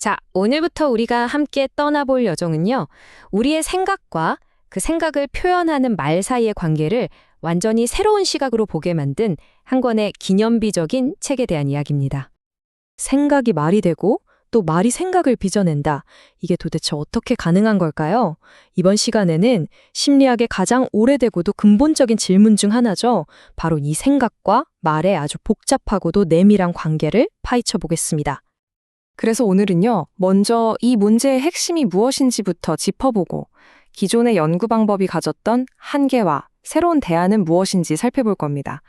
자, 오늘부터 우리가 함께 떠나볼 여정은요, 우리의 생각과 그 생각을 표현하는 말 사이의 관계를 완전히 새로운 시각으로 보게 만든 한 권의 기념비적인 책에 대한 이야기입니다. 생각이 말이 되고 또 말이 생각을 빚어낸다. 이게 도대체 어떻게 가능한 걸까요? 이번 시간에는 심리학의 가장 오래되고도 근본적인 질문 중 하나죠. 바로 이 생각과 말의 아주 복잡하고도 내밀한 관계를 파헤쳐 보겠습니다. 그래서 오늘은요, 먼저 이 문제의 핵심이 무엇인지부터 짚어보고 기존의 연구 방법이 가졌던 한계와 새로운 대안은 무엇인지 살펴볼 겁니다.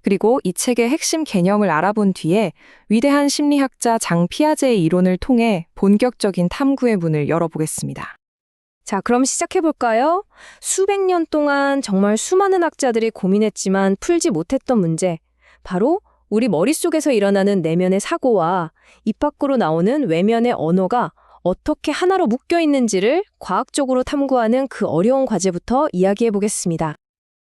그리고 이 책의 핵심 개념을 알아본 뒤에 위대한 심리학자 장 피아제의 이론을 통해 본격적인 탐구의 문을 열어보겠습니다. 자, 그럼 시작해볼까요? 수백 년 동안 정말 수많은 학자들이 고민했지만 풀지 못했던 문제. 바로 우리 머릿속에서 일어나는 내면의 사고와 입 밖으로 나오는 외면의 언어가 어떻게 하나로 묶여 있는지를 과학적으로 탐구하는 그 어려운 과제부터 이야기해보겠습니다.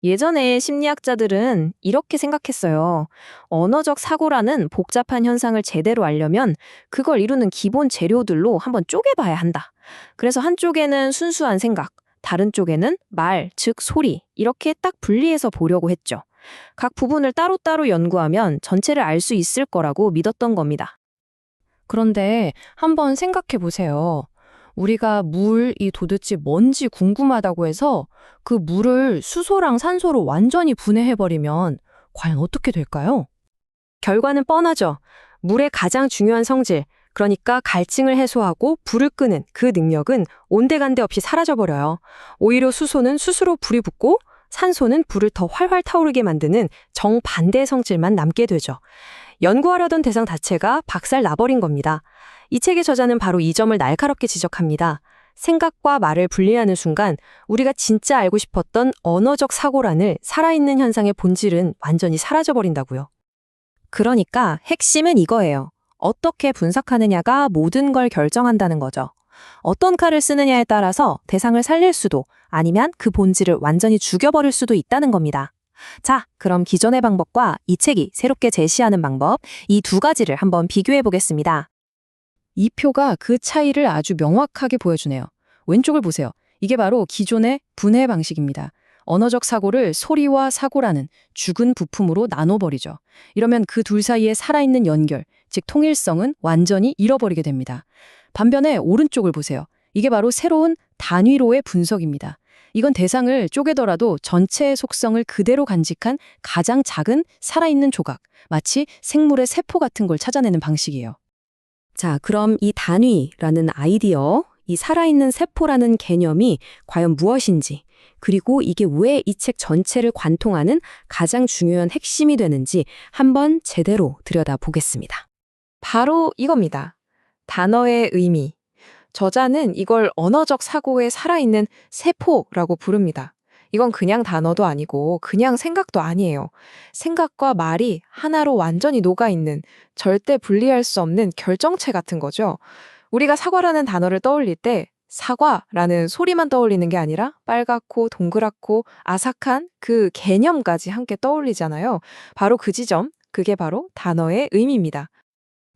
예전에 심리학자들은 이렇게 생각했어요. 언어적 사고라는 복잡한 현상을 제대로 알려면 그걸 이루는 기본 재료들로 한번 쪼개봐야 한다. 그래서 한쪽에는 순수한 생각, 다른 쪽에는 말, 즉 소리, 이렇게 딱 분리해서 보려고 했죠. 각 부분을 따로따로 연구하면 전체를 알 수 있을 거라고 믿었던 겁니다. 그런데 한번 생각해 보세요. 우리가 물이 도대체 뭔지 궁금하다고 해서 그 물을 수소랑 산소로 완전히 분해해버리면 과연 어떻게 될까요? 결과는 뻔하죠. 물의 가장 중요한 성질, 그러니까 갈증을 해소하고 불을 끄는 그 능력은 온데간데 없이 사라져버려요. 오히려 수소는 스스로 불이 붙고 산소는 불을 더 활활 타오르게 만드는 정반대의 성질만 남게 되죠. 연구하려던 대상 자체가 박살 나버린 겁니다. 이 책의 저자는 바로 이 점을 날카롭게 지적합니다. 생각과 말을 분리하는 순간 우리가 진짜 알고 싶었던 언어적 사고란을 살아있는 현상의 본질은 완전히 사라져버린다고요. 그러니까 핵심은 이거예요. 어떻게 분석하느냐가 모든 걸 결정한다는 거죠. 어떤 칼을 쓰느냐에 따라서 대상을 살릴 수도 아니면 그 본질을 완전히 죽여버릴 수도 있다는 겁니다. 자, 그럼 기존의 방법과 이 책이 새롭게 제시하는 방법, 이 두 가지를 한번 비교해 보겠습니다. 이 표가 그 차이를 아주 명확하게 보여주네요. 왼쪽을 보세요. 이게 바로 기존의 분해 방식입니다. 언어적 사고를 소리와 사고라는 죽은 부품으로 나눠버리죠. 이러면 그 둘 사이에 살아있는 연결, 즉 통일성은 완전히 잃어버리게 됩니다. 반면에 오른쪽을 보세요. 이게 바로 새로운 단위로의 분석입니다. 이건 대상을 쪼개더라도 전체의 속성을 그대로 간직한 가장 작은 살아있는 조각, 마치 생물의 세포 같은 걸 찾아내는 방식이에요. 자, 그럼 이 단위라는 아이디어, 이 살아있는 세포라는 개념이 과연 무엇인지, 그리고 이게 왜 이 책 전체를 관통하는 가장 중요한 핵심이 되는지 한번 제대로 들여다보겠습니다. 바로 이겁니다. 단어의 의미. 저자는 이걸 언어적 사고에 살아있는 세포라고 부릅니다. 이건 그냥 단어도 아니고 그냥 생각도 아니에요. 생각과 말이 하나로 완전히 녹아있는 절대 분리할 수 없는 결정체 같은 거죠. 우리가 사과라는 단어를 떠올릴 때 사과라는 소리만 떠올리는 게 아니라 빨갛고 동그랗고 아삭한 그 개념까지 함께 떠올리잖아요. 바로 그 지점, 그게 바로 단어의 의미입니다.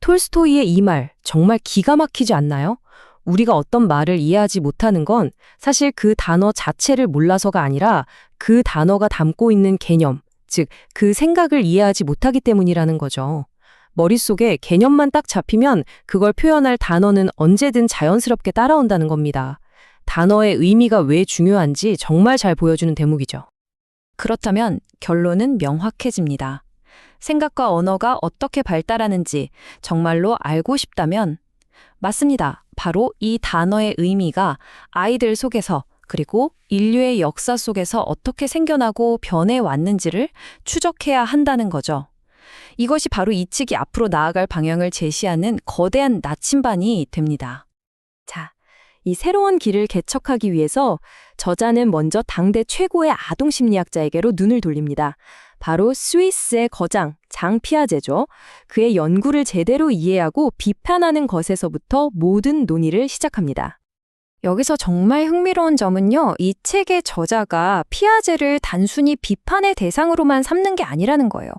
톨스토이의 이 말 정말 기가 막히지 않나요? 우리가 어떤 말을 이해하지 못하는 건 사실 그 단어 자체를 몰라서가 아니라 그 단어가 담고 있는 개념, 즉 그 생각을 이해하지 못하기 때문이라는 거죠. 머릿속에 개념만 딱 잡히면 그걸 표현할 단어는 언제든 자연스럽게 따라온다는 겁니다. 단어의 의미가 왜 중요한지 정말 잘 보여주는 대목이죠. 그렇다면 결론은 명확해집니다. 생각과 언어가 어떻게 발달하는지 정말로 알고 싶다면 맞습니다. 바로 이 단어의 의미가 아이들 속에서 그리고 인류의 역사 속에서 어떻게 생겨나고 변해왔는지를 추적해야 한다는 거죠. 이것이 바로 이 책이 앞으로 나아갈 방향을 제시하는 거대한 나침반이 됩니다. 자, 이 새로운 길을 개척하기 위해서 저자는 먼저 당대 최고의 아동심리학자에게로 눈을 돌립니다. 바로 스위스의 거장 장 피아제죠. 그의 연구를 제대로 이해하고 비판하는 것에서부터 모든 논의를 시작합니다. 여기서 정말 흥미로운 점은요, 이 책의 저자가 피아제를 단순히 비판의 대상으로만 삼는 게 아니라는 거예요.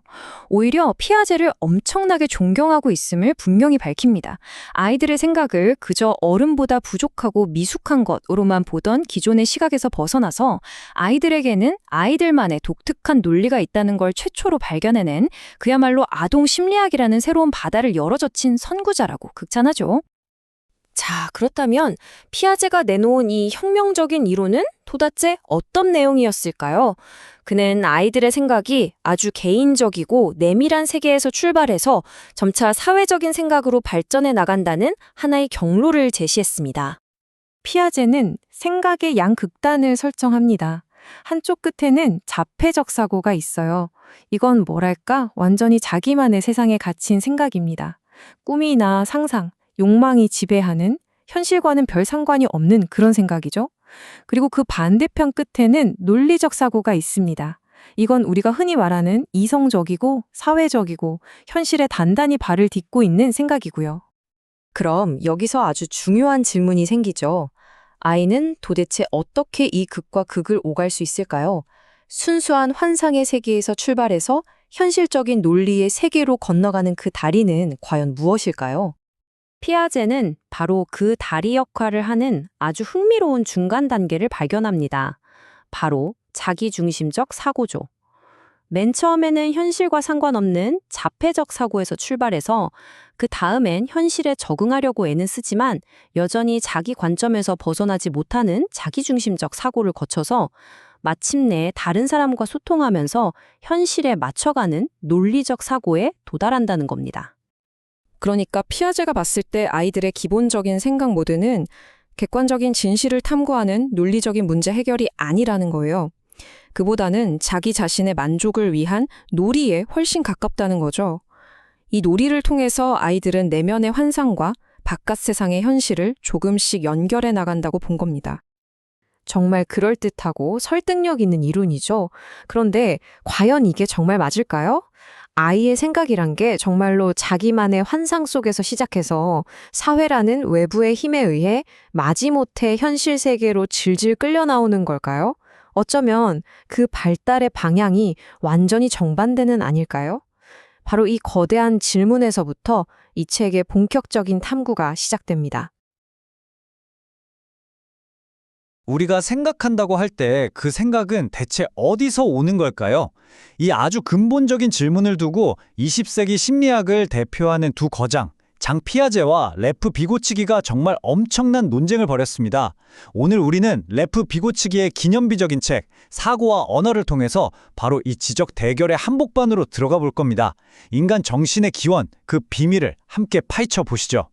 오히려 피아제를 엄청나게 존경하고 있음을 분명히 밝힙니다. 아이들의 생각을 그저 어른보다 부족하고 미숙한 것으로만 보던 기존의 시각에서 벗어나서 아이들에게는 아이들만의 독특한 논리가 있다는 걸 최초로 발견해낸 그야말로 아동 심리학이라는 새로운 바다를 열어젖힌 선구자라고 극찬하죠. 자, 그렇다면 피아제가 내놓은 이 혁명적인 이론은 도대체 어떤 내용이었을까요? 그는 아이들의 생각이 아주 개인적이고 내밀한 세계에서 출발해서 점차 사회적인 생각으로 발전해 나간다는 하나의 경로를 제시했습니다. 피아제는 생각의 양극단을 설정합니다. 한쪽 끝에는 자폐적 사고가 있어요. 이건 뭐랄까 완전히 자기만의 세상에 갇힌 생각입니다. 꿈이나 상상, 욕망이 지배하는 현실과는 별 상관이 없는 그런 생각이죠. 그리고 그 반대편 끝에는 논리적 사고가 있습니다. 이건 우리가 흔히 말하는 이성적이고 사회적이고 현실에 단단히 발을 딛고 있는 생각이고요. 그럼 여기서 아주 중요한 질문이 생기죠. 아이는 도대체 어떻게 이 극과 극을 오갈 수 있을까요? 순수한 환상의 세계에서 출발해서 현실적인 논리의 세계로 건너가는 그 다리는 과연 무엇일까요? 피아제는 바로 그 다리 역할을 하는 아주 흥미로운 중간 단계를 발견합니다. 바로 자기중심적 사고죠. 맨 처음에는 현실과 상관없는 자폐적 사고에서 출발해서 그 다음엔 현실에 적응하려고 애는 쓰지만 여전히 자기 관점에서 벗어나지 못하는 자기중심적 사고를 거쳐서 마침내 다른 사람과 소통하면서 현실에 맞춰가는 논리적 사고에 도달한다는 겁니다. 그러니까 피아제가 봤을 때 아이들의 기본적인 생각 모드는 객관적인 진실을 탐구하는 논리적인 문제 해결이 아니라는 거예요. 그보다는 자기 자신의 만족을 위한 놀이에 훨씬 가깝다는 거죠. 이 놀이를 통해서 아이들은 내면의 환상과 바깥 세상의 현실을 조금씩 연결해 나간다고 본 겁니다. 정말 그럴듯하고 설득력 있는 이론이죠. 그런데 과연 이게 정말 맞을까요? 아이의 생각이란 게 정말로 자기만의 환상 속에서 시작해서 사회라는 외부의 힘에 의해 마지못해 현실 세계로 질질 끌려 나오는 걸까요? 어쩌면 그 발달의 방향이 완전히 정반대는 아닐까요? 바로 이 거대한 질문에서부터 이 책의 본격적인 탐구가 시작됩니다. 우리가 생각한다고 할 때 그 생각은 대체 어디서 오는 걸까요? 이 아주 근본적인 질문을 두고 20세기 심리학을 대표하는 두 거장, 장 피아제와 레프 비고치기가 정말 엄청난 논쟁을 벌였습니다. 오늘 우리는 레프 비고치기의 기념비적인 책, 사고와 언어를 통해서 바로 이 지적 대결의 한복판으로 들어가 볼 겁니다. 인간 정신의 기원, 그 비밀을 함께 파헤쳐 보시죠.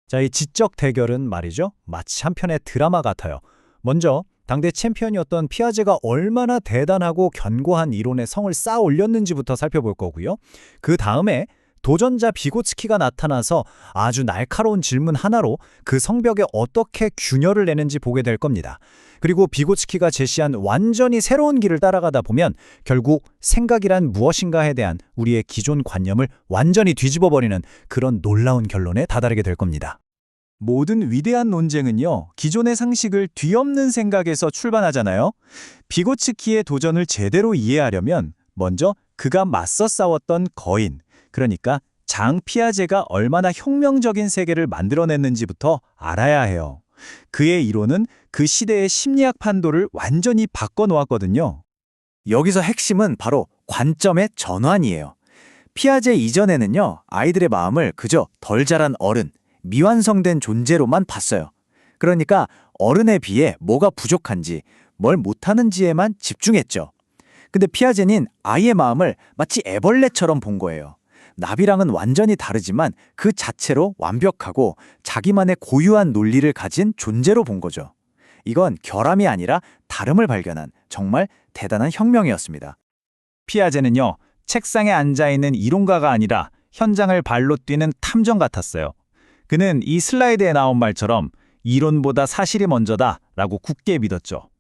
자, 이 지적 대결은 말이죠. 마치 한 편의 드라마 같아요. 먼저 당대 챔피언이었던 피아제가 얼마나 대단하고 견고한 이론의 성을 쌓아 올렸는지부터 살펴볼 거고요. 그 다음에 도전자 비고츠키가 나타나서 아주 날카로운 질문 하나로 그 성벽에 어떻게 균열을 내는지 보게 될 겁니다. 그리고 비고츠키가 제시한 완전히 새로운 길을 따라가다 보면 결국 생각이란 무엇인가에 대한 우리의 기존 관념을 완전히 뒤집어버리는 그런 놀라운 결론에 다다르게 될 겁니다. 모든 위대한 논쟁은요, 기존의 상식을 뒤엎는 생각에서 출발하잖아요. 비고츠키의 도전을 제대로 이해하려면 먼저 그가 맞서 싸웠던 거인, 그러니까 장 피아제가 얼마나 혁명적인 세계를 만들어냈는지부터 알아야 해요. 그의 이론은 그 시대의 심리학 판도를 완전히 바꿔놓았거든요. 여기서 핵심은 바로 관점의 전환이에요. 피아제 이전에는요, 아이들의 마음을 그저 덜 자란 어른, 미완성된 존재로만 봤어요. 그러니까 어른에 비해 뭐가 부족한지, 뭘 못하는지에만 집중했죠. 근데 피아제는 아이의 마음을 마치 애벌레처럼 본 거예요. 나비랑은 완전히 다르지만 그 자체로 완벽하고 자기만의 고유한 논리를 가진 존재로 본 거죠. 이건 결함이 아니라 다름을 발견한 정말 대단한 혁명이었습니다. 피아제는요, 책상에 앉아있는 이론가가 아니라 현장을 발로 뛰는 탐정 같았어요. 그는 이 슬라이드에 나온 말처럼 이론보다 사실이 먼저다 라고 굳게 믿었죠.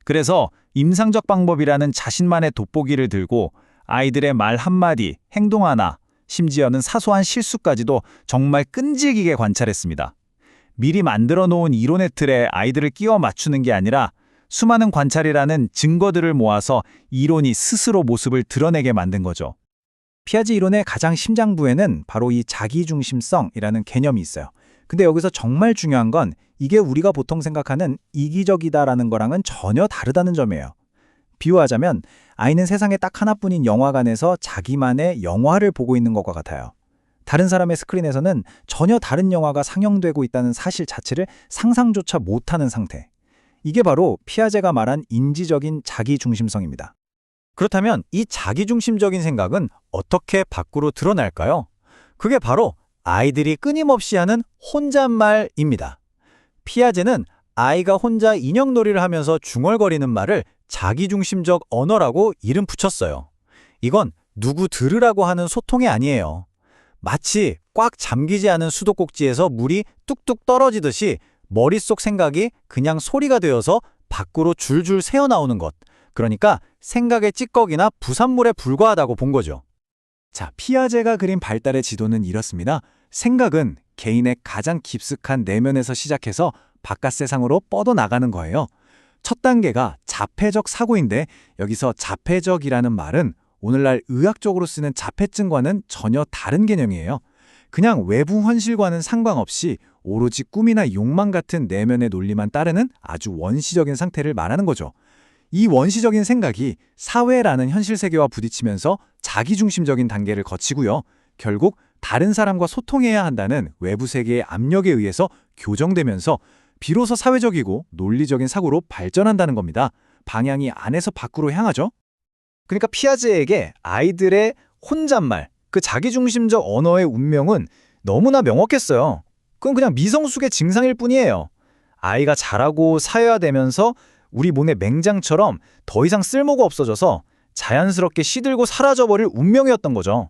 그래서 임상적 방법이라는 자신만의 돋보기를 들고 아이들의 말 한마디, 행동 하나, 심지어는 사소한 실수까지도 정말 끈질기게 관찰했습니다. 미리 만들어 놓은 이론의 틀에 아이들을 끼워 맞추는 게 아니라 수많은 관찰이라는 증거들을 모아서 이론이 스스로 모습을 드러내게 만든 거죠. 피아제 이론의 가장 심장부에는 바로 이 자기중심성이라는 개념이 있어요. 근데 여기서 정말 중요한 건 이게 우리가 보통 생각하는 이기적이다라는 거랑은 전혀 다르다는 점이에요. 비유하자면 아이는 세상에 딱 하나뿐인 영화관에서 자기만의 영화를 보고 있는 것과 같아요. 다른 사람의 스크린에서는 전혀 다른 영화가 상영되고 있다는 사실 자체를 상상조차 못하는 상태. 이게 바로 피아제가 말한 인지적인 자기중심성입니다. 그렇다면 이 자기중심적인 생각은 어떻게 밖으로 드러날까요? 그게 바로 아이들이 끊임없이 하는 혼잣말입니다. 피아제는 아이가 혼자 인형놀이를 하면서 중얼거리는 말을 자기중심적 언어라고 이름 붙였어요. 이건 누구 들으라고 하는 소통이 아니에요. 마치 꽉 잠기지 않은 수도꼭지에서 물이 뚝뚝 떨어지듯이 머릿속 생각이 그냥 소리가 되어서 밖으로 줄줄 새어나오는 것. 그러니까 생각의 찌꺼기나 부산물에 불과하다고 본 거죠. 자, 피아제가 그린 발달의 지도는 이렇습니다. 생각은 개인의 가장 깊숙한 내면에서 시작해서 바깥 세상으로 뻗어나가는 거예요. 첫 단계가 자폐적 사고인데 여기서 자폐적이라는 말은 오늘날 의학적으로 쓰는 자폐증과는 전혀 다른 개념이에요. 그냥 외부 현실과는 상관없이 오로지 꿈이나 욕망 같은 내면의 논리만 따르는 아주 원시적인 상태를 말하는 거죠. 이 원시적인 생각이 사회라는 현실 세계와 부딪히면서 자기중심적인 단계를 거치고요. 결국 다른 사람과 소통해야 한다는 외부 세계의 압력에 의해서 교정되면서 비로소 사회적이고 논리적인 사고로 발전한다는 겁니다. 방향이 안에서 밖으로 향하죠. 그러니까 피아제에게 아이들의 혼잣말, 그 자기중심적 언어의 운명은 너무나 명확했어요. 그건 그냥 미성숙의 증상일 뿐이에요. 아이가 자라고 사회화되면서 우리 몸의 맹장처럼 더 이상 쓸모가 없어져서 자연스럽게 시들고 사라져버릴 운명이었던 거죠.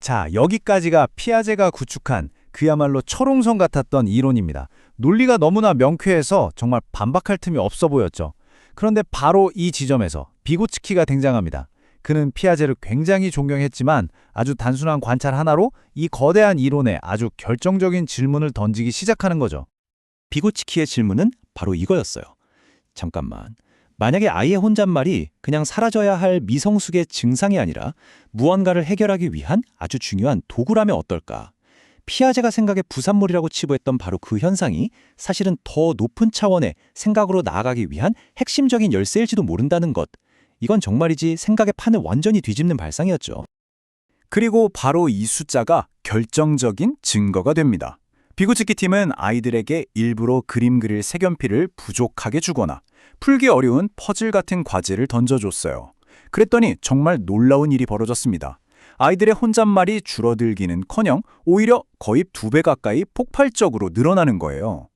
자, 여기까지가 피아제가 구축한 그야말로 철옹성 같았던 이론입니다. 논리가 너무나 명쾌해서 정말 반박할 틈이 없어 보였죠. 그런데 바로 이 지점에서 비고츠키가 등장합니다. 그는 피아제를 굉장히 존경했지만 아주 단순한 관찰 하나로 이 거대한 이론에 아주 결정적인 질문을 던지기 시작하는 거죠. 비고츠키의 질문은 바로 이거였어요. 잠깐만, 만약에 아이의 혼잣말이 그냥 사라져야 할 미성숙의 증상이 아니라 무언가를 해결하기 위한 아주 중요한 도구라면 어떨까? 피아제가 생각의 부산물이라고 치부했던 바로 그 현상이 사실은 더 높은 차원의 생각으로 나아가기 위한 핵심적인 열쇠일지도 모른다는 것. 이건 정말이지 생각의 판을 완전히 뒤집는 발상이었죠. 그리고 바로 이 숫자가 결정적인 증거가 됩니다. 비고츠키 팀은 아이들에게 일부러 그림 그릴 색연필을 부족하게 주거나 풀기 어려운 퍼즐 같은 과제를 던져줬어요. 그랬더니 정말 놀라운 일이 벌어졌습니다. 아이들의 혼잣말이 줄어들기는커녕 오히려 거의 2배 가까이 폭발적으로 늘어나는 거예요.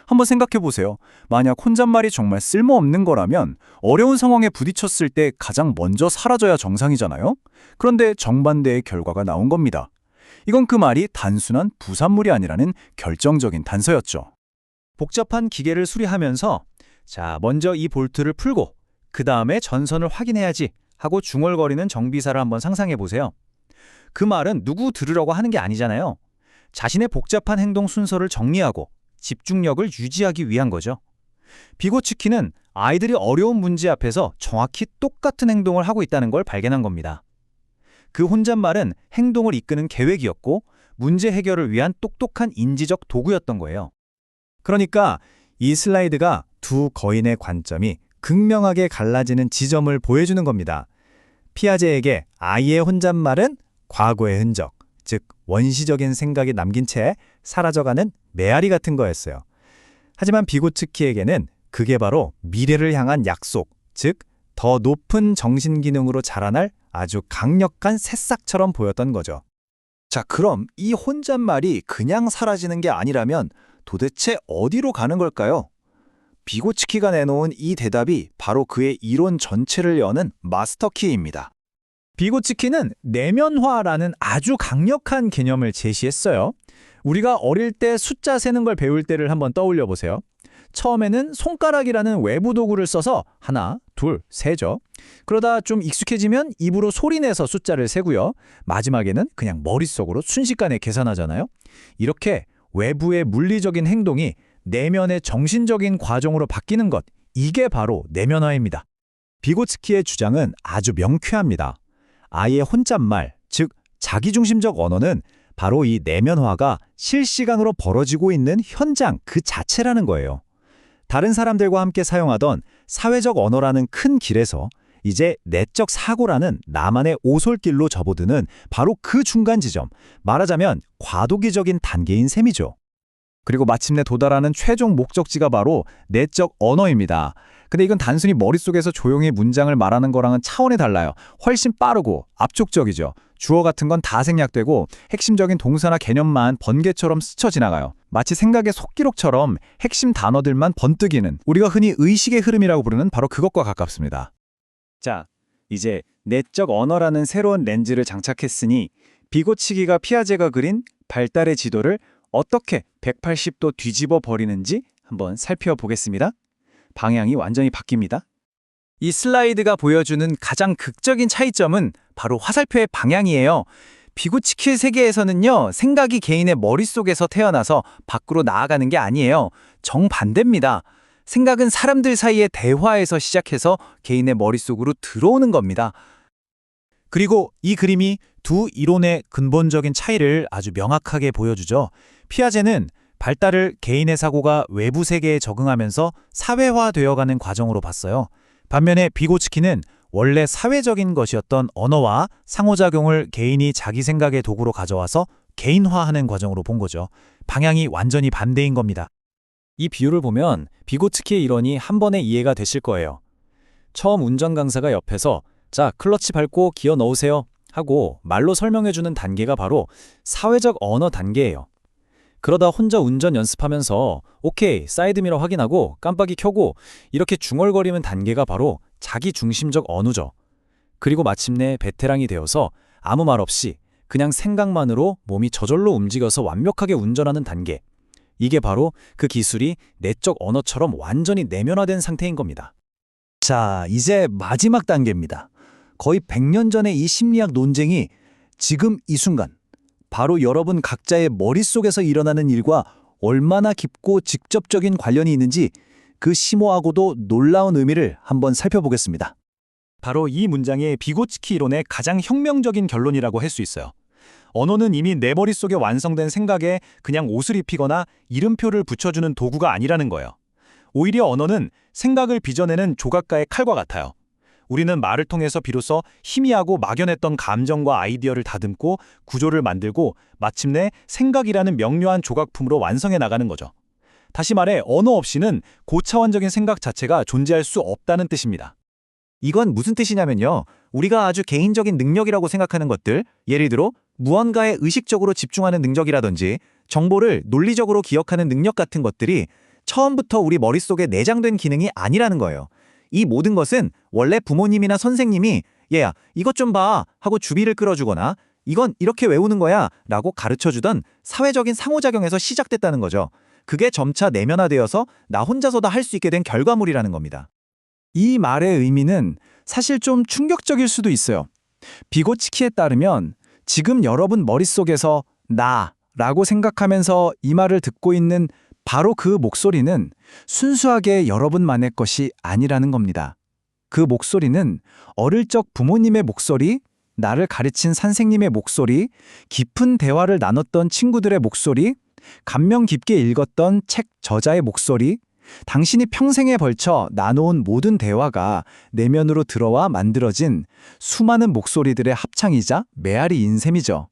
한번 생각해 보세요. 만약 혼잣말이 정말 쓸모없는 거라면 어려운 상황에 부딪혔을 때 가장 먼저 사라져야 정상이잖아요. 그런데 정반대의 결과가 나온 겁니다. 이건 그 말이 단순한 부산물이 아니라는 결정적인 단서였죠. 복잡한 기계를 수리하면서 자, 먼저 이 볼트를 풀고 그 다음에 전선을 확인해야지 하고 중얼거리는 정비사를 한번 상상해 보세요. 그 말은 누구 들으려고 하는 게 아니잖아요. 자신의 복잡한 행동 순서를 정리하고 집중력을 유지하기 위한 거죠. 비고츠키는 아이들이 어려운 문제 앞에서 정확히 똑같은 행동을 하고 있다는 걸 발견한 겁니다. 그 혼잣말은 행동을 이끄는 계획이었고 문제 해결을 위한 똑똑한 인지적 도구였던 거예요. 그러니까 이 슬라이드가 두 거인의 관점이 극명하게 갈라지는 지점을 보여주는 겁니다. 피아제에게 아이의 혼잣말은 과거의 흔적, 즉 원시적인 생각이 남긴 채 사라져가는 메아리 같은 거였어요. 하지만 비고츠키에게는 그게 바로 미래를 향한 약속, 즉 더 높은 정신기능으로 자라날 아주 강력한 새싹처럼 보였던 거죠. 자, 그럼 이 혼잣말이 그냥 사라지는 게 아니라면 도대체 어디로 가는 걸까요? 비고츠키가 내놓은 이 대답이 바로 그의 이론 전체를 여는 마스터키입니다. 비고츠키는 내면화라는 아주 강력한 개념을 제시했어요. 우리가 어릴 때 숫자 세는 걸 배울 때를 한번 떠올려 보세요. 처음에는 손가락이라는 외부 도구를 써서 하나, 둘, 세죠. 그러다 좀 익숙해지면 입으로 소리내서 숫자를 세고요. 마지막에는 그냥 머릿속으로 순식간에 계산하잖아요. 이렇게 외부의 물리적인 행동이 내면의 정신적인 과정으로 바뀌는 것, 이게 바로 내면화입니다. 비고츠키의 주장은 아주 명쾌합니다. 아이의 혼잣말, 즉 자기중심적 언어는 바로 이 내면화가 실시간으로 벌어지고 있는 현장 그 자체라는 거예요. 다른 사람들과 함께 사용하던 사회적 언어라는 큰 길에서 이제 내적 사고라는 나만의 오솔길로 접어드는 바로 그 중간 지점, 말하자면 과도기적인 단계인 셈이죠. 그리고 마침내 도달하는 최종 목적지가 바로 내적 언어입니다. 근데 이건 단순히 머릿속에서 조용히 문장을 말하는 거랑은 차원이 달라요. 훨씬 빠르고 압축적이죠. 주어 같은 건 다 생략되고 핵심적인 동사나 개념만 번개처럼 스쳐 지나가요. 마치 생각의 속기록처럼 핵심 단어들만 번뜩이는, 우리가 흔히 의식의 흐름이라고 부르는 바로 그것과 가깝습니다. 자, 이제 내적 언어라는 새로운 렌즈를 장착했으니 비고치기가 피아제가 그린 발달의 지도를 어떻게 180도 뒤집어 버리는지 한번 살펴보겠습니다. 방향이 완전히 바뀝니다. 이 슬라이드가 보여주는 가장 극적인 차이점은 바로 화살표의 방향이에요. 비고치키의 세계에서는요, 생각이 개인의 머릿속에서 태어나서 밖으로 나아가는 게 아니에요. 정반대입니다. 생각은 사람들 사이의 대화에서 시작해서 개인의 머릿속으로 들어오는 겁니다. 그리고 이 그림이 두 이론의 근본적인 차이를 아주 명확하게 보여주죠. 피아제는 발달을 개인의 사고가 외부 세계에 적응하면서 사회화되어가는 과정으로 봤어요. 반면에 비고츠키는 원래 사회적인 것이었던 언어와 상호작용을 개인이 자기 생각의 도구로 가져와서 개인화하는 과정으로 본 거죠. 방향이 완전히 반대인 겁니다. 이 비유를 보면 비고츠키의 이론이 한 번에 이해가 되실 거예요. 처음 운전 강사가 옆에서 자, 클러치 밟고 기어 넣으세요 하고 말로 설명해주는 단계가 바로 사회적 언어 단계예요. 그러다 혼자 운전 연습하면서 오케이, 사이드미러 확인하고 깜빡이 켜고 이렇게 중얼거리는 단계가 바로 자기중심적 언어죠. 그리고 마침내 베테랑이 되어서 아무 말 없이 그냥 생각만으로 몸이 저절로 움직여서 완벽하게 운전하는 단계. 이게 바로 그 기술이 내적 언어처럼 완전히 내면화된 상태인 겁니다. 자, 이제 마지막 단계입니다. 거의 100년 전의 이 심리학 논쟁이 지금 이 순간 바로 여러분 각자의 머릿속에서 일어나는 일과 얼마나 깊고 직접적인 관련이 있는지 그 심오하고도 놀라운 의미를 한번 살펴보겠습니다. 바로 이 문장의 비고츠키 이론의 가장 혁명적인 결론이라고 할 수 있어요. 언어는 이미 내 머릿속에 완성된 생각에 그냥 옷을 입히거나 이름표를 붙여주는 도구가 아니라는 거예요. 오히려 언어는 생각을 빚어내는 조각가의 칼과 같아요. 우리는 말을 통해서 비로소 희미하고 막연했던 감정과 아이디어를 다듬고 구조를 만들고 마침내 생각이라는 명료한 조각품으로 완성해 나가는 거죠. 다시 말해 언어 없이는 고차원적인 생각 자체가 존재할 수 없다는 뜻입니다. 이건 무슨 뜻이냐면요. 우리가 아주 개인적인 능력이라고 생각하는 것들, 예를 들어 무언가에 의식적으로 집중하는 능력이라든지 정보를 논리적으로 기억하는 능력 같은 것들이 처음부터 우리 머릿속에 내장된 기능이 아니라는 거예요. 이 모든 것은 원래 부모님이나 선생님이 얘야 이것 좀 봐 하고 주비를 끌어주거나 이건 이렇게 외우는 거야 라고 가르쳐주던 사회적인 상호작용에서 시작됐다는 거죠. 그게 점차 내면화되어서 나 혼자서도 할 수 있게 된 결과물이라는 겁니다. 이 말의 의미는 사실 좀 충격적일 수도 있어요. 비고치키에 따르면 지금 여러분 머릿속에서 나라고 생각하면서 이 말을 듣고 있는 바로 그 목소리는 순수하게 여러분만의 것이 아니라는 겁니다. 그 목소리는 어릴 적 부모님의 목소리, 나를 가르친 선생님의 목소리, 깊은 대화를 나눴던 친구들의 목소리, 감명 깊게 읽었던 책 저자의 목소리, 당신이 평생에 걸쳐 나눠온 모든 대화가 내면으로 들어와 만들어진 수많은 목소리들의 합창이자 메아리인 셈이죠.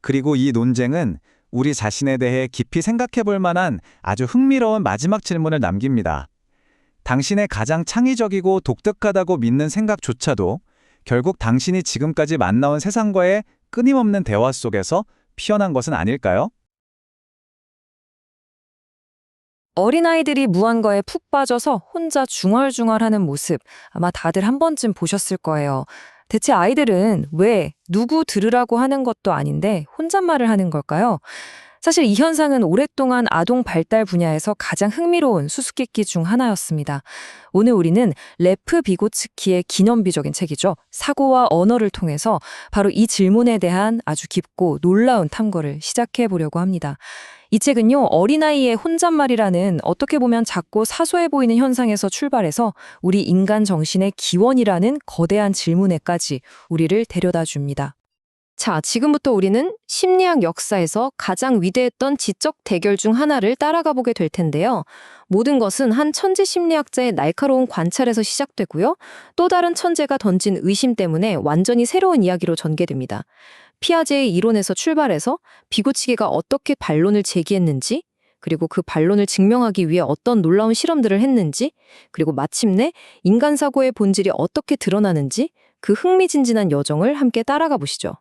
그리고 이 논쟁은 우리 자신에 대해 깊이 생각해 볼 만한 아주 흥미로운 마지막 질문을 남깁니다. 당신의 가장 창의적이고 독특하다고 믿는 생각조차도 결국 당신이 지금까지 만나온 세상과의 끊임없는 대화 속에서 피어난 것은 아닐까요? 어린아이들이 무언가에 푹 빠져서 혼자 중얼중얼하는 모습 아마 다들 한 번쯤 보셨을 거예요. 대체 아이들은 왜 누구 들으라고 하는 것도 아닌데 혼잣말을 하는 걸까요? 사실 이 현상은 오랫동안 아동 발달 분야에서 가장 흥미로운 수수께끼 중 하나였습니다. 오늘 우리는 레프 비고츠키의 기념비적인 책이죠. 사고와 언어를 통해서 바로 이 질문에 대한 아주 깊고 놀라운 탐구를 시작해 보려고 합니다. 이 책은요, 어린아이의 혼잣말이라는 어떻게 보면 작고 사소해 보이는 현상에서 출발해서 우리 인간 정신의 기원이라는 거대한 질문에까지 우리를 데려다 줍니다. 자, 지금부터 우리는 심리학 역사에서 가장 위대했던 지적 대결 중 하나를 따라가 보게 될 텐데요. 모든 것은 한 천재 심리학자의 날카로운 관찰에서 시작되고요. 또 다른 천재가 던진 의심 때문에 완전히 새로운 이야기로 전개됩니다. 피아제의 이론에서 출발해서 비고치기가 어떻게 반론을 제기했는지, 그리고 그 반론을 증명하기 위해 어떤 놀라운 실험들을 했는지, 그리고 마침내 인간 사고의 본질이 어떻게 드러나는지 그 흥미진진한 여정을 함께 따라가 보시죠.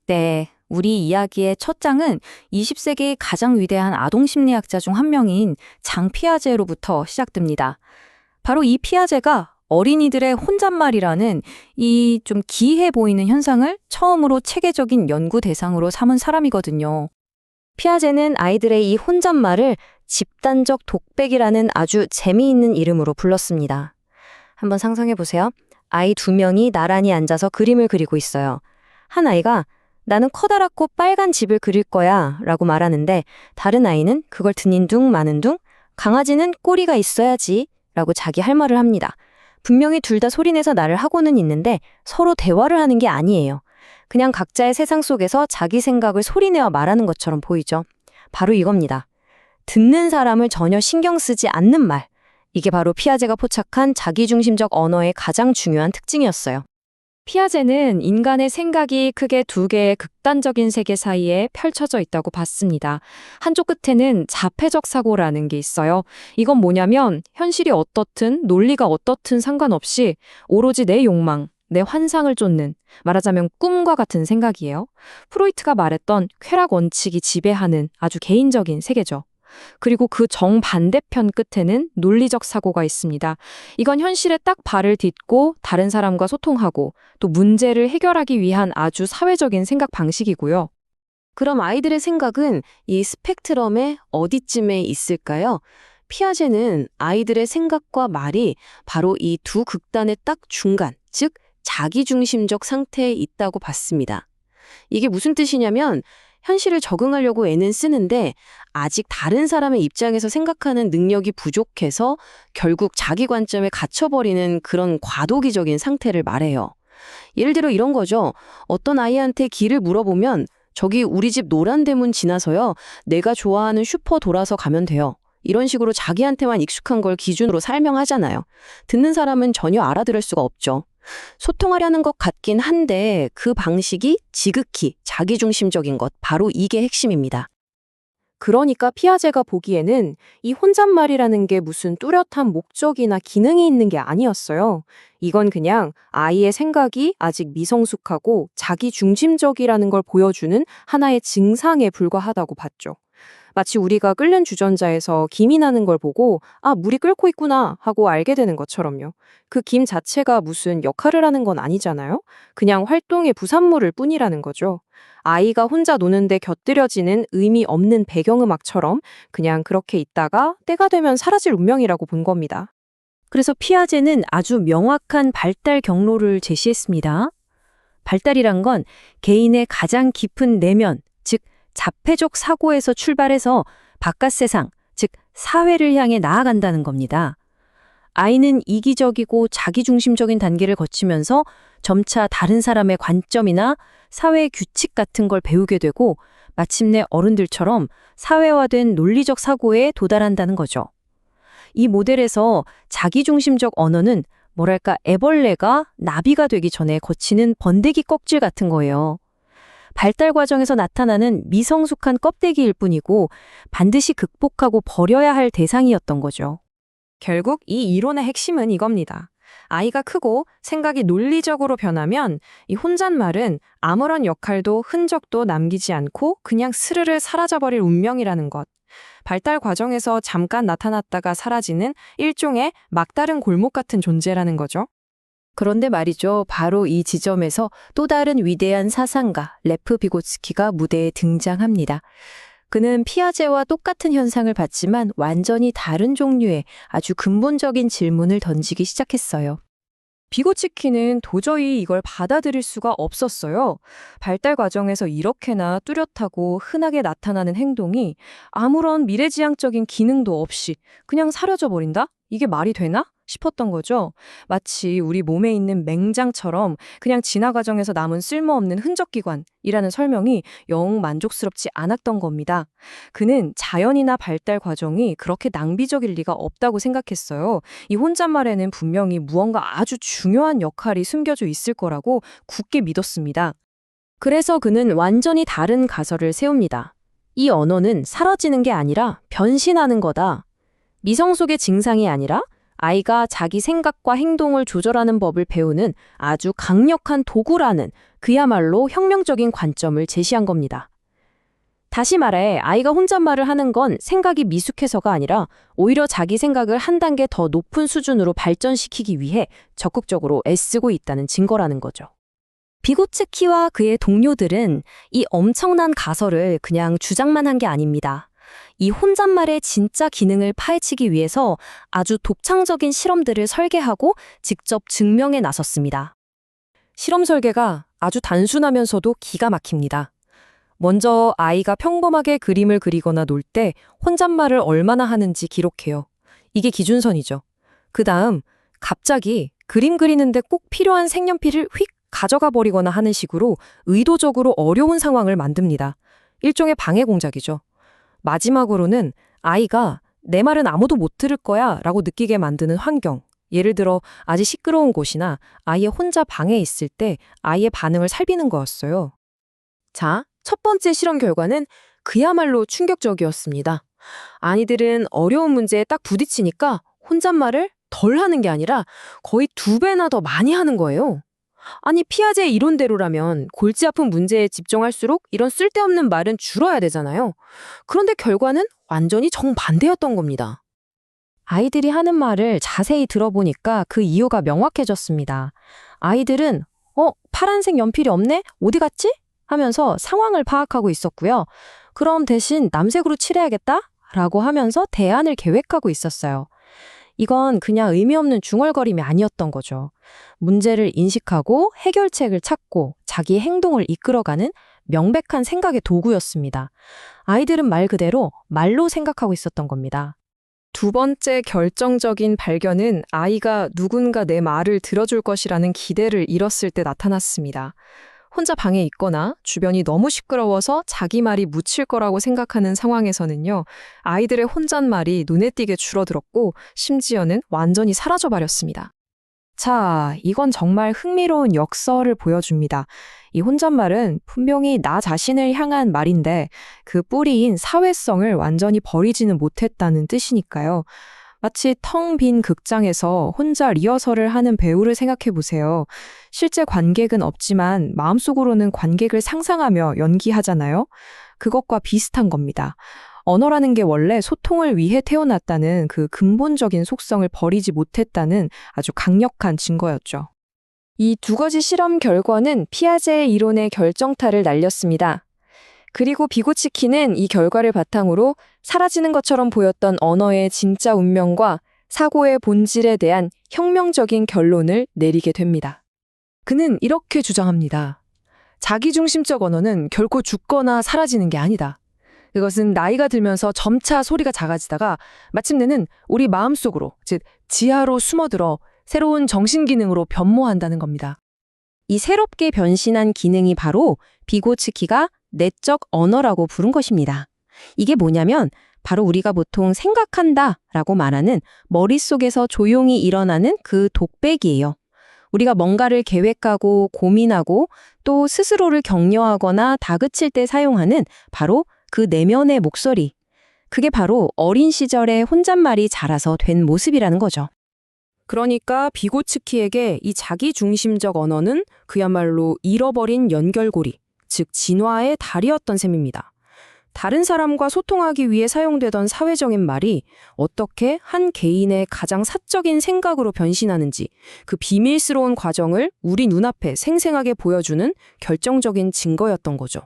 네, 우리 이야기의 첫 장은 20세기의 가장 위대한 아동심리학자 중 한 명인 장 피아제로부터 시작됩니다. 바로 이 피아제가 어린이들의 혼잣말이라는 이 좀 기이해 보이는 현상을 처음으로 체계적인 연구 대상으로 삼은 사람이거든요. 피아제는 아이들의 이 혼잣말을 집단적 독백이라는 아주 재미있는 이름으로 불렀습니다. 한번 상상해 보세요. 아이 2명이 나란히 앉아서 그림을 그리고 있어요. 한 아이가 나는 커다랗고 빨간 집을 그릴 거야 라고 말하는데 다른 아이는 그걸 듣는 둥 마는 둥 강아지는 꼬리가 있어야지 라고 자기 할 말을 합니다. 분명히 둘 다 소리내서 나를 하고는 있는데 서로 대화를 하는 게 아니에요. 그냥 각자의 세상 속에서 자기 생각을 소리내어 말하는 것처럼 보이죠. 바로 이겁니다. 듣는 사람을 전혀 신경 쓰지 않는 말. 이게 바로 피아제가 포착한 자기중심적 언어의 가장 중요한 특징이었어요. 피아제는 인간의 생각이 크게 두 개의 극단적인 세계 사이에 펼쳐져 있다고 봤습니다. 한쪽 끝에는 자폐적 사고라는 게 있어요. 이건 뭐냐면 현실이 어떻든 논리가 어떻든 상관없이 오로지 내 욕망, 내 환상을 쫓는, 말하자면 꿈과 같은 생각이에요. 프로이트가 말했던 쾌락 원칙이 지배하는 아주 개인적인 세계죠. 그리고 그 정반대편 끝에는 논리적 사고가 있습니다. 이건 현실에 딱 발을 딛고 다른 사람과 소통하고 또 문제를 해결하기 위한 아주 사회적인 생각 방식이고요. 그럼 아이들의 생각은 이 스펙트럼의 어디쯤에 있을까요? 피아제는 아이들의 생각과 말이 바로 이 두 극단의 딱 중간, 즉 자기중심적 상태에 있다고 봤습니다. 이게 무슨 뜻이냐면 현실을 적응하려고 애는 쓰는데 아직 다른 사람의 입장에서 생각하는 능력이 부족해서 결국 자기 관점에 갇혀버리는 그런 과도기적인 상태를 말해요. 예를 들어 이런 거죠. 어떤 아이한테 길을 물어보면 저기 우리 집 노란 대문 지나서요. 내가 좋아하는 슈퍼 돌아서 가면 돼요. 이런 식으로 자기한테만 익숙한 걸 기준으로 설명하잖아요. 듣는 사람은 전혀 알아들을 수가 없죠. 소통하려는 것 같긴 한데 그 방식이 지극히 자기중심적인 것, 바로 이게 핵심입니다. 그러니까 피아제가 보기에는 이 혼잣말이라는 게 무슨 뚜렷한 목적이나 기능이 있는 게 아니었어요. 이건 그냥 아이의 생각이 아직 미성숙하고 자기중심적이라는 걸 보여주는 하나의 증상에 불과하다고 봤죠. 마치 우리가 끓는 주전자에서 김이 나는 걸 보고 아, 물이 끓고 있구나 하고 알게 되는 것처럼요. 그 김 자체가 무슨 역할을 하는 건 아니잖아요. 그냥 활동의 부산물일 뿐이라는 거죠. 아이가 혼자 노는데 곁들여지는 의미 없는 배경음악처럼 그냥 그렇게 있다가 때가 되면 사라질 운명이라고 본 겁니다. 그래서 피아제는 아주 명확한 발달 경로를 제시했습니다. 발달이란 건 개인의 가장 깊은 내면, 즉 자폐적 사고에서 출발해서 바깥 세상, 즉 사회를 향해 나아간다는 겁니다. 아이는 이기적이고 자기중심적인 단계를 거치면서 점차 다른 사람의 관점이나 사회의 규칙 같은 걸 배우게 되고 마침내 어른들처럼 사회화된 논리적 사고에 도달한다는 거죠. 이 모델에서 자기중심적 언어는 뭐랄까 애벌레가 나비가 되기 전에 거치는 번데기 껍질 같은 거예요. 발달 과정에서 나타나는 미성숙한 껍데기일 뿐이고 반드시 극복하고 버려야 할 대상이었던 거죠. 결국 이 이론의 핵심은 이겁니다. 아이가 크고 생각이 논리적으로 변하면 이 혼잣말은 아무런 역할도 흔적도 남기지 않고 그냥 스르르 사라져버릴 운명이라는 것. 발달 과정에서 잠깐 나타났다가 사라지는 일종의 막다른 골목 같은 존재라는 거죠. 그런데 말이죠. 바로 이 지점에서 또 다른 위대한 사상가 레프 비고츠키가 무대에 등장합니다. 그는 피아제와 똑같은 현상을 봤지만 완전히 다른 종류의 아주 근본적인 질문을 던지기 시작했어요. 비고치키는 도저히 이걸 받아들일 수가 없었어요. 발달 과정에서 이렇게나 뚜렷하고 흔하게 나타나는 행동이 아무런 미래지향적인 기능도 없이 그냥 사라져 버린다? 이게 말이 되나? 싶었던 거죠. 마치 우리 몸에 있는 맹장처럼 그냥 진화 과정에서 남은 쓸모없는 흔적기관이라는 설명이 영 만족스럽지 않았던 겁니다. 그는 자연이나 발달 과정이 그렇게 낭비적일 리가 없다고 생각했어요. 이 혼잣말에는 분명히 무언가 아주 중요한 역할이 숨겨져 있을 거라고 굳게 믿었습니다. 그래서 그는 완전히 다른 가설을 세웁니다. 이 언어는 사라지는 게 아니라 변신하는 거다. 미성 속의 증상이 아니라 아이가 자기 생각과 행동을 조절하는 법을 배우는 아주 강력한 도구라는 그야말로 혁명적인 관점을 제시한 겁니다. 다시 말해 아이가 혼잣말을 하는 건 생각이 미숙해서가 아니라 오히려 자기 생각을 한 단계 더 높은 수준으로 발전시키기 위해 적극적으로 애쓰고 있다는 증거라는 거죠. 비고츠키와 그의 동료들은 이 엄청난 가설을 그냥 주장만 한 게 아닙니다. 이 혼잣말의 진짜 기능을 파헤치기 위해서 아주 독창적인 실험들을 설계하고 직접 증명해 나섰습니다. 실험 설계가 아주 단순하면서도 기가 막힙니다. 먼저 아이가 평범하게 그림을 그리거나 놀 때 혼잣말을 얼마나 하는지 기록해요. 이게 기준선이죠. 그 다음 갑자기 그림 그리는데 꼭 필요한 색연필을 휙 가져가 버리거나 하는 식으로 의도적으로 어려운 상황을 만듭니다. 일종의 방해 공작이죠. 마지막으로는 아이가 내 말은 아무도 못 들을 거야 라고 느끼게 만드는 환경. 예를 들어 아주 시끄러운 곳이나 아이의 혼자 방에 있을 때 아이의 반응을 살피는 거였어요. 자, 첫 번째 실험 결과는 그야말로 충격적이었습니다. 아이들은 어려운 문제에 딱 부딪히니까 혼잣말을 덜 하는 게 아니라 거의 2배나 더 많이 하는 거예요. 아니, 피아제의 이론대로라면 골치 아픈 문제에 집중할수록 이런 쓸데없는 말은 줄어야 되잖아요. 그런데 결과는 완전히 정반대였던 겁니다. 아이들이 하는 말을 자세히 들어보니까 그 이유가 명확해졌습니다. 아이들은 파란색 연필이 없네? 어디 갔지? 하면서 상황을 파악하고 있었고요. 그럼 대신 남색으로 칠해야겠다? 라고 하면서 대안을 계획하고 있었어요. 이건 그냥 의미 없는 중얼거림이 아니었던 거죠. 문제를 인식하고 해결책을 찾고 자기 행동을 이끌어가는 명백한 생각의 도구였습니다. 아이들은 말 그대로 말로 생각하고 있었던 겁니다. 두 번째 결정적인 발견은 아이가 누군가 내 말을 들어줄 것이라는 기대를 잃었을 때 나타났습니다. 혼자 방에 있거나 주변이 너무 시끄러워서 자기 말이 묻힐 거라고 생각하는 상황에서는요, 아이들의 혼잣말이 눈에 띄게 줄어들었고 심지어는 완전히 사라져버렸습니다. 자, 이건 정말 흥미로운 역설을 보여줍니다. 이 혼잣말은 분명히 나 자신을 향한 말인데 그 뿌리인 사회성을 완전히 버리지는 못했다는 뜻이니까요. 마치 텅 빈 극장에서 혼자 리허설을 하는 배우를 생각해 보세요. 실제 관객은 없지만 마음속으로는 관객을 상상하며 연기하잖아요. 그것과 비슷한 겁니다. 언어라는 게 원래 소통을 위해 태어났다는 그 근본적인 속성을 버리지 못했다는 아주 강력한 증거였죠. 이 두 가지 실험 결과는 피아제의 이론의 결정타를 날렸습니다. 그리고 비고치키는 이 결과를 바탕으로 사라지는 것처럼 보였던 언어의 진짜 운명과 사고의 본질에 대한 혁명적인 결론을 내리게 됩니다. 그는 이렇게 주장합니다. 자기중심적 언어는 결코 죽거나 사라지는 게 아니다. 그것은 나이가 들면서 점차 소리가 작아지다가 마침내는 우리 마음속으로, 즉 지하로 숨어들어 새로운 정신기능으로 변모한다는 겁니다. 이 새롭게 변신한 기능이 바로 비고츠키가 내적 언어라고 부른 것입니다. 이게 뭐냐면 바로 우리가 보통 생각한다 라고 말하는 머릿속에서 조용히 일어나는 그 독백이에요. 우리가 뭔가를 계획하고 고민하고 또 스스로를 격려하거나 다그칠 때 사용하는 바로 그 내면의 목소리. 그게 바로 어린 시절에 혼잣말이 자라서 된 모습이라는 거죠. 그러니까 비고츠키에게 이 자기중심적 언어는 그야말로 잃어버린 연결고리, 즉 진화의 달이었던 셈입니다. 다른 사람과 소통하기 위해 사용되던 사회적인 말이 어떻게 한 개인의 가장 사적인 생각으로 변신하는지 그 비밀스러운 과정을 우리 눈앞에 생생하게 보여주는 결정적인 증거였던 거죠.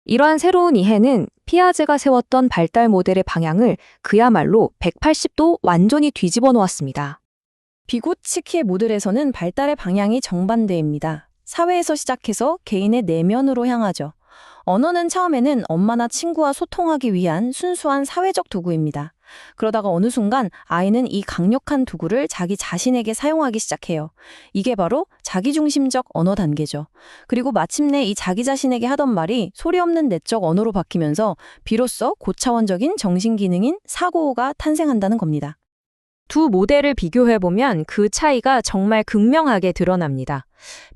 이러한 새로운 이해는 피아제가 세웠던 발달 모델의 방향을 그야말로 180도 완전히 뒤집어 놓았습니다. 비고츠키의 모델에서는 발달의 방향이 정반대입니다. 사회에서 시작해서 개인의 내면으로 향하죠. 언어는 처음에는 엄마나 친구와 소통하기 위한 순수한 사회적 도구입니다. 그러다가 어느 순간 아이는 이 강력한 도구를 자기 자신에게 사용하기 시작해요. 이게 바로 자기중심적 언어 단계죠. 그리고 마침내 이 자기 자신에게 하던 말이 소리 없는 내적 언어로 바뀌면서 비로소 고차원적인 정신기능인 사고가 탄생한다는 겁니다. 두 모델을 비교해보면 그 차이가 정말 극명하게 드러납니다.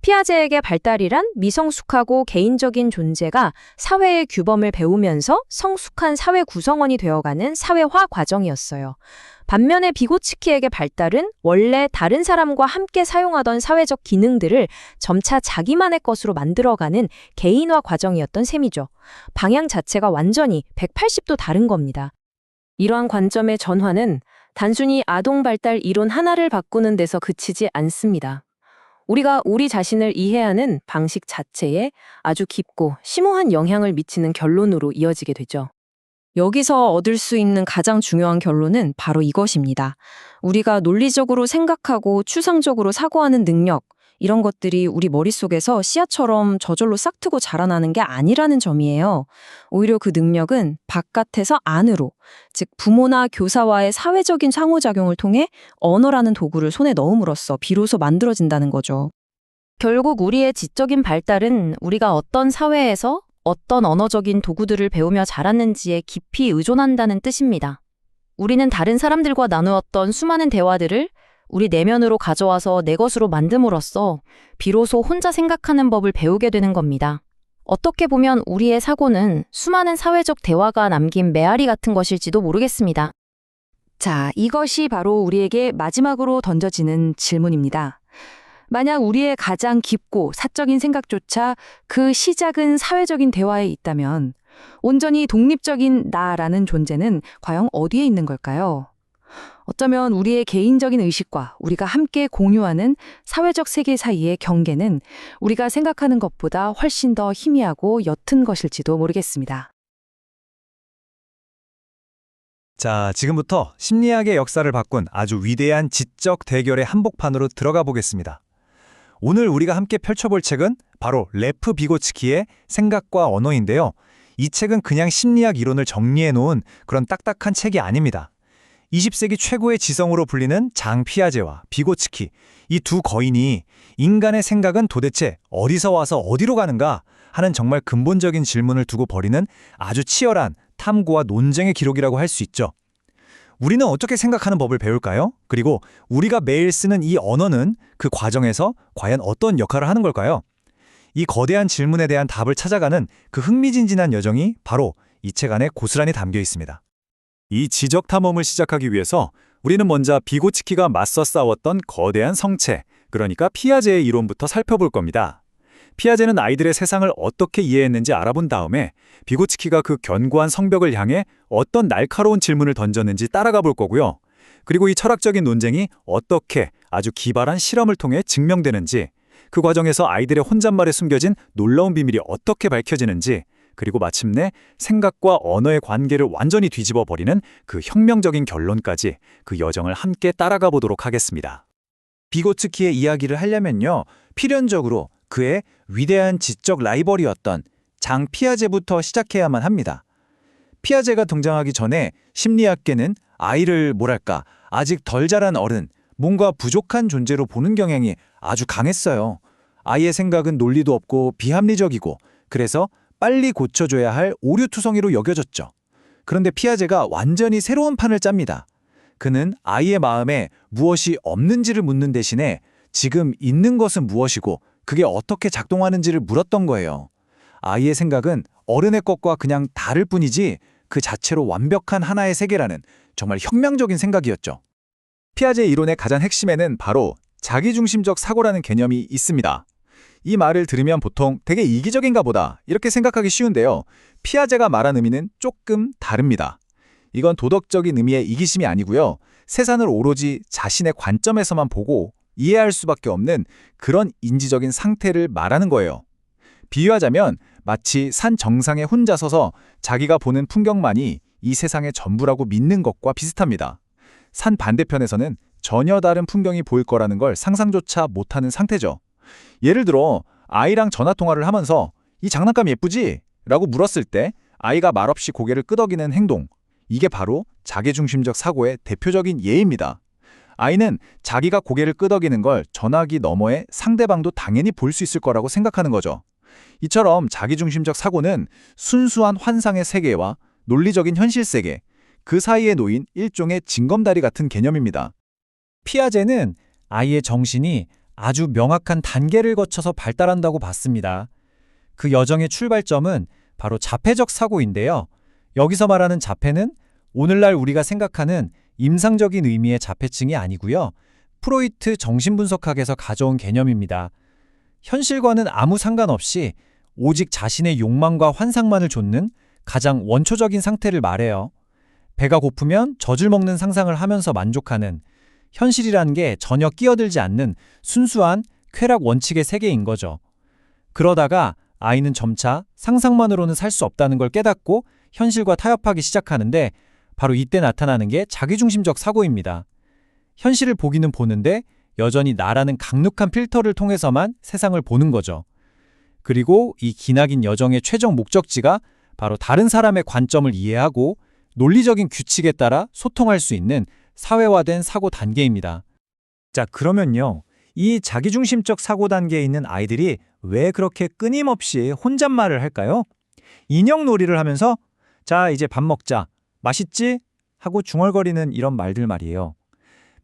피아제에게 발달이란 미성숙하고 개인적인 존재가 사회의 규범을 배우면서 성숙한 사회 구성원이 되어가는 사회화 과정이었어요. 반면에 비고츠키에게 발달은 원래 다른 사람과 함께 사용하던 사회적 기능들을 점차 자기만의 것으로 만들어가는 개인화 과정이었던 셈이죠. 방향 자체가 완전히 180도 다른 겁니다. 이러한 관점의 전환은 단순히 아동 발달 이론 하나를 바꾸는 데서 그치지 않습니다. 우리가 우리 자신을 이해하는 방식 자체에 아주 깊고 심오한 영향을 미치는 결론으로 이어지게 되죠. 여기서 얻을 수 있는 가장 중요한 결론은 바로 이것입니다. 우리가 논리적으로 생각하고 추상적으로 사고하는 능력, 이런 것들이 우리 머릿속에서 씨앗처럼 저절로 싹트고 자라나는 게 아니라는 점이에요. 오히려 그 능력은 바깥에서 안으로, 즉 부모나 교사와의 사회적인 상호작용을 통해 언어라는 도구를 손에 넣음으로써 비로소 만들어진다는 거죠. 결국 우리의 지적인 발달은 우리가 어떤 사회에서 어떤 언어적인 도구들을 배우며 자랐는지에 깊이 의존한다는 뜻입니다. 우리는 다른 사람들과 나누었던 수많은 대화들을 우리 내면으로 가져와서 내 것으로 만듦으로써 비로소 혼자 생각하는 법을 배우게 되는 겁니다. 어떻게 보면 우리의 사고는 수많은 사회적 대화가 남긴 메아리 같은 것일지도 모르겠습니다. 자, 이것이 바로 우리에게 마지막으로 던져지는 질문입니다. 만약 우리의 가장 깊고 사적인 생각조차 그 시작은 사회적인 대화에 있다면 온전히 독립적인 나라는 존재는 과연 어디에 있는 걸까요? 어쩌면 우리의 개인적인 의식과 우리가 함께 공유하는 사회적 세계 사이의 경계는 우리가 생각하는 것보다 훨씬 더 희미하고 옅은 것일지도 모르겠습니다. 자, 지금부터 심리학의 역사를 바꾼 아주 위대한 지적 대결의 한복판으로 들어가 보겠습니다. 오늘 우리가 함께 펼쳐볼 책은 바로 레프 비고츠키의 생각과 언어인데요. 이 책은 그냥 심리학 이론을 정리해 놓은 그런 딱딱한 책이 아닙니다. 20세기 최고의 지성으로 불리는 장 피아제와 비고츠키, 이 두 거인이 인간의 생각은 도대체 어디서 와서 어디로 가는가 하는 정말 근본적인 질문을 두고 벌이는 아주 치열한 탐구와 논쟁의 기록이라고 할 수 있죠. 우리는 어떻게 생각하는 법을 배울까요? 그리고 우리가 매일 쓰는 이 언어는 그 과정에서 과연 어떤 역할을 하는 걸까요? 이 거대한 질문에 대한 답을 찾아가는 그 흥미진진한 여정이 바로 이 책 안에 고스란히 담겨 있습니다. 이 지적 탐험을 시작하기 위해서 우리는 먼저 비고츠키가 맞서 싸웠던 거대한 성체, 그러니까 피아제의 이론부터 살펴볼 겁니다. 피아제는 아이들의 세상을 어떻게 이해했는지 알아본 다음에 비고츠키가 그 견고한 성벽을 향해 어떤 날카로운 질문을 던졌는지 따라가 볼 거고요. 그리고 이 철학적인 논쟁이 어떻게 아주 기발한 실험을 통해 증명되는지, 그 과정에서 아이들의 혼잣말에 숨겨진 놀라운 비밀이 어떻게 밝혀지는지, 그리고 마침내 생각과 언어의 관계를 완전히 뒤집어 버리는 그 혁명적인 결론까지 그 여정을 함께 따라가 보도록 하겠습니다. 비고츠키의 이야기를 하려면요, 필연적으로 그의 위대한 지적 라이벌이었던 장 피아제부터 시작해야만 합니다. 피아제가 등장하기 전에 심리학계는 아이를 아직 덜 자란 어른, 뭔가 부족한 존재로 보는 경향이 아주 강했어요. 아이의 생각은 논리도 없고 비합리적이고, 그래서 빨리 고쳐줘야 할 오류투성이로 여겨졌죠. 그런데 피아제가 완전히 새로운 판을 짭니다. 그는 아이의 마음에 무엇이 없는지를 묻는 대신에 지금 있는 것은 무엇이고 그게 어떻게 작동하는지를 물었던 거예요. 아이의 생각은 어른의 것과 그냥 다를 뿐이지 그 자체로 완벽한 하나의 세계라는 정말 혁명적인 생각이었죠. 피아제 이론의 가장 핵심에는 바로 자기중심적 사고라는 개념이 있습니다. 이 말을 들으면 보통 되게 이기적인가 보다 이렇게 생각하기 쉬운데요. 피아제가 말한 의미는 조금 다릅니다. 이건 도덕적인 의미의 이기심이 아니고요. 세상을 오로지 자신의 관점에서만 보고 이해할 수밖에 없는 그런 인지적인 상태를 말하는 거예요. 비유하자면 마치 산 정상에 혼자 서서 자기가 보는 풍경만이 이 세상의 전부라고 믿는 것과 비슷합니다. 산 반대편에서는 전혀 다른 풍경이 보일 거라는 걸 상상조차 못하는 상태죠. 예를 들어 아이랑 전화통화를 하면서 이 장난감 예쁘지? 라고 물었을 때 아이가 말없이 고개를 끄덕이는 행동. 이게 바로 자기중심적 사고의 대표적인 예입니다. 아이는 자기가 고개를 끄덕이는 걸 전화기 너머에 상대방도 당연히 볼 수 있을 거라고 생각하는 거죠. 이처럼 자기중심적 사고는 순수한 환상의 세계와 논리적인 현실 세계, 그 사이에 놓인 일종의 징검다리 같은 개념입니다. 피아제는 아이의 정신이 아주 명확한 단계를 거쳐서 발달한다고 봤습니다. 그 여정의 출발점은 바로 자폐적 사고인데요. 여기서 말하는 자폐는 오늘날 우리가 생각하는 임상적인 의미의 자폐증이 아니고요. 프로이트 정신분석학에서 가져온 개념입니다. 현실과는 아무 상관없이 오직 자신의 욕망과 환상만을 좇는 가장 원초적인 상태를 말해요. 배가 고프면 젖을 먹는 상상을 하면서 만족하는, 현실이란 게 전혀 끼어들지 않는 순수한 쾌락 원칙의 세계인 거죠. 그러다가 아이는 점차 상상만으로는 살 수 없다는 걸 깨닫고 현실과 타협하기 시작하는데 바로 이때 나타나는 게 자기중심적 사고입니다. 현실을 보기는 보는데 여전히 나라는 강력한 필터를 통해서만 세상을 보는 거죠. 그리고 이 기나긴 여정의 최종 목적지가 바로 다른 사람의 관점을 이해하고 논리적인 규칙에 따라 소통할 수 있는 사회화된 사고 단계입니다. 자, 그러면요. 이 자기중심적 사고 단계에 있는 아이들이 왜 그렇게 끊임없이 혼잣말을 할까요? 인형놀이를 하면서 자, 이제 밥 먹자. 맛있지? 하고 중얼거리는 이런 말들 말이에요.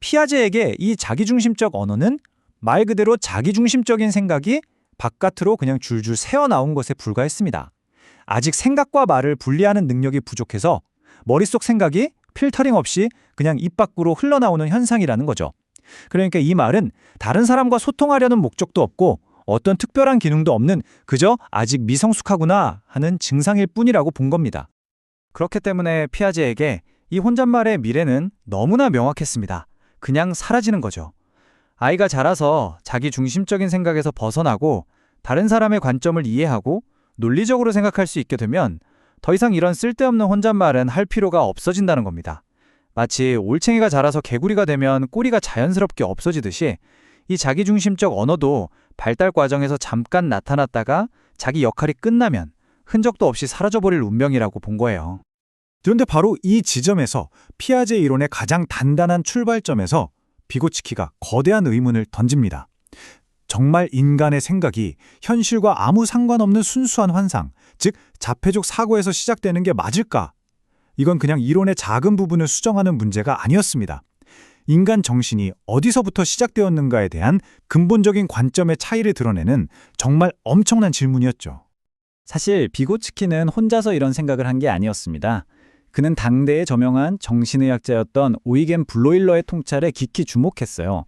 피아제에게 이 자기중심적 언어는 말 그대로 자기중심적인 생각이 바깥으로 그냥 줄줄 새어나온 것에 불과했습니다. 아직 생각과 말을 분리하는 능력이 부족해서 머릿속 생각이 필터링 없이 그냥 입 밖으로 흘러나오는 현상이라는 거죠. 그러니까 이 말은 다른 사람과 소통하려는 목적도 없고 어떤 특별한 기능도 없는 그저 아직 미성숙하구나 하는 증상일 뿐이라고 본 겁니다. 그렇기 때문에 피아제에게 이 혼잣말의 미래는 너무나 명확했습니다. 그냥 사라지는 거죠. 아이가 자라서 자기 중심적인 생각에서 벗어나고 다른 사람의 관점을 이해하고 논리적으로 생각할 수 있게 되면 더 이상 이런 쓸데없는 혼잣말은 할 필요가 없어진다는 겁니다. 마치 올챙이가 자라서 개구리가 되면 꼬리가 자연스럽게 없어지듯이 이 자기중심적 언어도 발달 과정에서 잠깐 나타났다가 자기 역할이 끝나면 흔적도 없이 사라져버릴 운명이라고 본 거예요. 그런데 바로 이 지점에서 피아제 이론의 가장 단단한 출발점에서 비고치키가 거대한 의문을 던집니다. 정말 인간의 생각이 현실과 아무 상관없는 순수한 환상, 즉 자폐적 사고에서 시작되는 게 맞을까? 이건 그냥 이론의 작은 부분을 수정하는 문제가 아니었습니다. 인간 정신이 어디서부터 시작되었는가에 대한 근본적인 관점의 차이를 드러내는 정말 엄청난 질문이었죠. 사실 비고츠키는 혼자서 이런 생각을 한 게 아니었습니다. 그는 당대의 저명한 정신의학자였던 오이겐 블로일러의 통찰에 깊이 주목했어요.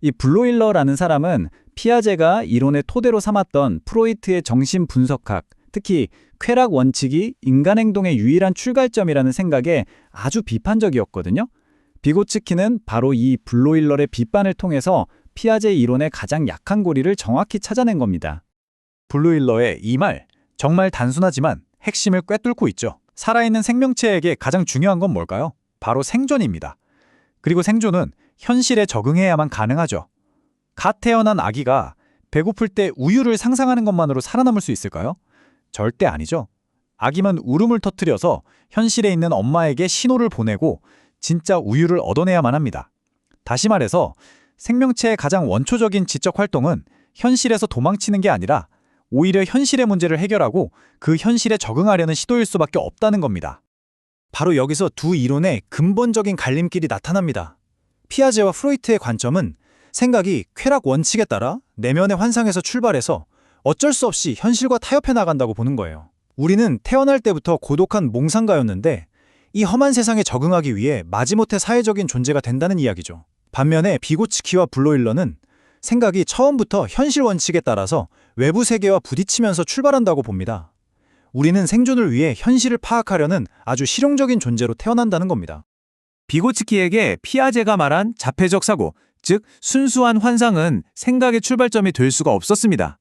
이 블로일러라는 사람은 피아제가 이론의 토대로 삼았던 프로이트의 정신분석학, 특히 쾌락 원칙이 인간 행동의 유일한 출발점이라는 생각에 아주 비판적이었거든요. 비고츠키는 바로 이 블로일러의 비판을 통해서 피아제 이론의 가장 약한 고리를 정확히 찾아낸 겁니다. 블로일러의 이 말, 정말 단순하지만 핵심을 꿰뚫고 있죠. 살아있는 생명체에게 가장 중요한 건 뭘까요? 바로 생존입니다. 그리고 생존은 현실에 적응해야만 가능하죠. 갓 태어난 아기가 배고플 때 우유를 상상하는 것만으로 살아남을 수 있을까요? 절대 아니죠. 아기만 울음을 터뜨려서 현실에 있는 엄마에게 신호를 보내고 진짜 우유를 얻어내야만 합니다. 다시 말해서 생명체의 가장 원초적인 지적 활동은 현실에서 도망치는 게 아니라 오히려 현실의 문제를 해결하고 그 현실에 적응하려는 시도일 수밖에 없다는 겁니다. 바로 여기서 두 이론의 근본적인 갈림길이 나타납니다. 피아제와 프로이트의 관점은 생각이 쾌락 원칙에 따라 내면의 환상에서 출발해서 어쩔 수 없이 현실과 타협해 나간다고 보는 거예요. 우리는 태어날 때부터 고독한 몽상가였는데 이 험한 세상에 적응하기 위해 마지못해 사회적인 존재가 된다는 이야기죠. 반면에 비고츠키와 블로일러는 생각이 처음부터 현실 원칙에 따라서 외부 세계와 부딪히면서 출발한다고 봅니다. 우리는 생존을 위해 현실을 파악하려는 아주 실용적인 존재로 태어난다는 겁니다. 비고츠키에게 피아제가 말한 자폐적 사고, 즉 순수한 환상은 생각의 출발점이 될 수가 없었습니다.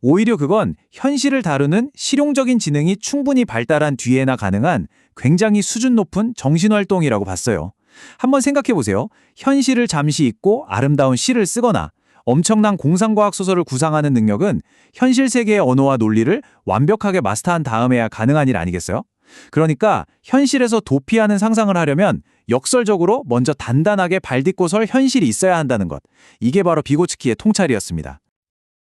오히려 그건 현실을 다루는 실용적인 지능이 충분히 발달한 뒤에나 가능한 굉장히 수준 높은 정신활동이라고 봤어요. 한번 생각해 보세요. 현실을 잠시 잊고 아름다운 시를 쓰거나 엄청난 공상과학 소설을 구상하는 능력은 현실 세계의 언어와 논리를 완벽하게 마스터한 다음에야 가능한 일 아니겠어요? 그러니까 현실에서 도피하는 상상을 하려면 역설적으로 먼저 단단하게 발 딛고 설 현실이 있어야 한다는 것. 이게 바로 비고츠키의 통찰이었습니다.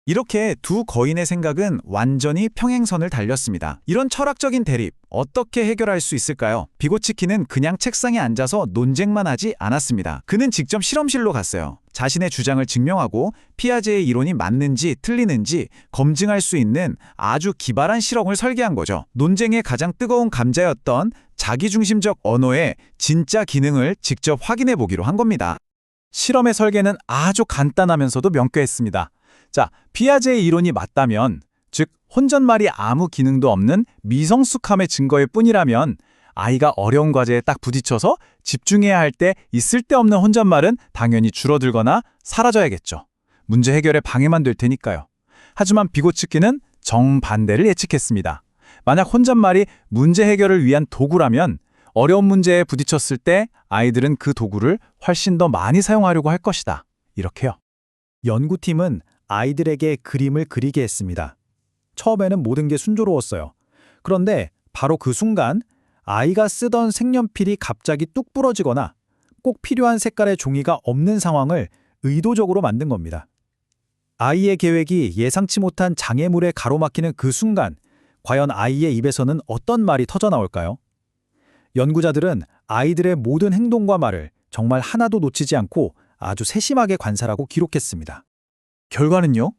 이렇게 두 거인의 생각은 완전히 평행선을 달렸습니다. 이런 철학적인 대립, 어떻게 해결할 수 있을까요? 비고츠키는 그냥 책상에 앉아서 논쟁만 하지 않았습니다. 그는 직접 실험실로 갔어요. 자신의 주장을 증명하고 피아제의 이론이 맞는지 틀리는지 검증할 수 있는 아주 기발한 실험을 설계한 거죠. 논쟁의 가장 뜨거운 감자였던 자기중심적 언어의 진짜 기능을 직접 확인해 보기로 한 겁니다. 실험의 설계는 아주 간단하면서도 명쾌했습니다. 자, 피아제의 이론이 맞다면, 즉 혼잣말이 아무 기능도 없는 미성숙함의 증거일 뿐이라면 아이가 어려운 과제에 딱 부딪혀서 집중해야 할 때 이 쓸데없는 혼잣말은 당연히 줄어들거나 사라져야겠죠. 문제 해결에 방해만 될 테니까요. 하지만 비고츠키는 정반대를 예측했습니다. 만약 혼잣말이 문제 해결을 위한 도구라면 어려운 문제에 부딪혔을 때 아이들은 그 도구를 훨씬 더 많이 사용하려고 할 것이다. 이렇게요. 연구팀은 아이들에게 그림을 그리게 했습니다. 처음에는 모든 게 순조로웠어요. 그런데 바로 그 순간 아이가 쓰던 색연필이 갑자기 뚝 부러지거나 꼭 필요한 색깔의 종이가 없는 상황을 의도적으로 만든 겁니다. 아이의 계획이 예상치 못한 장애물에 가로막히는 그 순간 과연 아이의 입에서는 어떤 말이 터져나올까요? 연구자들은 아이들의 모든 행동과 말을 정말 하나도 놓치지 않고 아주 세심하게 관찰하고 기록했습니다. 결과는요?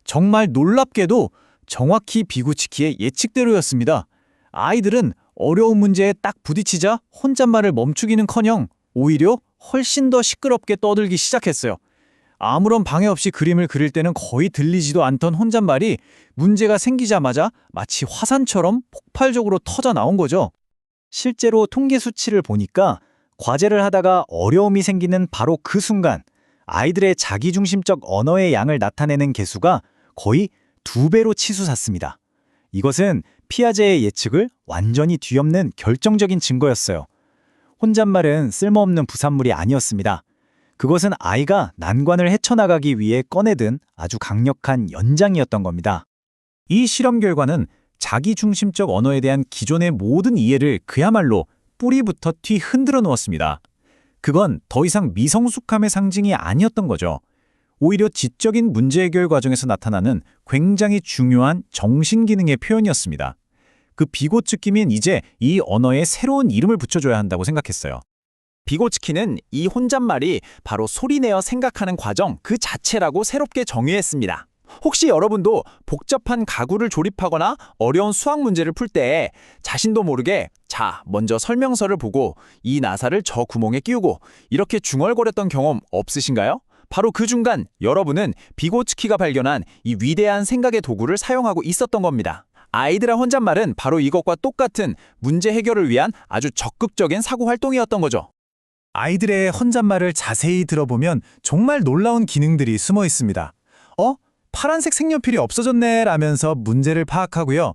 정말 놀랍게도 정확히 비고츠키의 예측대로였습니다. 아이들은 어려운 문제에 딱 부딪히자 혼잣말을 멈추기는커녕 오히려 훨씬 더 시끄럽게 떠들기 시작했어요. 아무런 방해 없이 그림을 그릴 때는 거의 들리지도 않던 혼잣말이 문제가 생기자마자 마치 화산처럼 폭발적으로 터져 나온 거죠. 실제로 통계 수치를 보니까 과제를 하다가 어려움이 생기는 바로 그 순간 아이들의 자기중심적 언어의 양을 나타내는 개수가 거의 2배로 치솟았습니다. 이것은 피아제의 예측을 완전히 뒤엎는 결정적인 증거였어요. 혼잣말은 쓸모없는 부산물이 아니었습니다. 그것은 아이가 난관을 헤쳐나가기 위해 꺼내든 아주 강력한 연장이었던 겁니다. 이 실험 결과는 자기중심적 언어에 대한 기존의 모든 이해를 그야말로 뿌리부터 뒤 흔들어 놓았습니다. 그건 더 이상 미성숙함의 상징이 아니었던 거죠. 오히려 지적인 문제 해결 과정에서 나타나는 굉장히 중요한 정신기능의 표현이었습니다. 그 비고츠키는 이제 이 언어에 새로운 이름을 붙여줘야 한다고 생각했어요. 비고츠키는 이 혼잣말이 바로 소리내어 생각하는 과정 그 자체라고 새롭게 정의했습니다. 혹시 여러분도 복잡한 가구를 조립하거나 어려운 수학 문제를 풀 때 자신도 모르게 먼저 설명서를 보고 이 나사를 저 구멍에 끼우고 이렇게 중얼거렸던 경험 없으신가요? 바로 그 중간 여러분은 비고츠키가 발견한 이 위대한 생각의 도구를 사용하고 있었던 겁니다. 아이들의 혼잣말은 바로 이것과 똑같은 문제 해결을 위한 아주 적극적인 사고 활동이었던 거죠. 아이들의 혼잣말을 자세히 들어보면 정말 놀라운 기능들이 숨어 있습니다. 파란색 색연필이 없어졌네 라면서 문제를 파악하고요.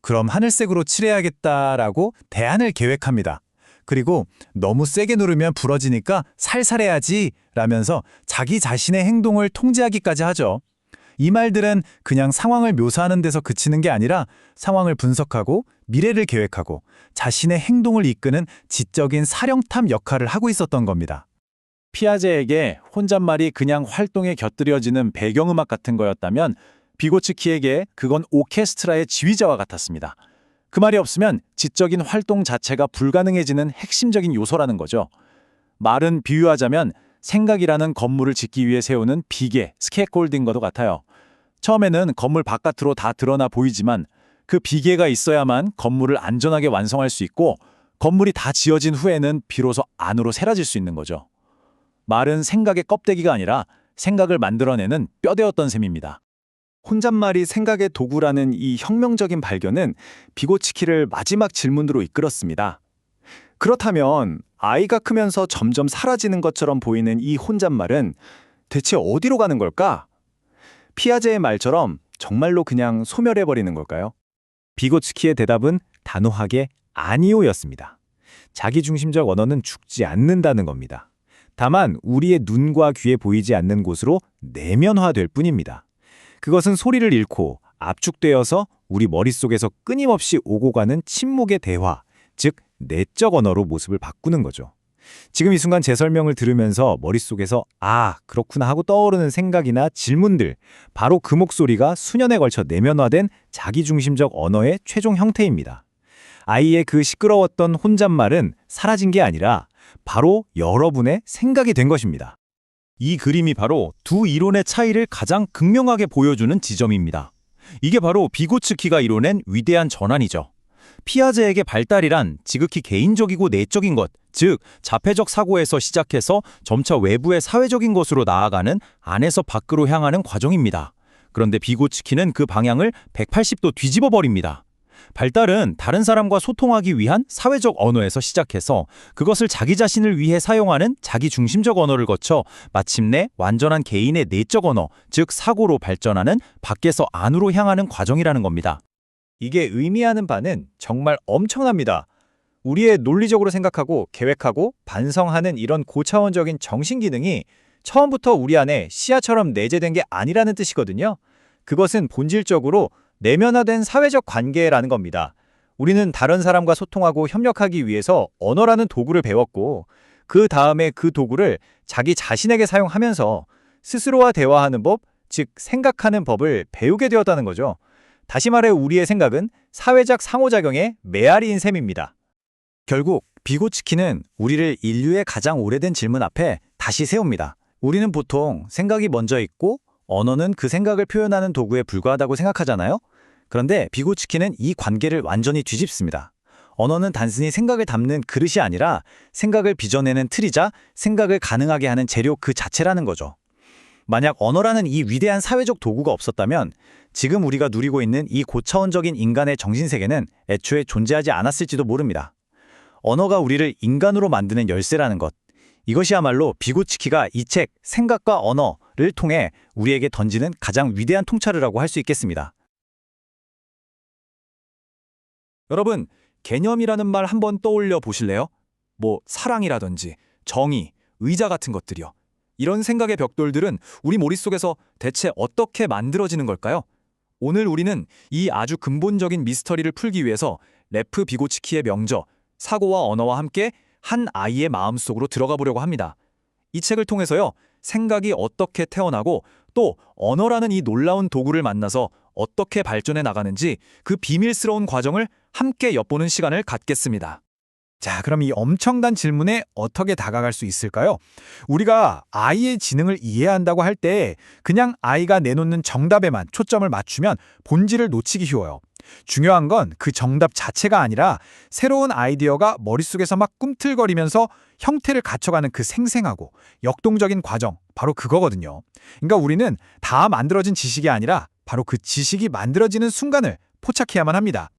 그럼 하늘색으로 칠해야겠다라고 대안을 계획합니다. 그리고 너무 세게 누르면 부러지니까 살살 해야지 라면서 자기 자신의 행동을 통제하기까지 하죠. 이 말들은 그냥 상황을 묘사하는 데서 그치는 게 아니라 상황을 분석하고 미래를 계획하고 자신의 행동을 이끄는 지적인 사령탑 역할을 하고 있었던 겁니다. 피아제에게 혼잣말이 그냥 활동에 곁들여지는 배경음악 같은 거였다면 비고츠키에게 그건 오케스트라의 지휘자와 같았습니다. 그 말이 없으면 지적인 활동 자체가 불가능해지는 핵심적인 요소라는 거죠. 말은 비유하자면 생각이라는 건물을 짓기 위해 세우는 비계, 스캐폴딩과도 같아요. 처음에는 건물 바깥으로 다 드러나 보이지만 그 비계가 있어야만 건물을 안전하게 완성할 수 있고 건물이 다 지어진 후에는 비로소 안으로 새라질 수 있는 거죠. 말은 생각의 껍데기가 아니라 생각을 만들어내는 뼈대였던 셈입니다. 혼잣말이 생각의 도구라는 이 혁명적인 발견은 비고츠키를 마지막 질문으로 이끌었습니다. 그렇다면 아이가 크면서 점점 사라지는 것처럼 보이는 이 혼잣말은 대체 어디로 가는 걸까? 피아제의 말처럼 정말로 그냥 소멸해버리는 걸까요? 비고츠키의 대답은 단호하게 아니오였습니다. 자기중심적 언어는 죽지 않는다는 겁니다. 다만 우리의 눈과 귀에 보이지 않는 곳으로 내면화될 뿐입니다. 그것은 소리를 잃고 압축되어서 우리 머릿속에서 끊임없이 오고 가는 침묵의 대화, 즉 내적 언어로 모습을 바꾸는 거죠. 지금 이 순간 제 설명을 들으면서 머릿속에서 아, 그렇구나 하고 떠오르는 생각이나 질문들, 바로 그 목소리가 수년에 걸쳐 내면화된 자기중심적 언어의 최종 형태입니다. 아이의 그 시끄러웠던 혼잣말은 사라진 게 아니라 바로 여러분의 생각이 된 것입니다. 이 그림이 바로 두 이론의 차이를 가장 극명하게 보여주는 지점입니다. 이게 바로 비고츠키가 이뤄낸 위대한 전환이죠. 피아제에게 발달이란 지극히 개인적이고 내적인 것, 즉 자폐적 사고에서 시작해서 점차 외부의 사회적인 것으로 나아가는 안에서 밖으로 향하는 과정입니다. 그런데 비고츠키는 그 방향을 180도 뒤집어 버립니다. 발달은 다른 사람과 소통하기 위한 사회적 언어에서 시작해서 그것을 자기 자신을 위해 사용하는 자기중심적 언어를 거쳐 마침내 완전한 개인의 내적 언어, 즉 사고로 발전하는 밖에서 안으로 향하는 과정이라는 겁니다. 이게 의미하는 바는 정말 엄청납니다. 우리의 논리적으로 생각하고 계획하고 반성하는 이런 고차원적인 정신 기능이 처음부터 우리 안에 씨앗처럼 내재된 게 아니라는 뜻이거든요. 그것은 본질적으로 내면화된 사회적 관계라는 겁니다. 우리는 다른 사람과 소통하고 협력하기 위해서 언어라는 도구를 배웠고 그 다음에 그 도구를 자기 자신에게 사용하면서 스스로와 대화하는 법, 즉 생각하는 법을 배우게 되었다는 거죠. 다시 말해 우리의 생각은 사회적 상호작용의 메아리인 셈입니다. 결국 비고츠키는 우리를 인류의 가장 오래된 질문 앞에 다시 세웁니다. 우리는 보통 생각이 먼저 있고 언어는 그 생각을 표현하는 도구에 불과하다고 생각하잖아요. 그런데 비고츠키는 이 관계를 완전히 뒤집습니다. 언어는 단순히 생각을 담는 그릇이 아니라 생각을 빚어내는 틀이자 생각을 가능하게 하는 재료 그 자체라는 거죠. 만약 언어라는 이 위대한 사회적 도구가 없었다면 지금 우리가 누리고 있는 이 고차원적인 인간의 정신세계는 애초에 존재하지 않았을지도 모릅니다. 언어가 우리를 인간으로 만드는 열쇠라는 것. 이것이야말로 비고츠키가 이 책 생각과 언어를 통해 우리에게 던지는 가장 위대한 통찰이라고 할 수 있겠습니다. 여러분, 개념이라는 말 한번 떠올려 보실래요? 뭐 사랑이라든지 정의, 의자 같은 것들이요. 이런 생각의 벽돌들은 우리 머릿속에서 대체 어떻게 만들어지는 걸까요? 오늘 우리는 이 아주 근본적인 미스터리를 풀기 위해서 레프 비고츠키의 명저, 사고와 언어와 함께 한 아이의 마음속으로 들어가 보려고 합니다. 이 책을 통해서요, 생각이 어떻게 태어나고 또 언어라는 이 놀라운 도구를 만나서 어떻게 발전해 나가는지 그 비밀스러운 과정을 함께 엿보는 시간을 갖겠습니다. 자, 그럼 이 엄청난 질문에 어떻게 다가갈 수 있을까요? 우리가 아이의 지능을 이해한다고 할 때 그냥 아이가 내놓는 정답에만 초점을 맞추면 본질을 놓치기 쉬워요. 중요한 건 그 정답 자체가 아니라 새로운 아이디어가 머릿속에서 막 꿈틀거리면서 형태를 갖춰가는 그 생생하고 역동적인 과정, 바로 그거거든요. 그러니까 우리는 다 만들어진 지식이 아니라 바로 그 지식이 만들어지는 순간을 포착해야만 합니다.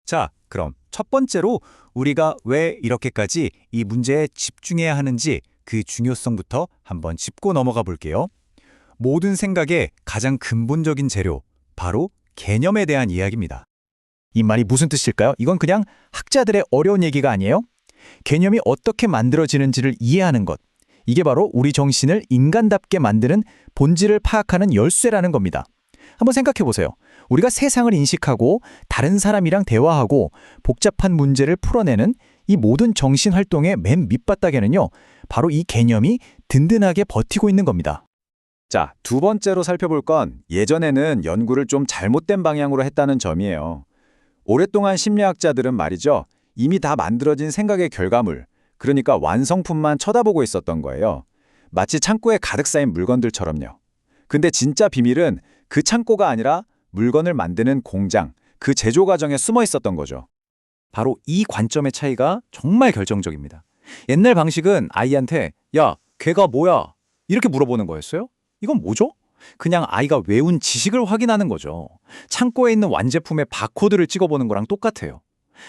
자, 그럼 첫 번째로 우리가 왜 이렇게까지 이 문제에 집중해야 하는지 그 중요성부터 한번 짚고 넘어가 볼게요. 모든 생각의 가장 근본적인 재료, 바로 개념에 대한 이야기입니다. 이 말이 무슨 뜻일까요? 이건 그냥 학자들의 어려운 얘기가 아니에요. 개념이 어떻게 만들어지는지를 이해하는 것. 이게 바로 우리 정신을 인간답게 만드는 본질을 파악하는 열쇠라는 겁니다. 한번 생각해 보세요. 우리가 세상을 인식하고 다른 사람이랑 대화하고 복잡한 문제를 풀어내는 이 모든 정신 활동의 맨 밑바닥에는요, 바로 이 개념이 든든하게 버티고 있는 겁니다. 자, 두 번째로 살펴볼 건 예전에는 연구를 좀 잘못된 방향으로 했다는 점이에요. 오랫동안 심리학자들은 말이죠, 이미 다 만들어진 생각의 결과물, 그러니까 완성품만 쳐다보고 있었던 거예요. 마치 창고에 가득 쌓인 물건들처럼요. 근데 진짜 비밀은 그 창고가 아니라 물건을 만드는 공장, 그 제조 과정에 숨어 있었던 거죠. 바로 이 관점의 차이가 정말 결정적입니다. 옛날 방식은 아이한테 야, 걔가 뭐야? 이렇게 물어보는 거였어요. 이건 뭐죠? 그냥 아이가 외운 지식을 확인하는 거죠. 창고에 있는 완제품의 바코드를 찍어보는 거랑 똑같아요.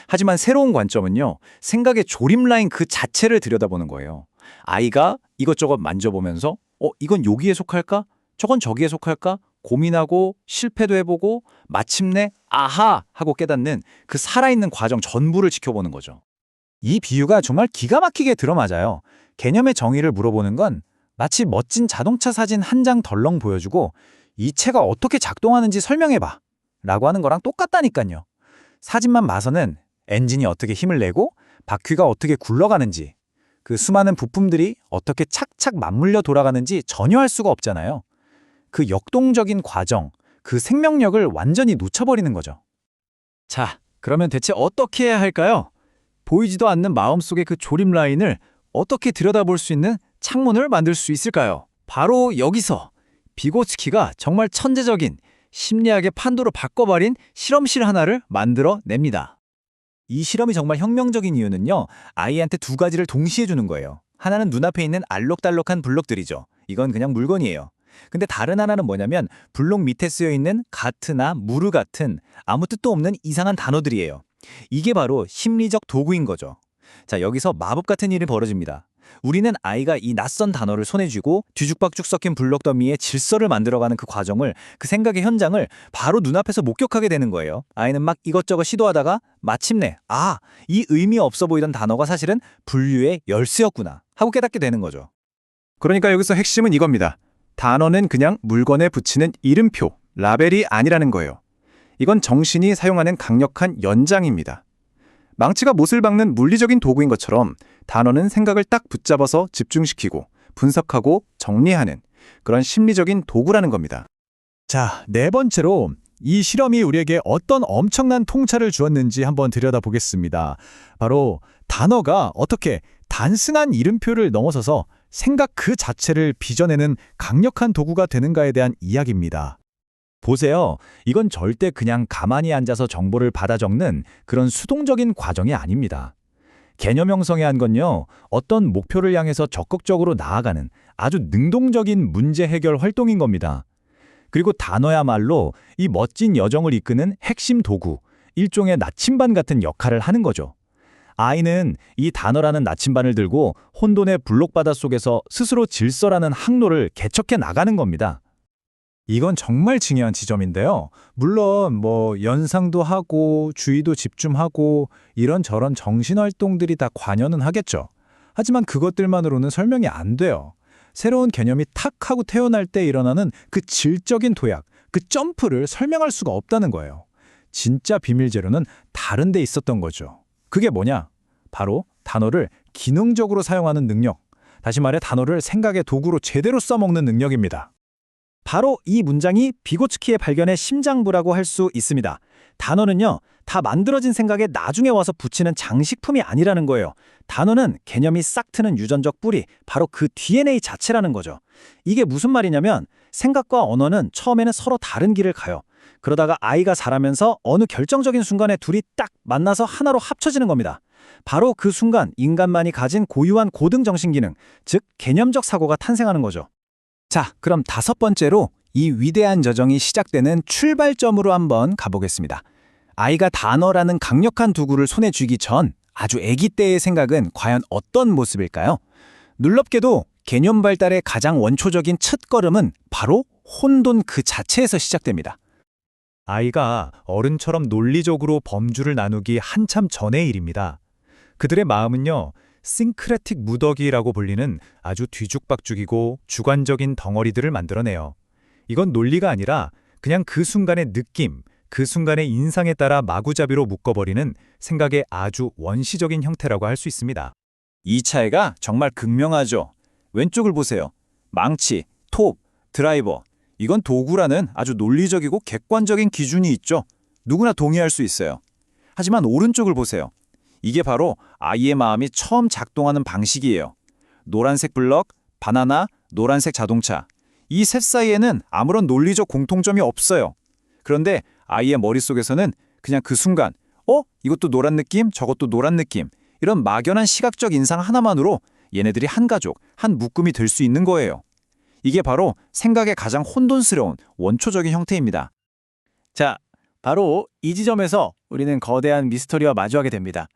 하지만 새로운 관점은요, 생각의 조립 라인 그 자체를 들여다보는 거예요. 아이가 이것저것 만져보면서 이건 여기에 속할까? 저건 저기에 속할까? 고민하고 실패도 해보고 마침내 아하! 하고 깨닫는 그 살아있는 과정 전부를 지켜보는 거죠. 이 비유가 정말 기가 막히게 들어맞아요. 개념의 정의를 물어보는 건 마치 멋진 자동차 사진 한 장 덜렁 보여주고 이 차가 어떻게 작동하는지 설명해봐 라고 하는 거랑 똑같다니까요. 사진만 봐서는 엔진이 어떻게 힘을 내고 바퀴가 어떻게 굴러가는지 그 수많은 부품들이 어떻게 착착 맞물려 돌아가는지 전혀 알 수가 없잖아요. 그 역동적인 과정, 그 생명력을 완전히 놓쳐버리는 거죠. 자, 그러면 대체 어떻게 해야 할까요? 보이지도 않는 마음속의 그 조립 라인을 어떻게 들여다볼 수 있는 창문을 만들 수 있을까요? 바로 여기서 비고츠키가 정말 천재적인 심리학의 판도를 바꿔버린 실험실 하나를 만들어냅니다. 이 실험이 정말 혁명적인 이유는요, 아이한테 두 가지를 동시에 주는 거예요. 하나는 눈앞에 있는 알록달록한 블록들이죠. 이건 그냥 물건이에요. 근데 다른 하나는 뭐냐면 블록 밑에 쓰여있는 가트나 무르 같은 아무 뜻도 없는 이상한 단어들이에요. 이게 바로 심리적 도구인 거죠. 자, 여기서 마법 같은 일이 벌어집니다. 우리는 아이가 이 낯선 단어를 손에 쥐고 뒤죽박죽 섞인 블록 더미에 질서를 만들어가는 그 과정을, 그 생각의 현장을 바로 눈앞에서 목격하게 되는 거예요. 아이는 막 이것저것 시도하다가 마침내 이 의미 없어 보이던 단어가 사실은 분류의 열쇠였구나 하고 깨닫게 되는 거죠. 그러니까 여기서 핵심은 이겁니다. 단어는 그냥 물건에 붙이는 이름표, 라벨이 아니라는 거예요. 이건 정신이 사용하는 강력한 연장입니다. 망치가 못을 박는 물리적인 도구인 것처럼 단어는 생각을 딱 붙잡아서 집중시키고 분석하고 정리하는 그런 심리적인 도구라는 겁니다. 자, 네 번째로 이 실험이 우리에게 어떤 엄청난 통찰을 주었는지 한번 들여다보겠습니다. 바로 단어가 어떻게 단순한 이름표를 넘어서서 생각 그 자체를 빚어내는 강력한 도구가 되는가에 대한 이야기입니다. 보세요. 이건 절대 그냥 가만히 앉아서 정보를 받아 적는 그런 수동적인 과정이 아닙니다. 개념 형성의 한 건요, 어떤 목표를 향해서 적극적으로 나아가는 아주 능동적인 문제 해결 활동인 겁니다. 그리고 단어야말로 이 멋진 여정을 이끄는 핵심 도구, 일종의 나침반 같은 역할을 하는 거죠. 아이는 이 단어라는 나침반을 들고 혼돈의 블록바다 속에서 스스로 질서라는 항로를 개척해 나가는 겁니다. 이건 정말 중요한 지점인데요. 물론 연상도 하고 주의도 집중하고 이런저런 정신활동들이 다 관여는 하겠죠. 하지만 그것들만으로는 설명이 안 돼요. 새로운 개념이 탁 하고 태어날 때 일어나는 그 질적인 도약, 그 점프를 설명할 수가 없다는 거예요. 진짜 비밀 재료는 다른 데 있었던 거죠. 그게 뭐냐? 바로 단어를 기능적으로 사용하는 능력. 다시 말해 단어를 생각의 도구로 제대로 써먹는 능력입니다. 바로 이 문장이 비고츠키의 발견의 심장부라고 할 수 있습니다. 단어는요, 다 만들어진 생각에 나중에 와서 붙이는 장식품이 아니라는 거예요. 단어는 개념이 싹 트는 유전적 뿌리, 바로 그 DNA 자체라는 거죠. 이게 무슨 말이냐면 생각과 언어는 처음에는 서로 다른 길을 가요. 그러다가 아이가 자라면서 어느 결정적인 순간에 둘이 딱 만나서 하나로 합쳐지는 겁니다. 바로 그 순간 인간만이 가진 고유한 고등 정신기능, 즉 개념적 사고가 탄생하는 거죠. 자, 그럼 다섯 번째로 이 위대한 여정이 시작되는 출발점으로 한번 가보겠습니다. 아이가 단어라는 강력한 도구를 손에 쥐기 전 아주 아기 때의 생각은 과연 어떤 모습일까요? 놀랍게도 개념 발달의 가장 원초적인 첫걸음은 바로 혼돈 그 자체에서 시작됩니다. 아이가 어른처럼 논리적으로 범주를 나누기 한참 전의 일입니다. 그들의 마음은요, 싱크레틱 무더기라고 불리는 아주 뒤죽박죽이고 주관적인 덩어리들을 만들어내요. 이건 논리가 아니라 그냥 그 순간의 느낌, 그 순간의 인상에 따라 마구잡이로 묶어버리는 생각의 아주 원시적인 형태라고 할 수 있습니다. 이 차이가 정말 극명하죠. 왼쪽을 보세요. 망치, 톱, 드라이버. 이건 도구라는 아주 논리적이고 객관적인 기준이 있죠. 누구나 동의할 수 있어요. 하지만 오른쪽을 보세요. 이게 바로 아이의 마음이 처음 작동하는 방식이에요. 노란색 블럭, 바나나, 노란색 자동차. 이 셋 사이에는 아무런 논리적 공통점이 없어요. 그런데 아이의 머릿속에서는 그냥 그 순간 이것도 노란 느낌, 저것도 노란 느낌. 이런 막연한 시각적 인상 하나만으로 얘네들이 한 가족, 한 묶음이 될 수 있는 거예요. 이게 바로 생각의 가장 혼돈스러운 원초적인 형태입니다. 자, 바로 이 지점에서 우리는 거대한 미스터리와 마주하게 됩니다.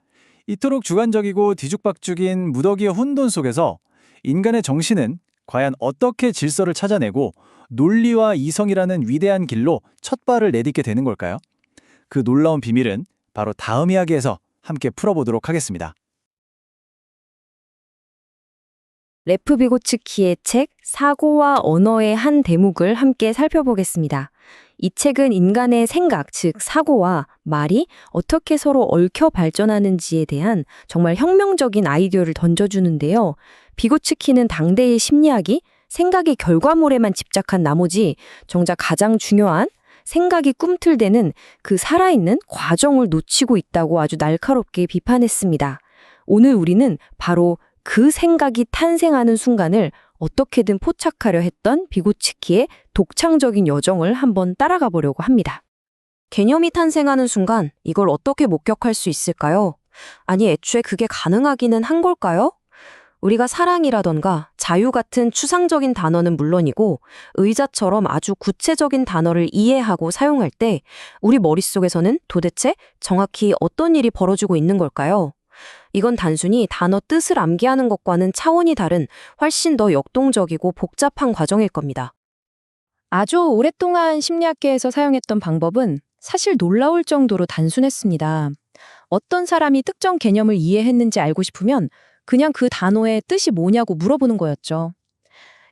이토록 주관적이고 뒤죽박죽인 무더기의 혼돈 속에서 인간의 정신은 과연 어떻게 질서를 찾아내고 논리와 이성이라는 위대한 길로 첫 발을 내딛게 되는 걸까요? 그 놀라운 비밀은 바로 다음 이야기에서 함께 풀어보도록 하겠습니다. 레프 비고츠키의 책 사고와 언어의 한 대목을 함께 살펴보겠습니다. 이 책은 인간의 생각, 즉 사고와 말이 어떻게 서로 얽혀 발전하는지에 대한 정말 혁명적인 아이디어를 던져주는데요. 비고츠키는 당대의 심리학이 생각의 결과물에만 집착한 나머지 정작 가장 중요한 생각이 꿈틀대는 그 살아있는 과정을 놓치고 있다고 아주 날카롭게 비판했습니다. 오늘 우리는 바로 그 생각이 탄생하는 순간을 어떻게든 포착하려 했던 비고츠키의 독창적인 여정을 한번 따라가 보려고 합니다. 개념이 탄생하는 순간 이걸 어떻게 목격할 수 있을까요? 아니, 애초에 그게 가능하기는 한 걸까요? 우리가 사랑이라던가 자유 같은 추상적인 단어는 물론이고 의자처럼 아주 구체적인 단어를 이해하고 사용할 때 우리 머릿속에서는 도대체 정확히 어떤 일이 벌어지고 있는 걸까요? 이건 단순히 단어 뜻을 암기하는 것과는 차원이 다른 훨씬 더 역동적이고 복잡한 과정일 겁니다. 아주 오랫동안 심리학계에서 사용했던 방법은 사실 놀라울 정도로 단순했습니다. 어떤 사람이 특정 개념을 이해했는지 알고 싶으면 그냥 그 단어의 뜻이 뭐냐고 물어보는 거였죠.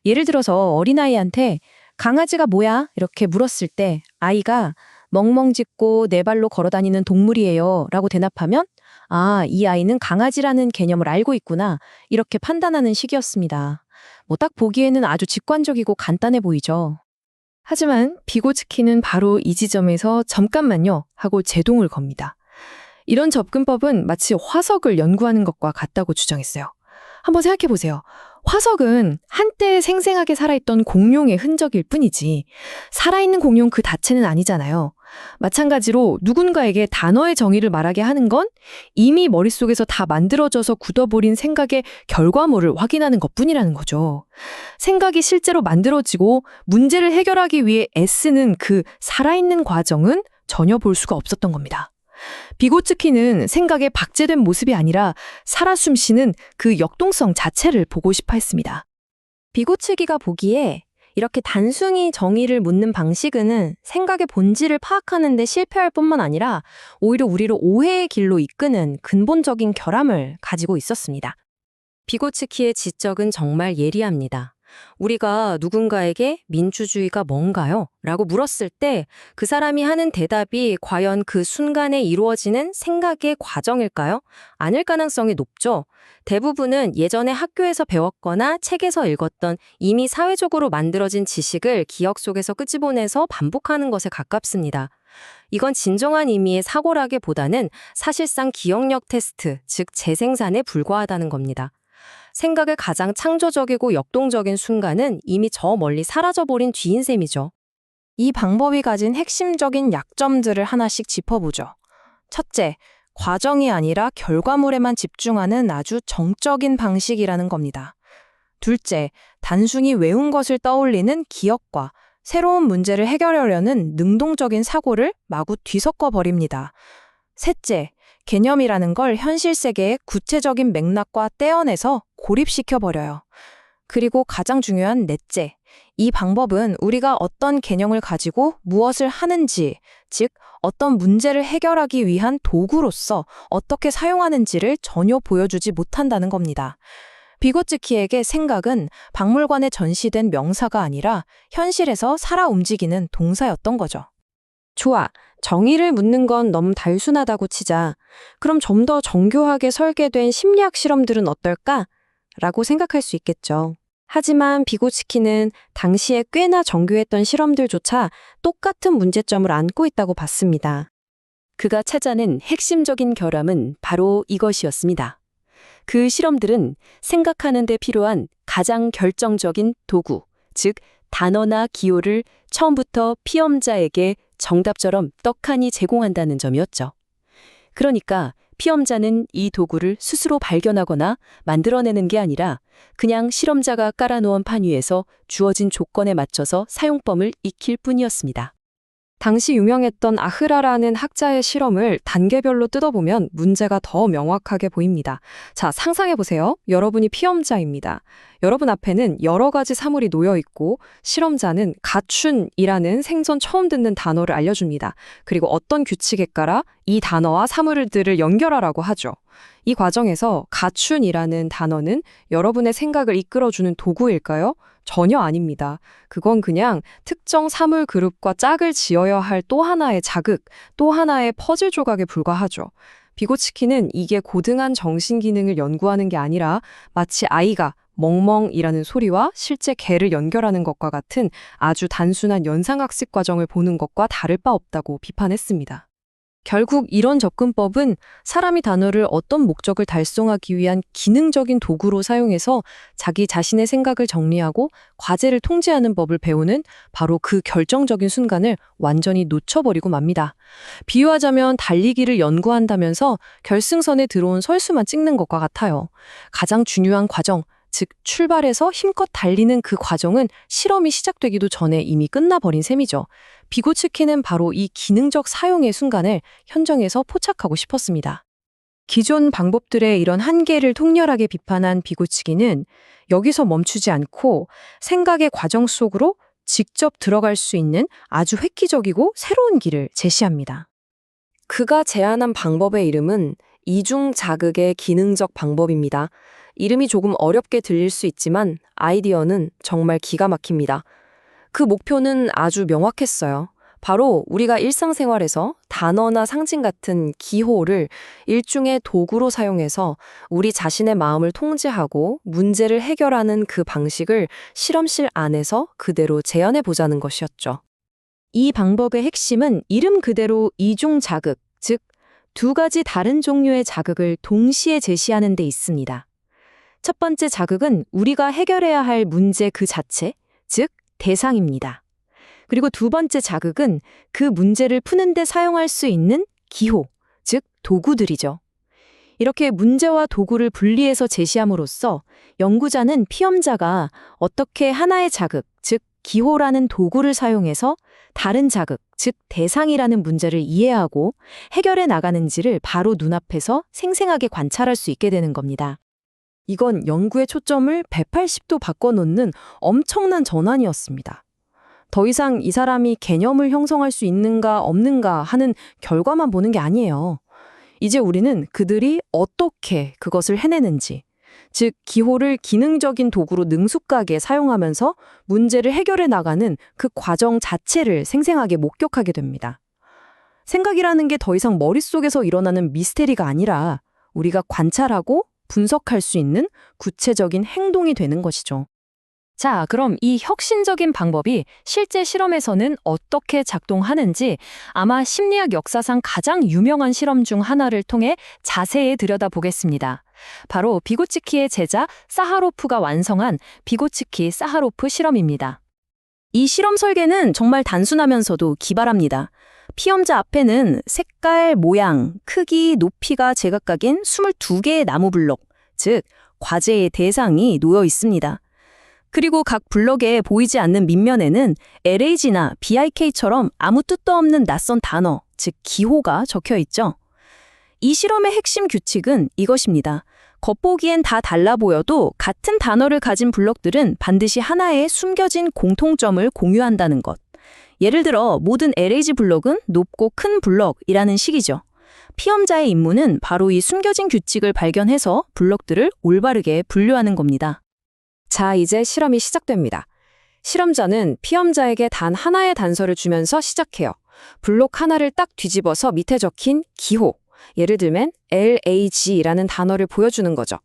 예를 들어서 어린아이한테 강아지가 뭐야? 이렇게 물었을 때 아이가 멍멍 짖고 네 발로 걸어다니는 동물이에요 라고 대답하면 아, 이 아이는 강아지라는 개념을 알고 있구나 이렇게 판단하는 식이었습니다. 뭐 딱 보기에는 아주 직관적이고 간단해 보이죠. 하지만 비고츠키는 바로 이 지점에서 잠깐만요 하고 제동을 겁니다. 이런 접근법은 마치 화석을 연구하는 것과 같다고 주장했어요. 한번 생각해 보세요. 화석은 한때 생생하게 살아있던 공룡의 흔적일 뿐이지 살아있는 공룡 그 자체는 아니잖아요. 마찬가지로 누군가에게 단어의 정의를 말하게 하는 건 이미 머릿속에서 다 만들어져서 굳어버린 생각의 결과물을 확인하는 것뿐이라는 거죠. 생각이 실제로 만들어지고 문제를 해결하기 위해 애쓰는 그 살아있는 과정은 전혀 볼 수가 없었던 겁니다. 비고츠키는 생각의 박제된 모습이 아니라 살아 숨쉬는 그 역동성 자체를 보고 싶어 했습니다. 비고츠키가 보기에 이렇게 단순히 정의를 묻는 방식은 생각의 본질을 파악하는 데 실패할 뿐만 아니라 오히려 우리를 오해의 길로 이끄는 근본적인 결함을 가지고 있었습니다. 비고츠키의 지적은 정말 예리합니다. 우리가 누군가에게 민주주의가 뭔가요? 라고 물었을 때 그 사람이 하는 대답이 과연 그 순간에 이루어지는 생각의 과정일까요? 아닐 가능성이 높죠. 대부분은 예전에 학교에서 배웠거나 책에서 읽었던 이미 사회적으로 만들어진 지식을 기억 속에서 끄집어내서 반복하는 것에 가깝습니다. 이건 진정한 의미의 사고라기보다는 사실상 기억력 테스트, 즉 재생산에 불과하다는 겁니다. 생각의 가장 창조적이고 역동적인 순간은 이미 저 멀리 사라져버린 뒤인 셈이죠. 이 방법이 가진 핵심적인 약점들을 하나씩 짚어보죠. 첫째, 과정이 아니라 결과물에만 집중하는 아주 정적인 방식이라는 겁니다. 둘째, 단순히 외운 것을 떠올리는 기억과 새로운 문제를 해결하려는 능동적인 사고를 마구 뒤섞어 버립니다. 셋째, 개념이라는 걸 현실 세계의 구체적인 맥락과 떼어내서 고립시켜버려요. 그리고 가장 중요한 넷째, 이 방법은 우리가 어떤 개념을 가지고 무엇을 하는지, 즉 어떤 문제를 해결하기 위한 도구로서 어떻게 사용하는지를 전혀 보여주지 못한다는 겁니다. 비고츠키에게 생각은 박물관에 전시된 명사가 아니라 현실에서 살아 움직이는 동사였던 거죠. 좋아. 정의를 묻는 건 너무 단순하다고 치자. 그럼 좀 더 정교하게 설계된 심리학 실험들은 어떨까? 라고 생각할 수 있겠죠. 하지만 비고츠키는 당시에 꽤나 정교했던 실험들조차 똑같은 문제점을 안고 있다고 봤습니다. 그가 찾아낸 핵심적인 결함은 바로 이것이었습니다. 그 실험들은 생각하는 데 필요한 가장 결정적인 도구, 즉 단어나 기호를 처음부터 피험자에게 정답처럼 떡하니 제공한다는 점이었죠. 그러니까 피험자는 이 도구를 스스로 발견하거나 만들어내는 게 아니라 그냥 실험자가 깔아놓은 판 위에서 주어진 조건에 맞춰서 사용법을 익힐 뿐이었습니다. 당시 유명했던 아흐라라는 학자의 실험을 단계별로 뜯어보면 문제가 더 명확하게 보입니다. 자, 상상해보세요. 여러분이 피험자입니다. 여러분 앞에는 여러 가지 사물이 놓여 있고 실험자는 가춘이라는 생전 처음 듣는 단어를 알려줍니다. 그리고 어떤 규칙에 따라 이 단어와 사물들을 연결하라고 하죠. 이 과정에서 가춘이라는 단어는 여러분의 생각을 이끌어주는 도구일까요? 전혀 아닙니다. 그건 그냥 특정 사물 그룹과 짝을 지어야 할 또 하나의 자극, 또 하나의 퍼즐 조각에 불과하죠. 비고치키는 이게 고등한 정신 기능을 연구하는 게 아니라 마치 아이가 멍멍이라는 소리와 실제 개를 연결하는 것과 같은 아주 단순한 연상학습 과정을 보는 것과 다를 바 없다고 비판했습니다. 결국 이런 접근법은 사람이 단어를 어떤 목적을 달성하기 위한 기능적인 도구로 사용해서 자기 자신의 생각을 정리하고 과제를 통제하는 법을 배우는 바로 그 결정적인 순간을 완전히 놓쳐버리고 맙니다. 비유하자면 달리기를 연구한다면서 결승선에 들어온 설수만 찍는 것과 같아요. 가장 중요한 과정, 즉 출발해서 힘껏 달리는 그 과정은 실험이 시작되기도 전에 이미 끝나버린 셈이죠. 비고츠키는 바로 이 기능적 사용의 순간을 현정에서 포착하고 싶었습니다. 기존 방법들의 이런 한계를 통렬하게 비판한 비고치기는 여기서 멈추지 않고 생각의 과정 속으로 직접 들어갈 수 있는 아주 획기적이고 새로운 길을 제시합니다. 그가 제안한 방법의 이름은 이중 자극의 기능적 방법입니다. 이름이 조금 어렵게 들릴 수 있지만 아이디어는 정말 기가 막힙니다. 그 목표는 아주 명확했어요. 바로 우리가 일상생활에서 단어나 상징 같은 기호를 일종의 도구로 사용해서 우리 자신의 마음을 통제하고 문제를 해결하는 그 방식을 실험실 안에서 그대로 재현해 보자는 것이었죠. 이 방법의 핵심은 이름 그대로 이중 자극, 즉 두 가지 다른 종류의 자극을 동시에 제시하는 데 있습니다. 첫 번째 자극은 우리가 해결해야 할 문제 그 자체, 즉 대상입니다. 그리고 두 번째 자극은 그 문제를 푸는 데 사용할 수 있는 기호, 즉 도구들이죠. 이렇게 문제와 도구를 분리해서 제시함으로써 연구자는 피험자가 어떻게 하나의 자극, 즉 기호라는 도구를 사용해서 다른 자극, 즉 대상이라는 문제를 이해하고 해결해 나가는지를 바로 눈앞에서 생생하게 관찰할 수 있게 되는 겁니다. 이건 연구의 초점을 180도 바꿔놓는 엄청난 전환이었습니다. 더 이상 이 사람이 개념을 형성할 수 있는가 없는가 하는 결과만 보는 게 아니에요. 이제 우리는 그들이 어떻게 그것을 해내는지, 즉 기호를 기능적인 도구로 능숙하게 사용하면서 문제를 해결해 나가는 그 과정 자체를 생생하게 목격하게 됩니다. 생각이라는 게 더 이상 머릿속에서 일어나는 미스테리가 아니라 우리가 관찰하고 분석할 수 있는 구체적인 행동이 되는 것이죠. 자, 그럼 이 혁신적인 방법이 실제 실험에서는 어떻게 작동하는지 아마 심리학 역사상 가장 유명한 실험 중 하나를 통해 자세히 들여다보겠습니다. 바로 비고치키의 제자 사하로프가 완성한 비고치키-사하로프 실험입니다. 이 실험 설계는 정말 단순하면서도 기발합니다. 피험자 앞에는 색깔, 모양, 크기, 높이가 제각각인 22개의 나무 블록, 즉 과제의 대상이 놓여 있습니다. 그리고 각 블럭에 보이지 않는 밑면에는 LAG나 BIK처럼 아무 뜻도 없는 낯선 단어, 즉 기호가 적혀 있죠. 이 실험의 핵심 규칙은 이것입니다. 겉보기엔 다 달라 보여도 같은 단어를 가진 블럭들은 반드시 하나의 숨겨진 공통점을 공유한다는 것. 예를 들어 모든 LAG 블럭은 높고 큰 블럭이라는 식이죠. 피험자의 임무는 바로 이 숨겨진 규칙을 발견해서 블럭들을 올바르게 분류하는 겁니다. 자, 이제 실험이 시작됩니다. 실험자는 피험자에게 단 하나의 단서를 주면서 시작해요. 블록 하나를 딱 뒤집어서 밑에 적힌 기호, 예를 들면 LAG라는 단어를 보여주는 거죠.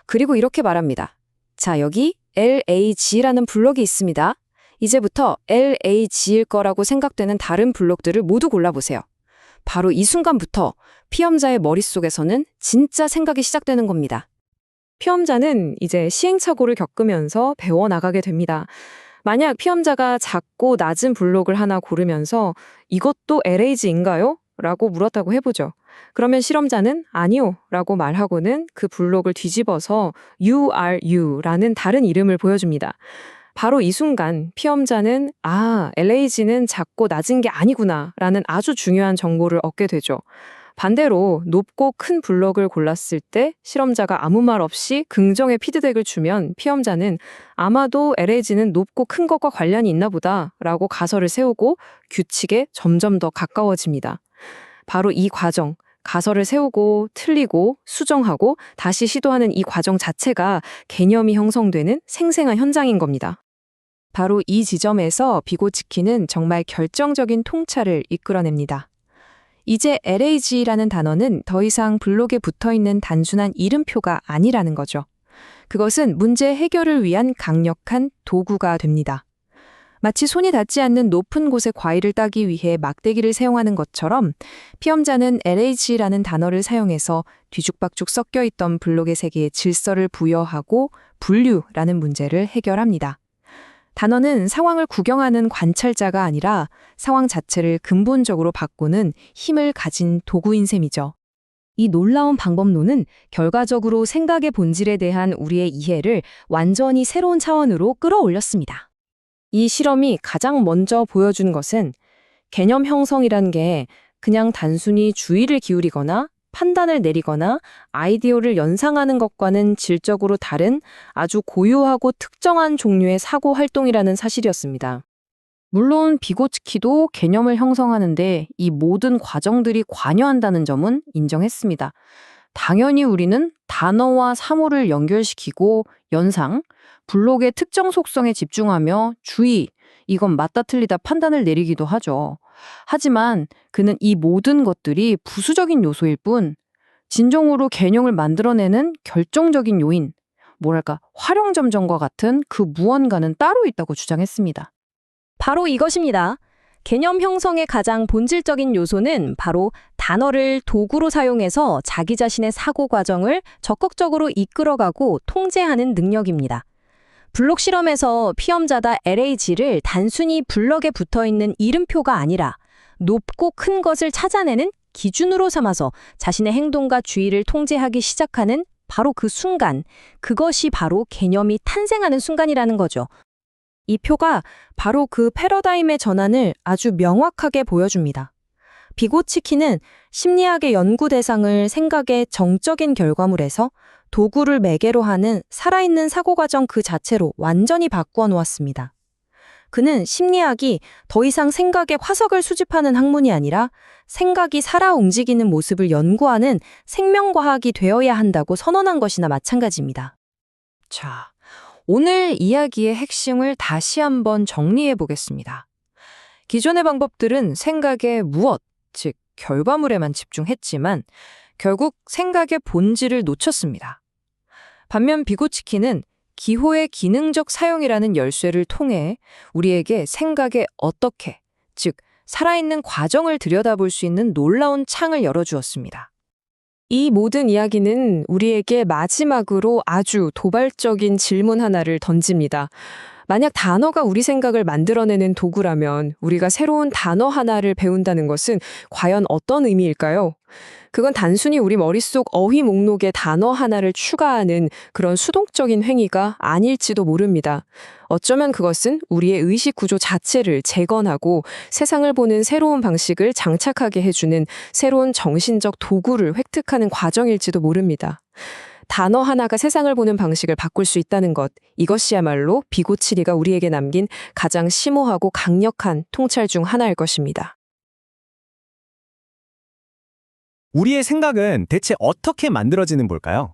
그리고 이렇게 말합니다. 자, 여기 LAG라는 블록이 있습니다. 이제부터 LAG일 거라고 생각되는 다른 블록들을 모두 골라보세요. 바로 이 순간부터 피험자의 머릿속에서는 진짜 생각이 시작되는 겁니다. 피험자는 이제 시행착오를 겪으면서 배워나가게 됩니다. 만약 피험자가 작고 낮은 블록을 하나 고르면서 이것도 LAG인가요? 라고 물었다고 해보죠. 그러면 실험자는 아니요 라고 말하고는 그 블록을 뒤집어서 URU라는 다른 이름을 보여줍니다. 바로 이 순간 피험자는 LAG는 작고 낮은 게 아니구나 라는 아주 중요한 정보를 얻게 되죠. 반대로 높고 큰 블럭을 골랐을 때 실험자가 아무 말 없이 긍정의 피드백을 주면 피험자는 아마도 LAG는 높고 큰 것과 관련이 있나 보다 라고 가설을 세우고 규칙에 점점 더 가까워집니다. 바로 이 과정, 가설을 세우고 틀리고 수정하고 다시 시도하는 이 과정 자체가 개념이 형성되는 생생한 현장인 겁니다. 바로 이 지점에서 비고츠키는 정말 결정적인 통찰을 이끌어냅니다. 이제 LAG라는 단어는 더 이상 블록에 붙어있는 단순한 이름표가 아니라는 거죠. 그것은 문제 해결을 위한 강력한 도구가 됩니다. 마치 손이 닿지 않는 높은 곳에 과일을 따기 위해 막대기를 사용하는 것처럼 피험자는 LAG라는 단어를 사용해서 뒤죽박죽 섞여있던 블록의 세계에 질서를 부여하고 분류라는 문제를 해결합니다. 단어는 상황을 구경하는 관찰자가 아니라 상황 자체를 근본적으로 바꾸는 힘을 가진 도구인 셈이죠. 이 놀라운 방법론은 결과적으로 생각의 본질에 대한 우리의 이해를 완전히 새로운 차원으로 끌어올렸습니다. 이 실험이 가장 먼저 보여준 것은 개념 형성이란 게 그냥 단순히 주의를 기울이거나 판단을 내리거나 아이디어를 연상하는 것과는 질적으로 다른 아주 고유하고 특정한 종류의 사고 활동이라는 사실이었습니다. 물론 비고츠키도 개념을 형성하는데 이 모든 과정들이 관여한다는 점은 인정했습니다. 당연히 우리는 단어와 사물을 연결시키고 연상, 블록의 특정 속성에 집중하며 주의, 이건 맞다 틀리다 판단을 내리기도 하죠. 하지만 그는 이 모든 것들이 부수적인 요소일 뿐 진정으로 개념을 만들어내는 결정적인 요인, 뭐랄까 활용점정과 같은 그 무언가는 따로 있다고 주장했습니다. 바로 이것입니다. 개념 형성의 가장 본질적인 요소는 바로 단어를 도구로 사용해서 자기 자신의 사고 과정을 적극적으로 이끌어가고 통제하는 능력입니다. 블록 실험에서 피험자다 LAG를 단순히 블럭에 붙어있는 이름표가 아니라 높고 큰 것을 찾아내는 기준으로 삼아서 자신의 행동과 주의를 통제하기 시작하는 바로 그 순간, 그것이 바로 개념이 탄생하는 순간이라는 거죠. 이 표가 바로 그 패러다임의 전환을 아주 명확하게 보여줍니다. 비고츠키는 심리학의 연구 대상을 생각의 정적인 결과물에서 도구를 매개로 하는 살아있는 사고과정 그 자체로 완전히 바꾸어 놓았습니다. 그는 심리학이 더 이상 생각의 화석을 수집하는 학문이 아니라 생각이 살아 움직이는 모습을 연구하는 생명과학이 되어야 한다고 선언한 것이나 마찬가지입니다. 자, 오늘 이야기의 핵심을 다시 한번 정리해 보겠습니다. 기존의 방법들은 생각의 무엇, 즉 결과물에만 집중했지만 결국 생각의 본질을 놓쳤습니다. 반면 비고츠키는 기호의 기능적 사용이라는 열쇠를 통해 우리에게 생각의 어떻게, 즉 살아있는 과정을 들여다볼 수 있는 놀라운 창을 열어주었습니다. 이 모든 이야기는 우리에게 마지막으로 아주 도발적인 질문 하나를 던집니다. 만약 단어가 우리 생각을 만들어내는 도구라면 우리가 새로운 단어 하나를 배운다는 것은 과연 어떤 의미일까요? 그건 단순히 우리 머릿속 어휘 목록에 단어 하나를 추가하는 그런 수동적인 행위가 아닐지도 모릅니다. 어쩌면 그것은 우리의 의식 구조 자체를 재건하고 세상을 보는 새로운 방식을 장착하게 해주는 새로운 정신적 도구를 획득하는 과정일지도 모릅니다. 단어 하나가 세상을 보는 방식을 바꿀 수 있다는 것, 이것이야말로 비고치리가 우리에게 남긴 가장 심오하고 강력한 통찰 중 하나일 것입니다. 우리의 생각은 대체 어떻게 만들어지는 걸까요?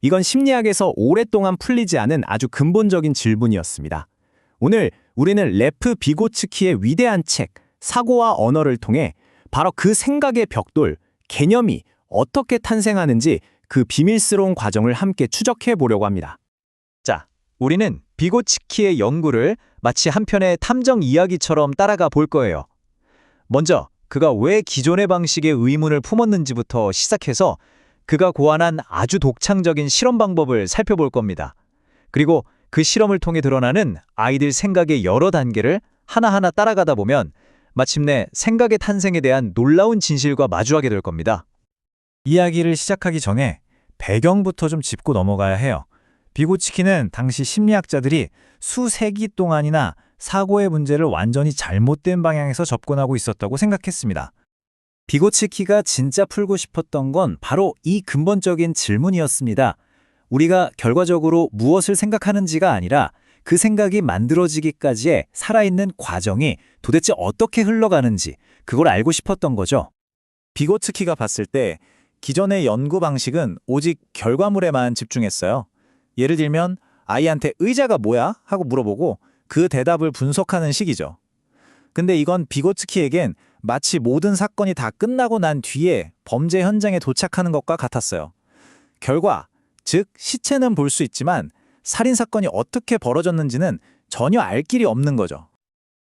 이건 심리학에서 오랫동안 풀리지 않은 아주 근본적인 질문이었습니다. 오늘 우리는 레프 비고츠키의 위대한 책 사고와 언어를 통해 바로 그 생각의 벽돌, 개념이 어떻게 탄생하는지 그 비밀스러운 과정을 함께 추적해 보려고 합니다. 자, 우리는 비고츠키의 연구를 마치 한 편의 탐정 이야기처럼 따라가 볼 거예요. 먼저 그가 왜 기존의 방식에 의문을 품었는지부터 시작해서 그가 고안한 아주 독창적인 실험 방법을 살펴볼 겁니다. 그리고 그 실험을 통해 드러나는 아이들 생각의 여러 단계를 하나하나 따라가다 보면 마침내 생각의 탄생에 대한 놀라운 진실과 마주하게 될 겁니다. 이야기를 시작하기 전에 배경부터 좀 짚고 넘어가야 해요. 비고츠키는 당시 심리학자들이 수세기 동안이나 사고의 문제를 완전히 잘못된 방향에서 접근하고 있었다고 생각했습니다. 비고츠키가 진짜 풀고 싶었던 건 바로 이 근본적인 질문이었습니다. 우리가 결과적으로 무엇을 생각하는지가 아니라 그 생각이 만들어지기까지의 살아있는 과정이 도대체 어떻게 흘러가는지 그걸 알고 싶었던 거죠. 비고츠키가 봤을 때 기존의 연구 방식은 오직 결과물에만 집중했어요. 예를 들면 아이한테 의자가 뭐야? 하고 물어보고 그 대답을 분석하는 식이죠. 근데 이건 비고츠키에겐 마치 모든 사건이 다 끝나고 난 뒤에 범죄 현장에 도착하는 것과 같았어요. 결과, 즉 시체는 볼 수 있지만 살인 사건이 어떻게 벌어졌는지는 전혀 알 길이 없는 거죠.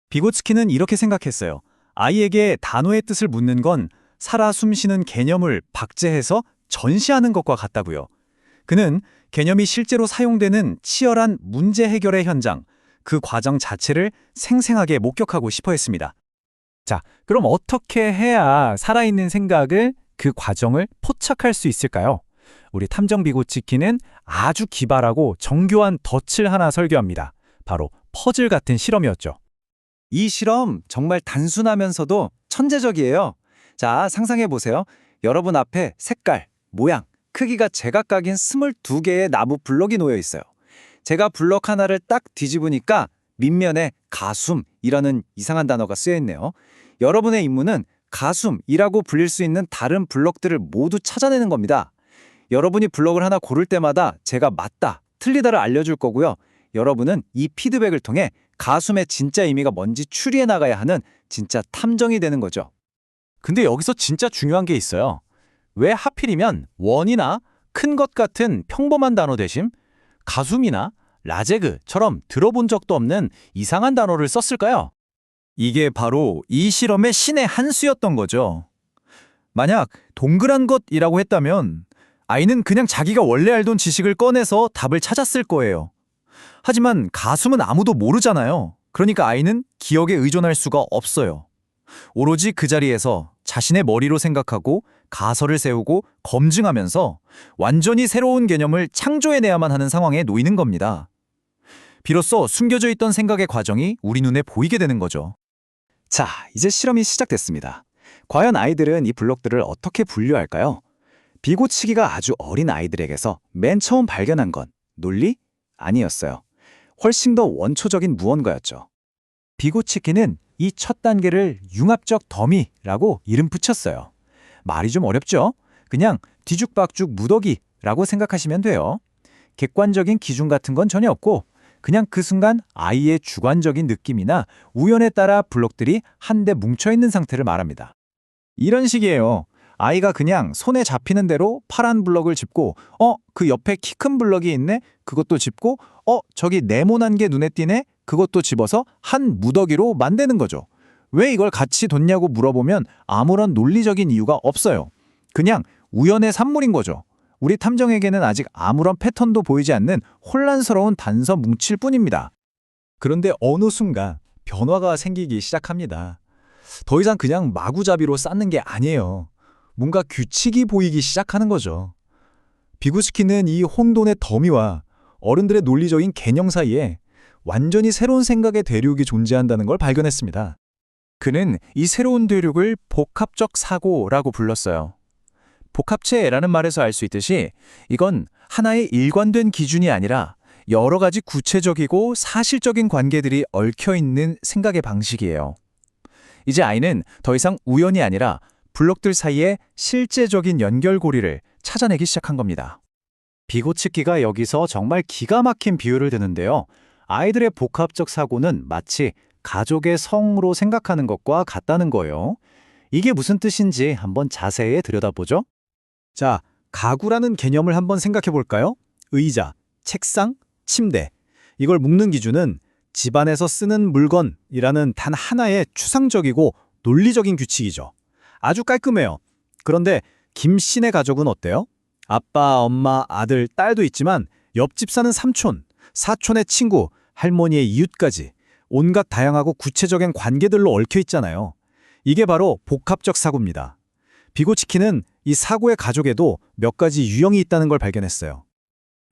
비고츠키는 이렇게 생각했어요. 아이에게 단어의 뜻을 묻는 건 살아 숨쉬는 개념을 박제해서 전시하는 것과 같다고요. 그는 개념이 실제로 사용되는 치열한 문제 해결의 현장, 그 과정 자체를 생생하게 목격하고 싶어 했습니다. 자, 그럼 어떻게 해야 살아있는 생각을, 그 과정을 포착할 수 있을까요? 우리 탐정 비고츠키는 아주 기발하고 정교한 덫을 하나 설계합니다. 바로 퍼즐 같은 실험이었죠. 이 실험 정말 단순하면서도 천재적이에요. 자, 상상해 보세요. 여러분 앞에 색깔, 모양, 크기가 제각각인 22개의 나무 블럭이 놓여 있어요. 제가 블럭 하나를 딱 뒤집으니까 밑면에 가숨이라는 이상한 단어가 쓰여 있네요. 여러분의 임무는 가숨이라고 불릴 수 있는 다른 블럭들을 모두 찾아내는 겁니다. 여러분이 블럭을 하나 고를 때마다 제가 맞다, 틀리다를 알려줄 거고요. 여러분은 이 피드백을 통해 가숨의 진짜 의미가 뭔지 추리해 나가야 하는 진짜 탐정이 되는 거죠. 근데 여기서 진짜 중요한 게 있어요. 왜 하필이면 원이나 큰 것 같은 평범한 단어 대신 가숨이나 라제그처럼 들어본 적도 없는 이상한 단어를 썼을까요? 이게 바로 이 실험의 신의 한 수였던 거죠. 만약 동그란 것이라고 했다면 아이는 그냥 자기가 원래 알던 지식을 꺼내서 답을 찾았을 거예요. 하지만 가숨은 아무도 모르잖아요. 그러니까 아이는 기억에 의존할 수가 없어요. 오로지 그 자리에서 자신의 머리로 생각하고 가설을 세우고 검증하면서 완전히 새로운 개념을 창조해내야만 하는 상황에 놓이는 겁니다. 비로소 숨겨져 있던 생각의 과정이 우리 눈에 보이게 되는 거죠. 자, 이제 실험이 시작됐습니다. 과연 아이들은 이 블록들을 어떻게 분류할까요? 비고치기가 아주 어린 아이들에게서 맨 처음 발견한 건 논리? 아니었어요. 훨씬 더 원초적인 무언가였죠. 비고치기는 이 첫 단계를 융합적 더미라고 이름 붙였어요. 말이 좀 어렵죠? 그냥 뒤죽박죽 무더기라고 생각하시면 돼요. 객관적인 기준 같은 건 전혀 없고 그냥 그 순간 아이의 주관적인 느낌이나 우연에 따라 블록들이 한데 뭉쳐있는 상태를 말합니다. 이런 식이에요. 아이가 그냥 손에 잡히는 대로 파란 블럭을 짚고 그 옆에 키 큰 블럭이 있네? 그것도 짚고 저기 네모난 게 눈에 띄네? 그것도 집어서 한 무더기로 만드는 거죠. 왜 이걸 같이 뒀냐고 물어보면 아무런 논리적인 이유가 없어요. 그냥 우연의 산물인 거죠. 우리 탐정에게는 아직 아무런 패턴도 보이지 않는 혼란스러운 단서 뭉칠 뿐입니다. 그런데 어느 순간 변화가 생기기 시작합니다. 더 이상 그냥 마구잡이로 쌓는 게 아니에요. 뭔가 규칙이 보이기 시작하는 거죠. 비고스키는 이 혼돈의 더미와 어른들의 논리적인 개념 사이에 완전히 새로운 생각의 대륙이 존재한다는 걸 발견했습니다. 그는 이 새로운 대륙을 복합적 사고라고 불렀어요. 복합체라는 말에서 알 수 있듯이 이건 하나의 일관된 기준이 아니라 여러 가지 구체적이고 사실적인 관계들이 얽혀있는 생각의 방식이에요. 이제 아이는 더 이상 우연이 아니라 블록들 사이에 실제적인 연결고리를 찾아내기 시작한 겁니다. 비고츠키가 여기서 정말 기가 막힌 비유를 드는데요. 아이들의 복합적 사고는 마치 가족의 성으로 생각하는 것과 같다는 거예요. 이게 무슨 뜻인지 한번 자세히 들여다보죠. 자, 가구라는 개념을 한번 생각해 볼까요? 의자, 책상, 침대. 이걸 묶는 기준은 집안에서 쓰는 물건이라는 단 하나의 추상적이고 논리적인 규칙이죠. 아주 깔끔해요. 그런데 김씨네 가족은 어때요? 아빠, 엄마, 아들, 딸도 있지만 옆집 사는 삼촌, 사촌의 친구, 할머니의 이웃까지 온갖 다양하고 구체적인 관계들로 얽혀 있잖아요. 이게 바로 복합적 사고입니다. 비고치키는 이 사고의 가족에도 몇 가지 유형이 있다는 걸 발견했어요.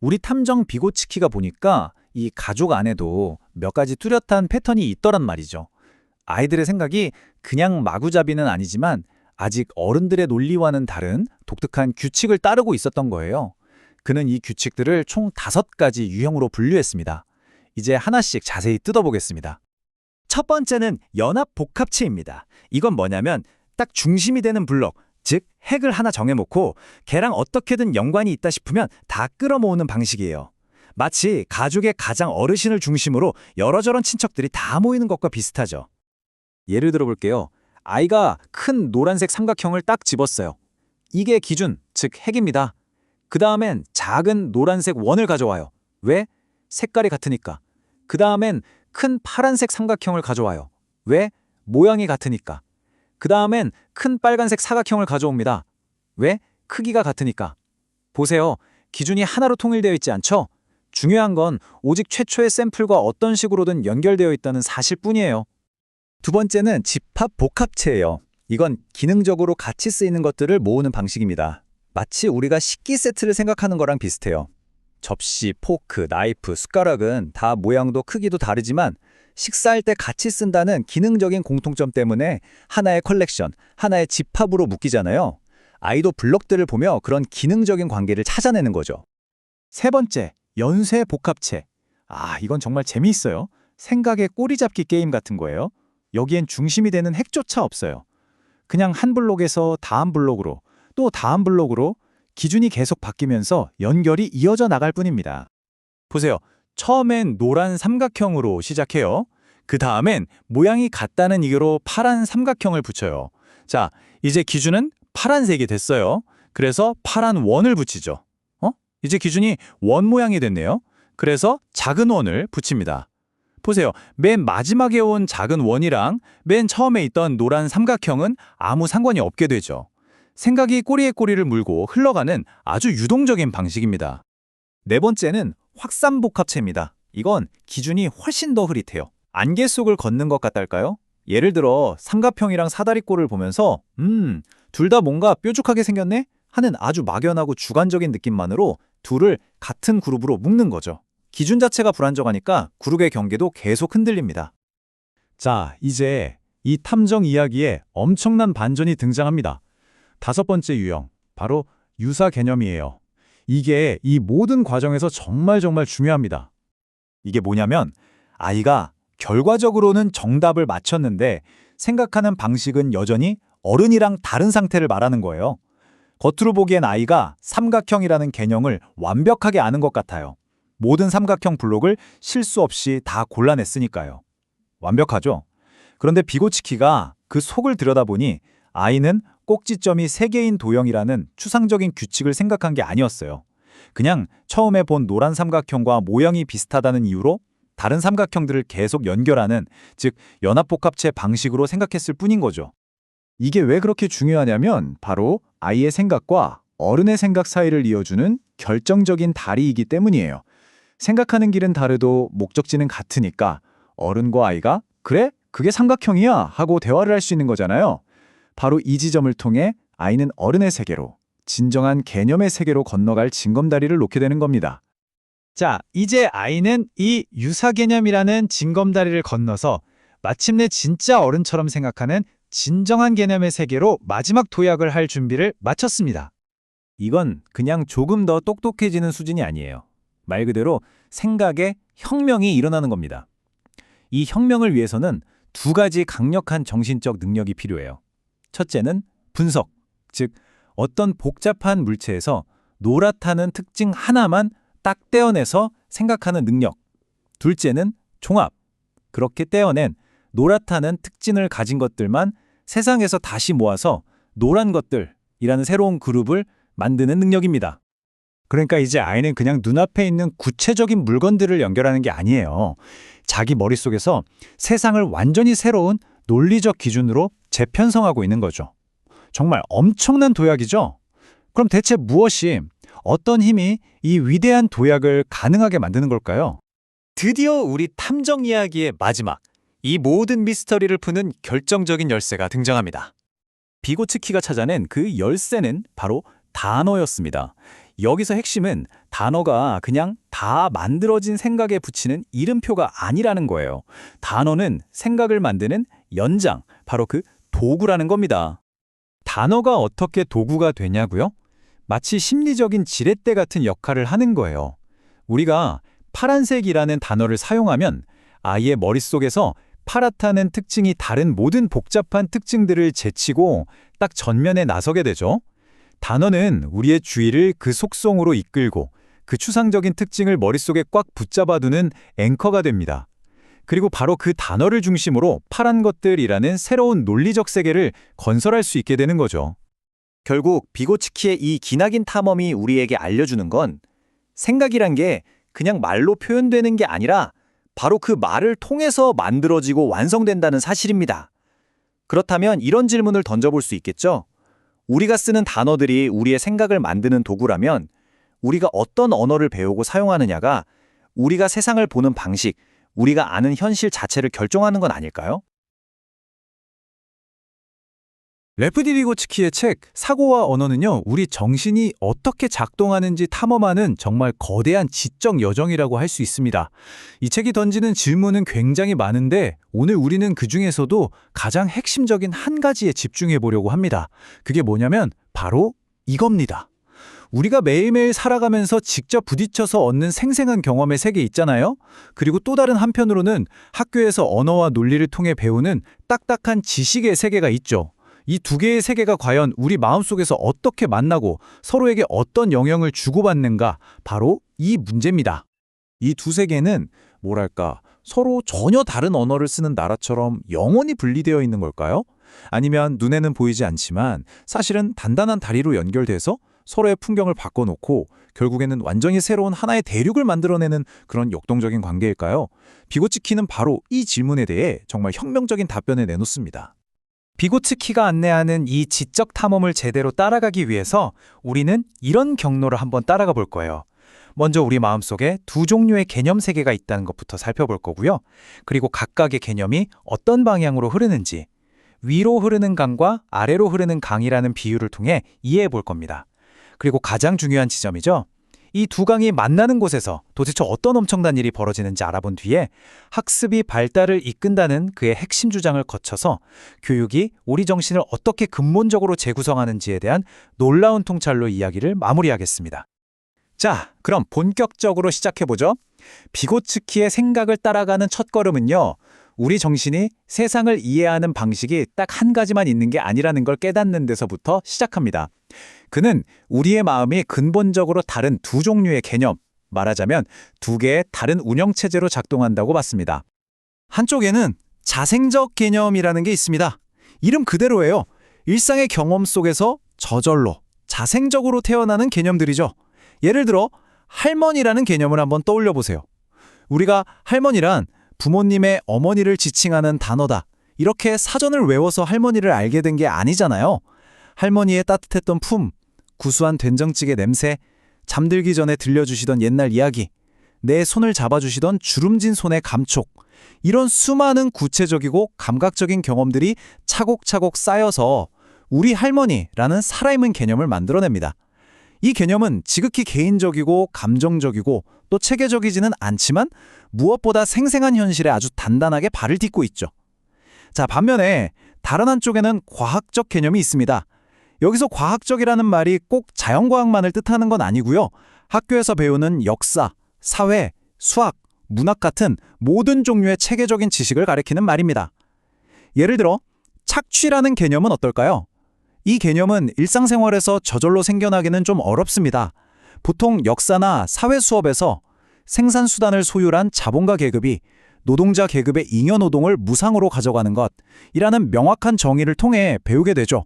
우리 탐정 비고치키가 보니까 이 가족 안에도 몇 가지 뚜렷한 패턴이 있더란 말이죠. 아이들의 생각이 그냥 마구잡이는 아니지만 아직 어른들의 논리와는 다른 독특한 규칙을 따르고 있었던 거예요. 그는 이 규칙들을 총 5가지 유형으로 분류했습니다. 이제 하나씩 자세히 뜯어보겠습니다. 첫 번째는 연합 복합체입니다. 이건 뭐냐면 딱 중심이 되는 블록, 즉, 핵을 하나 정해놓고 걔랑 어떻게든 연관이 있다 싶으면 다 끌어모으는 방식이에요. 마치 가족의 가장 어르신을 중심으로 여러저런 친척들이 다 모이는 것과 비슷하죠. 예를 들어 볼게요. 아이가 큰 노란색 삼각형을 딱 집었어요. 이게 기준, 즉 핵입니다. 그 다음엔 작은 노란색 원을 가져와요. 왜? 색깔이 같으니까. 그 다음엔 큰 파란색 삼각형을 가져와요. 왜? 모양이 같으니까. 그 다음엔 큰 빨간색 사각형을 가져옵니다. 왜? 크기가 같으니까. 보세요. 기준이 하나로 통일되어 있지 않죠? 중요한 건 오직 최초의 샘플과 어떤 식으로든 연결되어 있다는 사실뿐이에요. 두 번째는 집합복합체예요. 이건 기능적으로 같이 쓰이는 것들을 모으는 방식입니다. 마치 우리가 식기 세트를 생각하는 거랑 비슷해요. 접시, 포크, 나이프, 숟가락은 다 모양도 크기도 다르지만 식사할 때 같이 쓴다는 기능적인 공통점 때문에 하나의 컬렉션, 하나의 집합으로 묶이잖아요. 아이도 블럭들을 보며 그런 기능적인 관계를 찾아내는 거죠. 세 번째, 연쇄 복합체. 이건 정말 재미있어요. 생각의 꼬리잡기 게임 같은 거예요. 여기엔 중심이 되는 핵조차 없어요. 그냥 한 블록에서 다음 블록으로, 또 다음 블록으로 기준이 계속 바뀌면서 연결이 이어져 나갈 뿐입니다. 보세요. 처음엔 노란 삼각형으로 시작해요. 그 다음엔 모양이 같다는 이유로 파란 삼각형을 붙여요. 자, 이제 기준은 파란색이 됐어요. 그래서 파란 원을 붙이죠. 이제 기준이 원 모양이 됐네요. 그래서 작은 원을 붙입니다. 보세요. 맨 마지막에 온 작은 원이랑 맨 처음에 있던 노란 삼각형은 아무 상관이 없게 되죠. 생각이 꼬리에 꼬리를 물고 흘러가는 아주 유동적인 방식입니다. 네 번째는 확산복합체입니다. 이건 기준이 훨씬 더 흐릿해요. 안개 속을 걷는 것 같달까요? 예를 들어 삼각형이랑 사다리꼴을 보면서 둘 다 뭔가 뾰족하게 생겼네? 하는 아주 막연하고 주관적인 느낌만으로 둘을 같은 그룹으로 묶는 거죠. 기준 자체가 불안정하니까 그룹의 경계도 계속 흔들립니다. 자, 이제 이 탐정 이야기에 엄청난 반전이 등장합니다. 다섯 번째 유형, 바로 유사 개념이에요. 이게 이 모든 과정에서 정말 중요합니다. 이게 뭐냐면 아이가 결과적으로는 정답을 맞췄는데 생각하는 방식은 여전히 어른이랑 다른 상태를 말하는 거예요. 겉으로 보기엔 아이가 삼각형이라는 개념을 완벽하게 아는 것 같아요. 모든 삼각형 블록을 실수 없이 다 골라냈으니까요. 완벽하죠? 그런데 비고치키가 그 속을 들여다보니 아이는 꼭지점이 3개인 도형이라는 추상적인 규칙을 생각한 게 아니었어요. 그냥 처음에 본 노란 삼각형과 모양이 비슷하다는 이유로 다른 삼각형들을 계속 연결하는, 즉 연합복합체 방식으로 생각했을 뿐인 거죠. 이게 왜 그렇게 중요하냐면 바로 아이의 생각과 어른의 생각 사이를 이어주는 결정적인 다리이기 때문이에요. 생각하는 길은 다르도 목적지는 같으니까 어른과 아이가 그래? 그게 삼각형이야 하고 대화를 할 수 있는 거잖아요. 바로 이 지점을 통해 아이는 어른의 세계로, 진정한 개념의 세계로 건너갈 징검다리를 놓게 되는 겁니다. 자, 이제 아이는 이 유사 개념이라는 징검다리를 건너서 마침내 진짜 어른처럼 생각하는 진정한 개념의 세계로 마지막 도약을 할 준비를 마쳤습니다. 이건 그냥 조금 더 똑똑해지는 수준이 아니에요. 말 그대로 생각의 혁명이 일어나는 겁니다. 이 혁명을 위해서는 2가지 강력한 정신적 능력이 필요해요. 첫째는 분석, 즉 어떤 복잡한 물체에서 노랗다는 특징 하나만 딱 떼어내서 생각하는 능력. 둘째는 종합, 그렇게 떼어낸 노랗다는 특징을 가진 것들만 세상에서 다시 모아서 노란 것들이라는 새로운 그룹을 만드는 능력입니다. 그러니까 이제 아이는 그냥 눈앞에 있는 구체적인 물건들을 연결하는 게 아니에요. 자기 머릿속에서 세상을 완전히 새로운 논리적 기준으로 재편성하고 있는 거죠. 정말 엄청난 도약이죠? 그럼 대체 무엇이, 어떤 힘이 이 위대한 도약을 가능하게 만드는 걸까요? 드디어 우리 탐정 이야기의 마지막, 이 모든 미스터리를 푸는 결정적인 열쇠가 등장합니다. 비고츠키가 찾아낸 그 열쇠는 바로 단어였습니다. 여기서 핵심은 단어가 그냥 다 만들어진 생각에 붙이는 이름표가 아니라는 거예요. 단어는 생각을 만드는 연장, 바로 그 도구라는 겁니다. 단어가 어떻게 도구가 되냐고요? 마치 심리적인 지렛대 같은 역할을 하는 거예요. 우리가 파란색이라는 단어를 사용하면 아이의 머릿속에서 파랗다는 특징이 다른 모든 복잡한 특징들을 제치고 딱 전면에 나서게 되죠. 단어는 우리의 주의를 그 속성으로 이끌고 그 추상적인 특징을 머릿속에 꽉 붙잡아두는 앵커가 됩니다. 그리고 바로 그 단어를 중심으로 파란 것들이라는 새로운 논리적 세계를 건설할 수 있게 되는 거죠. 결국 비고츠키의 이 기나긴 탐험이 우리에게 알려주는 건 생각이란 게 그냥 말로 표현되는 게 아니라 바로 그 말을 통해서 만들어지고 완성된다는 사실입니다. 그렇다면 이런 질문을 던져볼 수 있겠죠? 우리가 쓰는 단어들이 우리의 생각을 만드는 도구라면 우리가 어떤 언어를 배우고 사용하느냐가 우리가 세상을 보는 방식, 우리가 아는 현실 자체를 결정하는 건 아닐까요? 레프 디비고츠키의 책 사고와 언어는요, 우리 정신이 어떻게 작동하는지 탐험하는 정말 거대한 지적 여정이라고 할 수 있습니다. 이 책이 던지는 질문은 굉장히 많은데 오늘 우리는 그 중에서도 가장 핵심적인 한 가지에 집중해 보려고 합니다. 그게 뭐냐면 바로 이겁니다. 우리가 매일매일 살아가면서 직접 부딪혀서 얻는 생생한 경험의 세계 있잖아요. 그리고 또 다른 한편으로는 학교에서 언어와 논리를 통해 배우는 딱딱한 지식의 세계가 있죠. 이 두 개의 세계가 과연 우리 마음속에서 어떻게 만나고 서로에게 어떤 영향을 주고받는가, 바로 이 문제입니다. 이 두 세계는 뭐랄까, 서로 전혀 다른 언어를 쓰는 나라처럼 영원히 분리되어 있는 걸까요? 아니면 눈에는 보이지 않지만 사실은 단단한 다리로 연결돼서 서로의 풍경을 바꿔놓고 결국에는 완전히 새로운 하나의 대륙을 만들어내는 그런 역동적인 관계일까요? 비고츠키는 바로 이 질문에 대해 정말 혁명적인 답변을 내놓습니다. 비고츠키가 안내하는 이 지적 탐험을 제대로 따라가기 위해서 우리는 이런 경로를 한번 따라가 볼 거예요. 먼저 우리 마음속에 두 종류의 개념 세계가 있다는 것부터 살펴볼 거고요. 그리고 각각의 개념이 어떤 방향으로 흐르는지, 위로 흐르는 강과 아래로 흐르는 강이라는 비유를 통해 이해해 볼 겁니다. 그리고 가장 중요한 지점이죠. 이 두 강이 만나는 곳에서 도대체 어떤 엄청난 일이 벌어지는지 알아본 뒤에 학습이 발달을 이끈다는 그의 핵심 주장을 거쳐서 교육이 우리 정신을 어떻게 근본적으로 재구성하는지에 대한 놀라운 통찰로 이야기를 마무리하겠습니다. 자, 그럼 본격적으로 시작해보죠. 비고츠키의 생각을 따라가는 첫걸음은요, 우리 정신이 세상을 이해하는 방식이 딱 한 가지만 있는 게 아니라는 걸 깨닫는 데서부터 시작합니다. 그는 우리의 마음이 근본적으로 다른 두 종류의 개념, 말하자면 두 개의 다른 운영체제로 작동한다고 봤습니다. 한쪽에는 자생적 개념이라는 게 있습니다. 이름 그대로예요. 일상의 경험 속에서 저절로, 자생적으로 태어나는 개념들이죠. 예를 들어 할머니라는 개념을 한번 떠올려 보세요. 우리가 할머니란 부모님의 어머니를 지칭하는 단어다, 이렇게 사전을 외워서 할머니를 알게 된 게 아니잖아요. 할머니의 따뜻했던 품, 구수한 된장찌개 냄새, 잠들기 전에 들려주시던 옛날 이야기, 내 손을 잡아주시던 주름진 손의 감촉, 이런 수많은 구체적이고 감각적인 경험들이 차곡차곡 쌓여서 우리 할머니라는 살아있는 개념을 만들어냅니다. 이 개념은 지극히 개인적이고 감정적이고 또 체계적이지는 않지만 무엇보다 생생한 현실에 아주 단단하게 발을 딛고 있죠. 자, 반면에 다른 한쪽에는 과학적 개념이 있습니다. 여기서 과학적이라는 말이 꼭 자연과학만을 뜻하는 건 아니고요. 학교에서 배우는 역사, 사회, 수학, 문학 같은 모든 종류의 체계적인 지식을 가리키는 말입니다. 예를 들어 착취라는 개념은 어떨까요? 이 개념은 일상생활에서 저절로 생겨나기는 좀 어렵습니다. 보통 역사나 사회 수업에서 생산수단을 소유한 자본가 계급이 노동자 계급의 잉여노동을 무상으로 가져가는 것이라는 명확한 정의를 통해 배우게 되죠.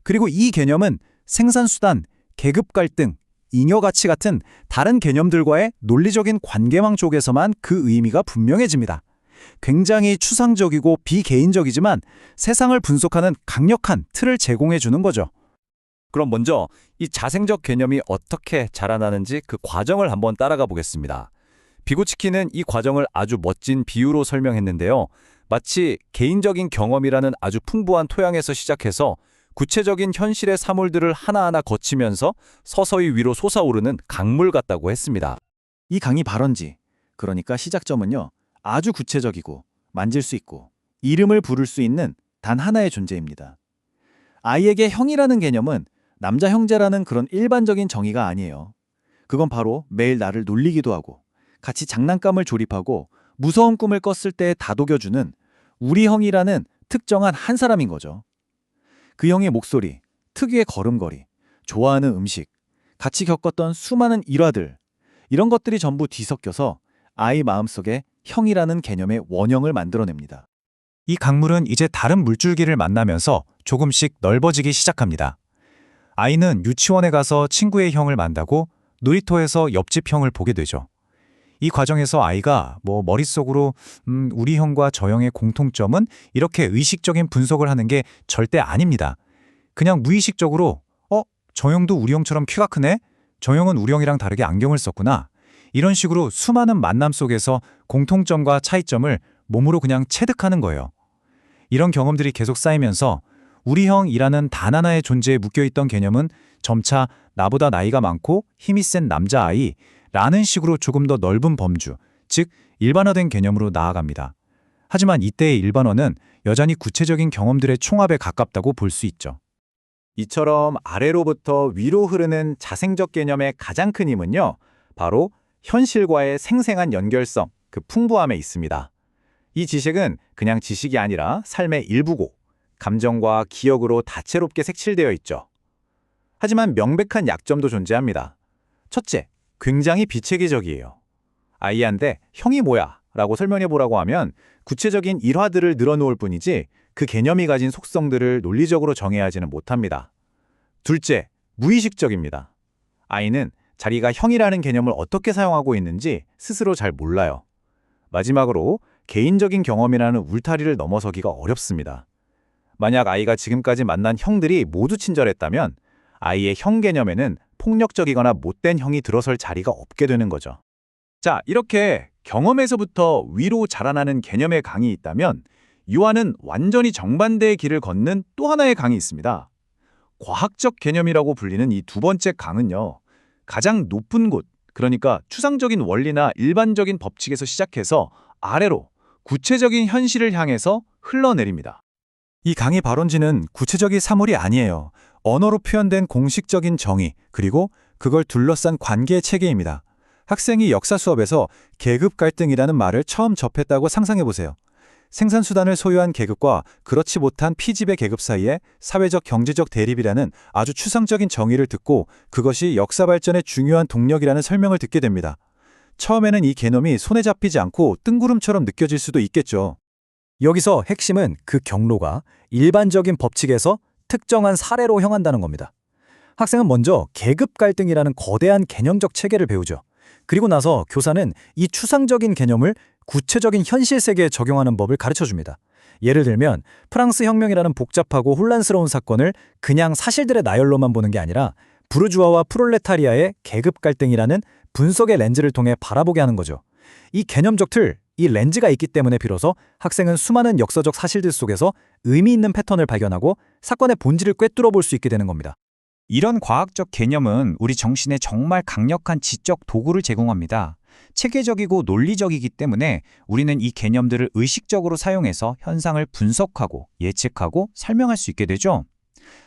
그리고 이 개념은 생산수단, 계급 갈등, 잉여가치 같은 다른 개념들과의 논리적인 관계망 쪽에서만 그 의미가 분명해집니다. 굉장히 추상적이고 비개인적이지만 세상을 분석하는 강력한 틀을 제공해 주는 거죠. 그럼 먼저 이 자생적 개념이 어떻게 자라나는지 그 과정을 한번 따라가 보겠습니다. 비고츠키는 이 과정을 아주 멋진 비유로 설명했는데요. 마치 개인적인 경험이라는 아주 풍부한 토양에서 시작해서 구체적인 현실의 사물들을 하나하나 거치면서 서서히 위로 솟아오르는 강물 같다고 했습니다. 이 강이 발원지, 그러니까 시작점은요, 아주 구체적이고 만질 수 있고 이름을 부를 수 있는 단 하나의 존재입니다. 아이에게 형이라는 개념은 남자 형제라는 그런 일반적인 정의가 아니에요. 그건 바로 매일 나를 놀리기도 하고 같이 장난감을 조립하고 무서운 꿈을 꿨을 때 다독여주는 우리 형이라는 특정한 한 사람인 거죠. 그 형의 목소리, 특유의 걸음걸이, 좋아하는 음식, 같이 겪었던 수많은 일화들, 이런 것들이 전부 뒤섞여서 아이 마음속에 형이라는 개념의 원형을 만들어냅니다. 이 강물은 이제 다른 물줄기를 만나면서 조금씩 넓어지기 시작합니다. 아이는 유치원에 가서 친구의 형을 만나고 놀이터에서 옆집 형을 보게 되죠. 이 과정에서 아이가 머릿속으로 우리 형과 저 형의 공통점은 이렇게 의식적인 분석을 하는 게 절대 아닙니다. 그냥 무의식적으로 저 형도 우리 형처럼 키가 크네? 저 형은 우리 형이랑 다르게 안경을 썼구나. 이런 식으로 수많은 만남 속에서 공통점과 차이점을 몸으로 그냥 체득하는 거예요. 이런 경험들이 계속 쌓이면서 우리 형이라는 단 하나의 존재에 묶여있던 개념은 점차 나보다 나이가 많고 힘이 센 남자아이라는 식으로 조금 더 넓은 범주, 즉 일반화된 개념으로 나아갑니다. 하지만 이때의 일반화는 여전히 구체적인 경험들의 총합에 가깝다고 볼 수 있죠. 이처럼 아래로부터 위로 흐르는 자생적 개념의 가장 큰 힘은요, 바로 현실과의 생생한 연결성, 그 풍부함에 있습니다. 이 지식은 그냥 지식이 아니라 삶의 일부고 감정과 기억으로 다채롭게 색칠되어 있죠. 하지만 명백한 약점도 존재합니다. 첫째, 굉장히 비체계적이에요. 아이한테 형이 뭐야? 라고 설명해보라고 하면 구체적인 일화들을 늘어놓을 뿐이지 그 개념이 가진 속성들을 논리적으로 정해야 하지는 못합니다. 둘째, 무의식적입니다. 아이는 자기가 형이라는 개념을 어떻게 사용하고 있는지 스스로 잘 몰라요. 마지막으로 개인적인 경험이라는 울타리를 넘어서기가 어렵습니다. 만약 아이가 지금까지 만난 형들이 모두 친절했다면 아이의 형 개념에는 폭력적이거나 못된 형이 들어설 자리가 없게 되는 거죠. 자, 이렇게 경험에서부터 위로 자라나는 개념의 강이 있다면 유아는 완전히 정반대의 길을 걷는 또 하나의 강이 있습니다. 과학적 개념이라고 불리는 이 두 번째 강은요, 가장 높은 곳, 그러니까 추상적인 원리나 일반적인 법칙에서 시작해서 아래로 구체적인 현실을 향해서 흘러내립니다. 이 강의 발원지는 구체적인 사물이 아니에요. 언어로 표현된 공식적인 정의, 그리고 그걸 둘러싼 관계의 체계입니다. 학생이 역사 수업에서 계급 갈등이라는 말을 처음 접했다고 상상해보세요. 생산수단을 소유한 계급과 그렇지 못한 피지배 계급 사이에 사회적 경제적 대립이라는 아주 추상적인 정의를 듣고 그것이 역사 발전의 중요한 동력이라는 설명을 듣게 됩니다. 처음에는 이 개념이 손에 잡히지 않고 뜬구름처럼 느껴질 수도 있겠죠. 여기서 핵심은 그 경로가 일반적인 법칙에서 특정한 사례로 형한다는 겁니다. 학생은 먼저 계급 갈등이라는 거대한 개념적 체계를 배우죠. 그리고 나서 교사는 이 추상적인 개념을 구체적인 현실 세계에 적용하는 법을 가르쳐줍니다. 예를 들면 프랑스 혁명이라는 복잡하고 혼란스러운 사건을 그냥 사실들의 나열로만 보는 게 아니라 부르주아와 프롤레타리아의 계급 갈등이라는 분석의 렌즈를 통해 바라보게 하는 거죠. 이 개념적 틀, 이 렌즈가 있기 때문에 비로소 학생은 수많은 역사적 사실들 속에서 의미 있는 패턴을 발견하고 사건의 본질을 꿰뚫어 볼 수 있게 되는 겁니다. 이런 과학적 개념은 우리 정신에 정말 강력한 지적 도구를 제공합니다. 체계적이고 논리적이기 때문에 우리는 이 개념들을 의식적으로 사용해서 현상을 분석하고 예측하고 설명할 수 있게 되죠.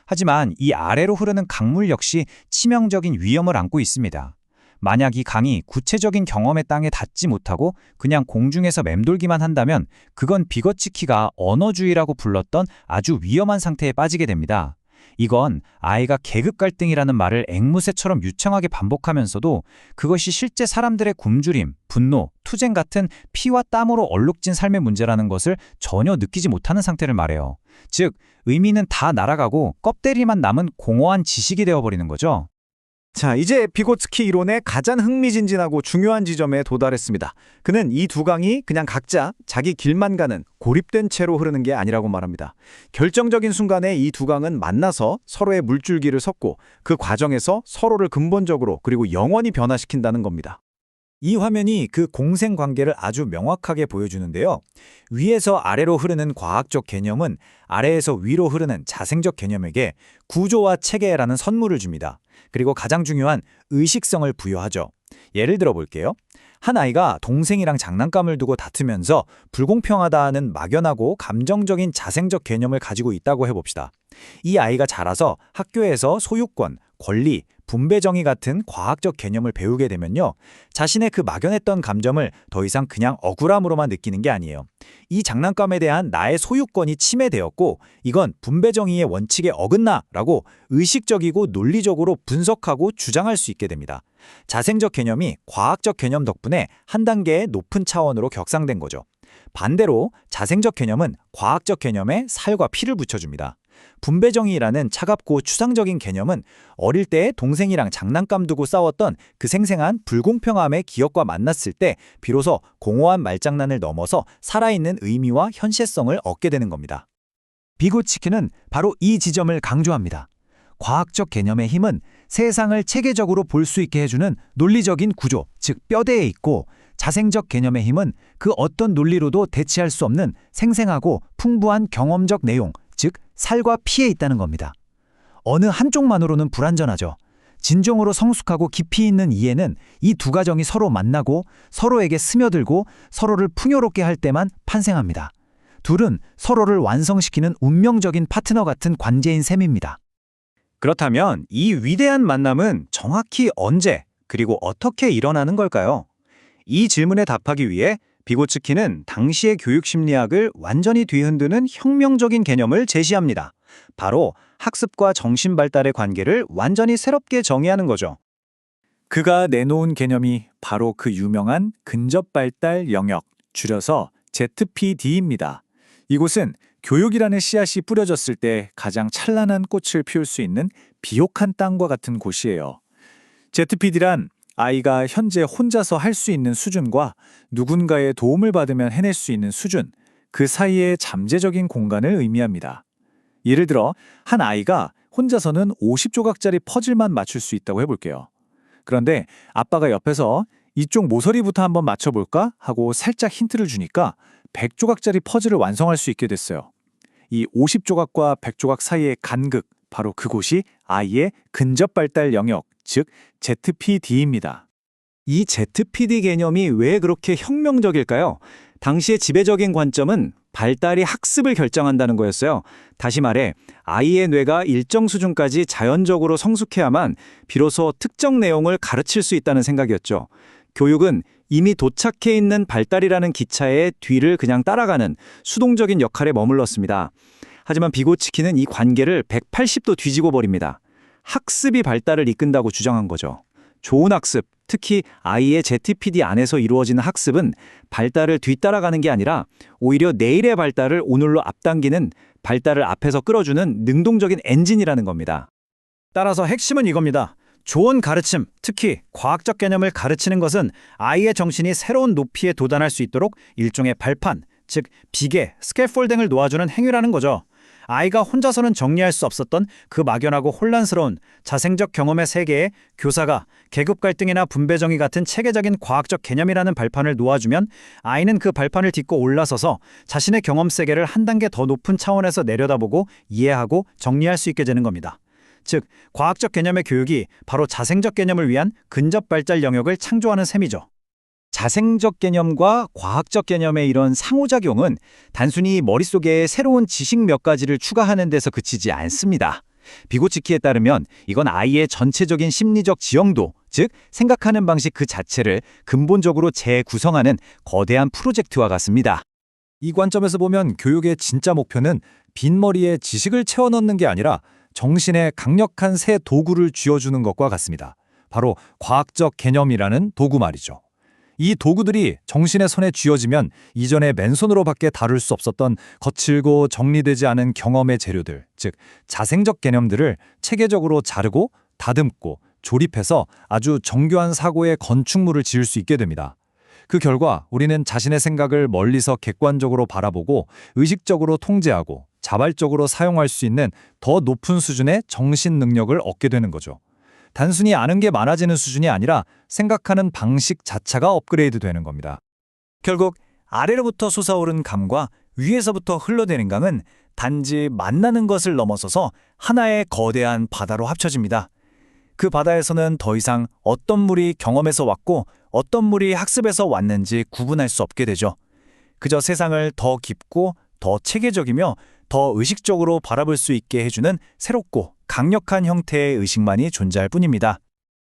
하지만 이 아래로 흐르는 강물 역시 치명적인 위험을 안고 있습니다. 만약 이 강이 구체적인 경험의 땅에 닿지 못하고 그냥 공중에서 맴돌기만 한다면 그건 비거치키가 언어주의라고 불렀던 아주 위험한 상태에 빠지게 됩니다. 이건 아이가 계급 갈등이라는 말을 앵무새처럼 유창하게 반복하면서도 그것이 실제 사람들의 굶주림, 분노, 투쟁 같은 피와 땀으로 얼룩진 삶의 문제라는 것을 전혀 느끼지 못하는 상태를 말해요. 즉, 의미는 다 날아가고 껍데기만 남은 공허한 지식이 되어버리는 거죠. 자, 이제 비고츠키 이론의 가장 흥미진진하고 중요한 지점에 도달했습니다. 그는 이 두 강이 그냥 각자 자기 길만 가는 고립된 채로 흐르는 게 아니라고 말합니다. 결정적인 순간에 이 두 강은 만나서 서로의 물줄기를 섞고 그 과정에서 서로를 근본적으로 그리고 영원히 변화시킨다는 겁니다. 이 화면이 그 공생 관계를 아주 명확하게 보여주는데요. 위에서 아래로 흐르는 과학적 개념은 아래에서 위로 흐르는 자생적 개념에게 구조와 체계라는 선물을 줍니다. 그리고 가장 중요한 의식성을 부여하죠. 예를 들어 볼게요. 한 아이가 동생이랑 장난감을 두고 다투면서 불공평하다는 막연하고 감정적인 자생적 개념을 가지고 있다고 해봅시다. 이 아이가 자라서 학교에서 소유권, 권리, 분배정의 같은 과학적 개념을 배우게 되면요. 자신의 그 막연했던 감정을 더 이상 그냥 억울함으로만 느끼는 게 아니에요. 이 장난감에 대한 나의 소유권이 침해되었고 이건 분배정의의 원칙에 어긋나라고 의식적이고 논리적으로 분석하고 주장할 수 있게 됩니다. 자생적 개념이 과학적 개념 덕분에 한 단계 높은 차원으로 격상된 거죠. 반대로 자생적 개념은 과학적 개념에 살과 피를 붙여줍니다. 분배정의라는 차갑고 추상적인 개념은 어릴 때 동생이랑 장난감 두고 싸웠던 그 생생한 불공평함의 기억과 만났을 때 비로소 공허한 말장난을 넘어서 살아있는 의미와 현실성을 얻게 되는 겁니다. 비고치키는 바로 이 지점을 강조합니다. 과학적 개념의 힘은 세상을 체계적으로 볼 수 있게 해주는 논리적인 구조, 즉 뼈대에 있고 자생적 개념의 힘은 그 어떤 논리로도 대체할 수 없는 생생하고 풍부한 경험적 내용, 즉 살과 피에 있다는 겁니다. 어느 한쪽만으로는 불완전하죠. 진정으로 성숙하고 깊이 있는 이해는 이 두 가정이 서로 만나고 서로에게 스며들고 서로를 풍요롭게 할 때만 탄생합니다. 둘은 서로를 완성시키는 운명적인 파트너 같은 관계인 셈입니다. 그렇다면 이 위대한 만남은 정확히 언제 그리고 어떻게 일어나는 걸까요? 이 질문에 답하기 위해 비고츠키는 당시의 교육 심리학을 완전히 뒤흔드는 혁명적인 개념을 제시합니다. 바로 학습과 정신 발달의 관계를 완전히 새롭게 정의하는 거죠. 그가 내놓은 개념이 바로 그 유명한 근접 발달 영역, 줄여서 ZPD입니다. 이곳은 교육이라는 씨앗이 뿌려졌을 때 가장 찬란한 꽃을 피울 수 있는 비옥한 땅과 같은 곳이에요. ZPD란 아이가 현재 혼자서 할 수 있는 수준과 누군가의 도움을 받으면 해낼 수 있는 수준, 그 사이의 잠재적인 공간을 의미합니다. 예를 들어 한 아이가 혼자서는 50조각짜리 퍼즐만 맞출 수 있다고 해볼게요. 그런데 아빠가 옆에서 이쪽 모서리부터 한번 맞춰볼까? 하고 살짝 힌트를 주니까 100조각짜리 퍼즐을 완성할 수 있게 됐어요. 이 50조각과 100조각 사이의 간극, 바로 그곳이 아이의 근접 발달 영역, 즉 ZPD입니다. 이 ZPD 개념이 왜 그렇게 혁명적일까요? 당시의 지배적인 관점은 발달이 학습을 결정한다는 거였어요. 다시 말해 아이의 뇌가 일정 수준까지 자연적으로 성숙해야만 비로소 특정 내용을 가르칠 수 있다는 생각이었죠. 교육은 이미 도착해 있는 발달이라는 기차의 뒤를 그냥 따라가는 수동적인 역할에 머물렀습니다. 하지만 비고치키는 이 관계를 180도 뒤집어 버립니다. 학습이 발달을 이끈다고 주장한 거죠. 좋은 학습, 특히 아이의 ZPD 안에서 이루어지는 학습은 발달을 뒤따라가는 게 아니라 오히려 내일의 발달을 오늘로 앞당기는, 발달을 앞에서 끌어주는 능동적인 엔진이라는 겁니다. 따라서 핵심은 이겁니다. 좋은 가르침, 특히 과학적 개념을 가르치는 것은 아이의 정신이 새로운 높이에 도달할 수 있도록 일종의 발판, 즉 비계, 스캐폴딩을 놓아주는 행위라는 거죠. 아이가 혼자서는 정리할 수 없었던 그 막연하고 혼란스러운 자생적 경험의 세계에 교사가 계급 갈등이나 분배정의 같은 체계적인 과학적 개념이라는 발판을 놓아주면 아이는 그 발판을 딛고 올라서서 자신의 경험 세계를 한 단계 더 높은 차원에서 내려다보고 이해하고 정리할 수 있게 되는 겁니다. 즉, 과학적 개념의 교육이 바로 자생적 개념을 위한 근접 발달 영역을 창조하는 셈이죠. 자생적 개념과 과학적 개념의 이런 상호작용은 단순히 머릿속에 새로운 지식 몇 가지를 추가하는 데서 그치지 않습니다. 비고치키에 따르면 이건 아이의 전체적인 심리적 지형도, 즉 생각하는 방식 그 자체를 근본적으로 재구성하는 거대한 프로젝트와 같습니다. 이 관점에서 보면 교육의 진짜 목표는 빈머리에 지식을 채워넣는 게 아니라 정신에 강력한 새 도구를 쥐어주는 것과 같습니다. 바로 과학적 개념이라는 도구 말이죠. 이 도구들이 정신의 손에 쥐어지면 이전에 맨손으로밖에 다룰 수 없었던 거칠고 정리되지 않은 경험의 재료들, 즉 자생적 개념들을 체계적으로 자르고 다듬고 조립해서 아주 정교한 사고의 건축물을 지을 수 있게 됩니다. 그 결과 우리는 자신의 생각을 멀리서 객관적으로 바라보고 의식적으로 통제하고 자발적으로 사용할 수 있는 더 높은 수준의 정신 능력을 얻게 되는 거죠. 단순히 아는 게 많아지는 수준이 아니라 생각하는 방식 자체가 업그레이드 되는 겁니다. 결국 아래로부터 솟아오른 감과 위에서부터 흘러내린 강은 단지 만나는 것을 넘어서서 하나의 거대한 바다로 합쳐집니다. 그 바다에서는 더 이상 어떤 물이 경험에서 왔고 어떤 물이 학습에서 왔는지 구분할 수 없게 되죠. 그저 세상을 더 깊고 더 체계적이며 더 의식적으로 바라볼 수 있게 해주는 새롭고 강력한 형태의 의식만이 존재할 뿐입니다.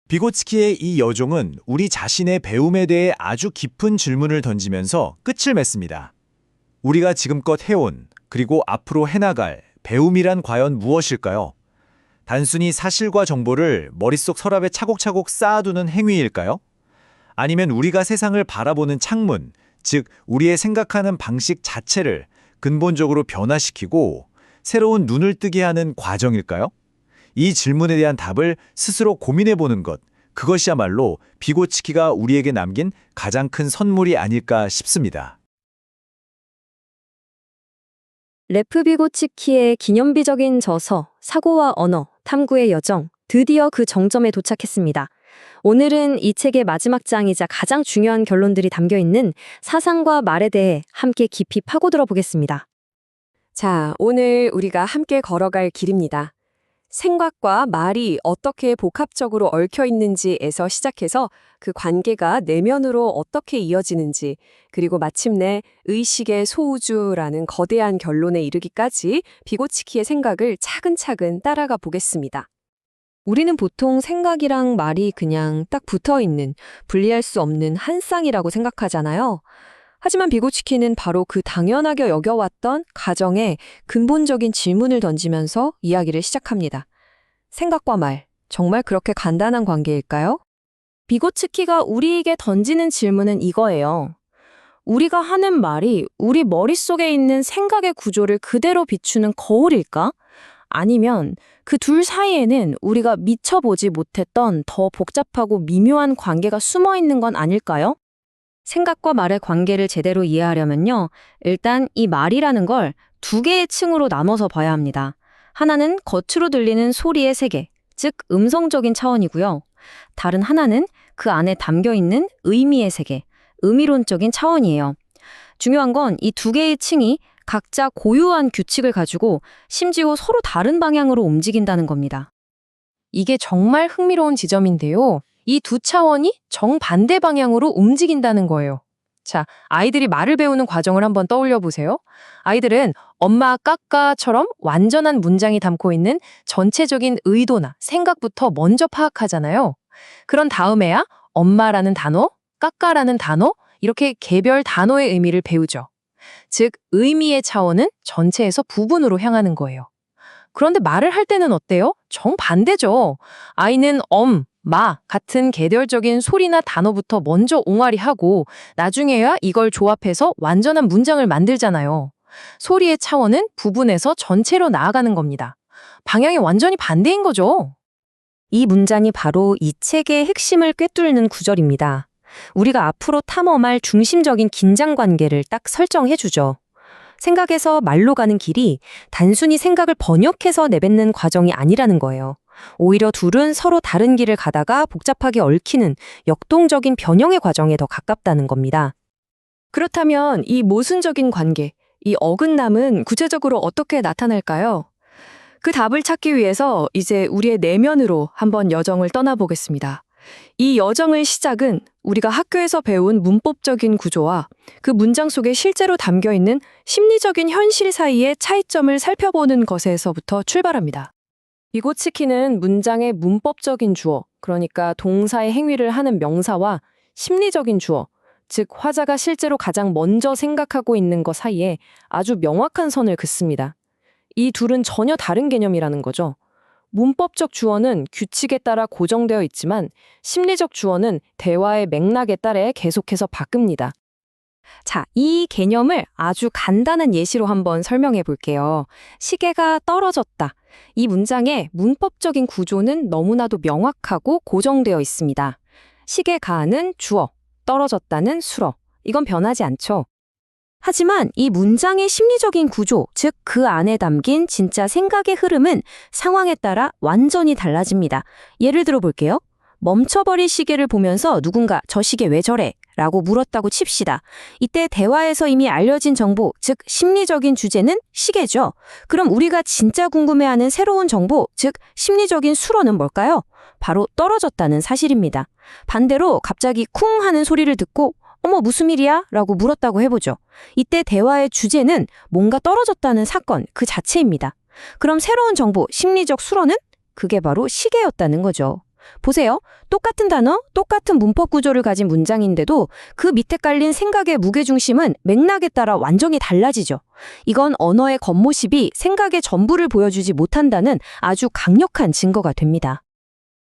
비고츠키의 이 여종은 우리 자신의 배움에 대해 아주 깊은 질문을 던지면서 끝을 맺습니다. 우리가 지금껏 해온, 그리고 앞으로 해나갈 배움이란 과연 무엇일까요? 단순히 사실과 정보를 머릿속 서랍에 차곡차곡 쌓아두는 행위일까요? 아니면 우리가 세상을 바라보는 창문, 즉 우리의 생각하는 방식 자체를 근본적으로 변화시키고 새로운 눈을 뜨게 하는 과정일까요? 이 질문에 대한 답을 스스로 고민해보는 것, 그것이야말로 비고츠키가 우리에게 남긴 가장 큰 선물이 아닐까 싶습니다. 레프 비고츠키의 기념비적인 저서, 사고와 언어, 탐구의 여정, 드디어 그 정점에 도착했습니다. 오늘은 이 책의 마지막 장이자 가장 중요한 결론들이 담겨 있는 사상과 말에 대해 함께 깊이 파고들어 보겠습니다. 자, 오늘 우리가 함께 걸어갈 길입니다. 생각과 말이 어떻게 복합적으로 얽혀 있는지에서 시작해서 그 관계가 내면으로 어떻게 이어지는지, 그리고 마침내 의식의 소우주라는 거대한 결론에 이르기까지 비고츠키의 생각을 차근차근 따라가 보겠습니다. 우리는 보통 생각이랑 말이 그냥 딱 붙어 있는, 분리할 수 없는 한 쌍이라고 생각하잖아요. 하지만 비고츠키는 바로 그 당연하게 여겨왔던 가정에 근본적인 질문을 던지면서 이야기를 시작합니다. 생각과 말, 정말 그렇게 간단한 관계일까요? 비고츠키가 우리에게 던지는 질문은 이거예요. 우리가 하는 말이 우리 머릿속에 있는 생각의 구조를 그대로 비추는 거울일까? 아니면 그 둘 사이에는 우리가 미처 보지 못했던 더 복잡하고 미묘한 관계가 숨어 있는 건 아닐까요? 생각과 말의 관계를 제대로 이해하려면요. 일단 이 말이라는 걸 두 개의 층으로 나눠서 봐야 합니다. 하나는 겉으로 들리는 소리의 세계, 즉 음성적인 차원이고요. 다른 하나는 그 안에 담겨 있는 의미의 세계, 의미론적인 차원이에요. 중요한 건 이 두 개의 층이 각자 고유한 규칙을 가지고 심지어 서로 다른 방향으로 움직인다는 겁니다. 이게 정말 흥미로운 지점인데요. 이 두 차원이 정반대 방향으로 움직인다는 거예요. 자, 아이들이 말을 배우는 과정을 한번 떠올려 보세요. 아이들은 엄마 까까처럼 완전한 문장이 담고 있는 전체적인 의도나 생각부터 먼저 파악하잖아요. 그런 다음에야 엄마라는 단어, 까까라는 단어, 이렇게 개별 단어의 의미를 배우죠. 즉, 의미의 차원은 전체에서 부분으로 향하는 거예요. 그런데 말을 할 때는 어때요? 정반대죠. 아이는 마 같은 개별적인 소리나 단어부터 먼저 옹알이 하고 나중에야 이걸 조합해서 완전한 문장을 만들잖아요. 소리의 차원은 부분에서 전체로 나아가는 겁니다. 방향이 완전히 반대인 거죠. 이 문장이 바로 이 책의 핵심을 꿰뚫는 구절입니다. 우리가 앞으로 탐험할 중심적인 긴장 관계를 딱 설정해 주죠. 생각에서 말로 가는 길이 단순히 생각을 번역해서 내뱉는 과정이 아니라는 거예요. 오히려 둘은 서로 다른 길을 가다가 복잡하게 얽히는 역동적인 변형의 과정에 더 가깝다는 겁니다. 그렇다면 이 모순적인 관계, 이 어긋남은 구체적으로 어떻게 나타날까요? 그 답을 찾기 위해서 이제 우리의 내면으로 한번 여정을 떠나보겠습니다. 이 여정의 시작은 우리가 학교에서 배운 문법적인 구조와 그 문장 속에 실제로 담겨있는 심리적인 현실 사이의 차이점을 살펴보는 것에서부터 출발합니다. 비고츠키는 문장의 문법적인 주어, 그러니까 동사의 행위를 하는 명사와 심리적인 주어, 즉 화자가 실제로 가장 먼저 생각하고 있는 것 사이에 아주 명확한 선을 긋습니다. 이 둘은 전혀 다른 개념이라는 거죠. 문법적 주어는 규칙에 따라 고정되어 있지만 심리적 주어는 대화의 맥락에 따라 계속해서 바뀝니다. 자, 이 개념을 아주 간단한 예시로 한번 설명해 볼게요. 시계가 떨어졌다. 이 문장의 문법적인 구조는 너무나도 명확하고 고정되어 있습니다. 시계가는 주어, 떨어졌다는 수어. 이건 변하지 않죠. 하지만 이 문장의 심리적인 구조, 즉 그 안에 담긴 진짜 생각의 흐름은 상황에 따라 완전히 달라집니다. 예를 들어 볼게요. 멈춰버릴 시계를 보면서 누군가 저 시계 왜 저래? 라고 물었다고 칩시다. 이때 대화에서 이미 알려진 정보, 즉 심리적인 주제는 시계죠. 그럼 우리가 진짜 궁금해하는 새로운 정보, 즉 심리적인 수로는 뭘까요? 바로 떨어졌다는 사실입니다. 반대로 갑자기 쿵 하는 소리를 듣고 어머, 무슨 일이야? 라고 물었다고 해보죠. 이때 대화의 주제는 뭔가 떨어졌다는 사건 그 자체입니다. 그럼 새로운 정보, 심리적 수로는? 그게 바로 시계였다는 거죠. 보세요. 똑같은 단어, 똑같은 문법 구조를 가진 문장인데도 그 밑에 깔린 생각의 무게중심은 맥락에 따라 완전히 달라지죠. 이건 언어의 겉모습이 생각의 전부를 보여주지 못한다는 아주 강력한 증거가 됩니다.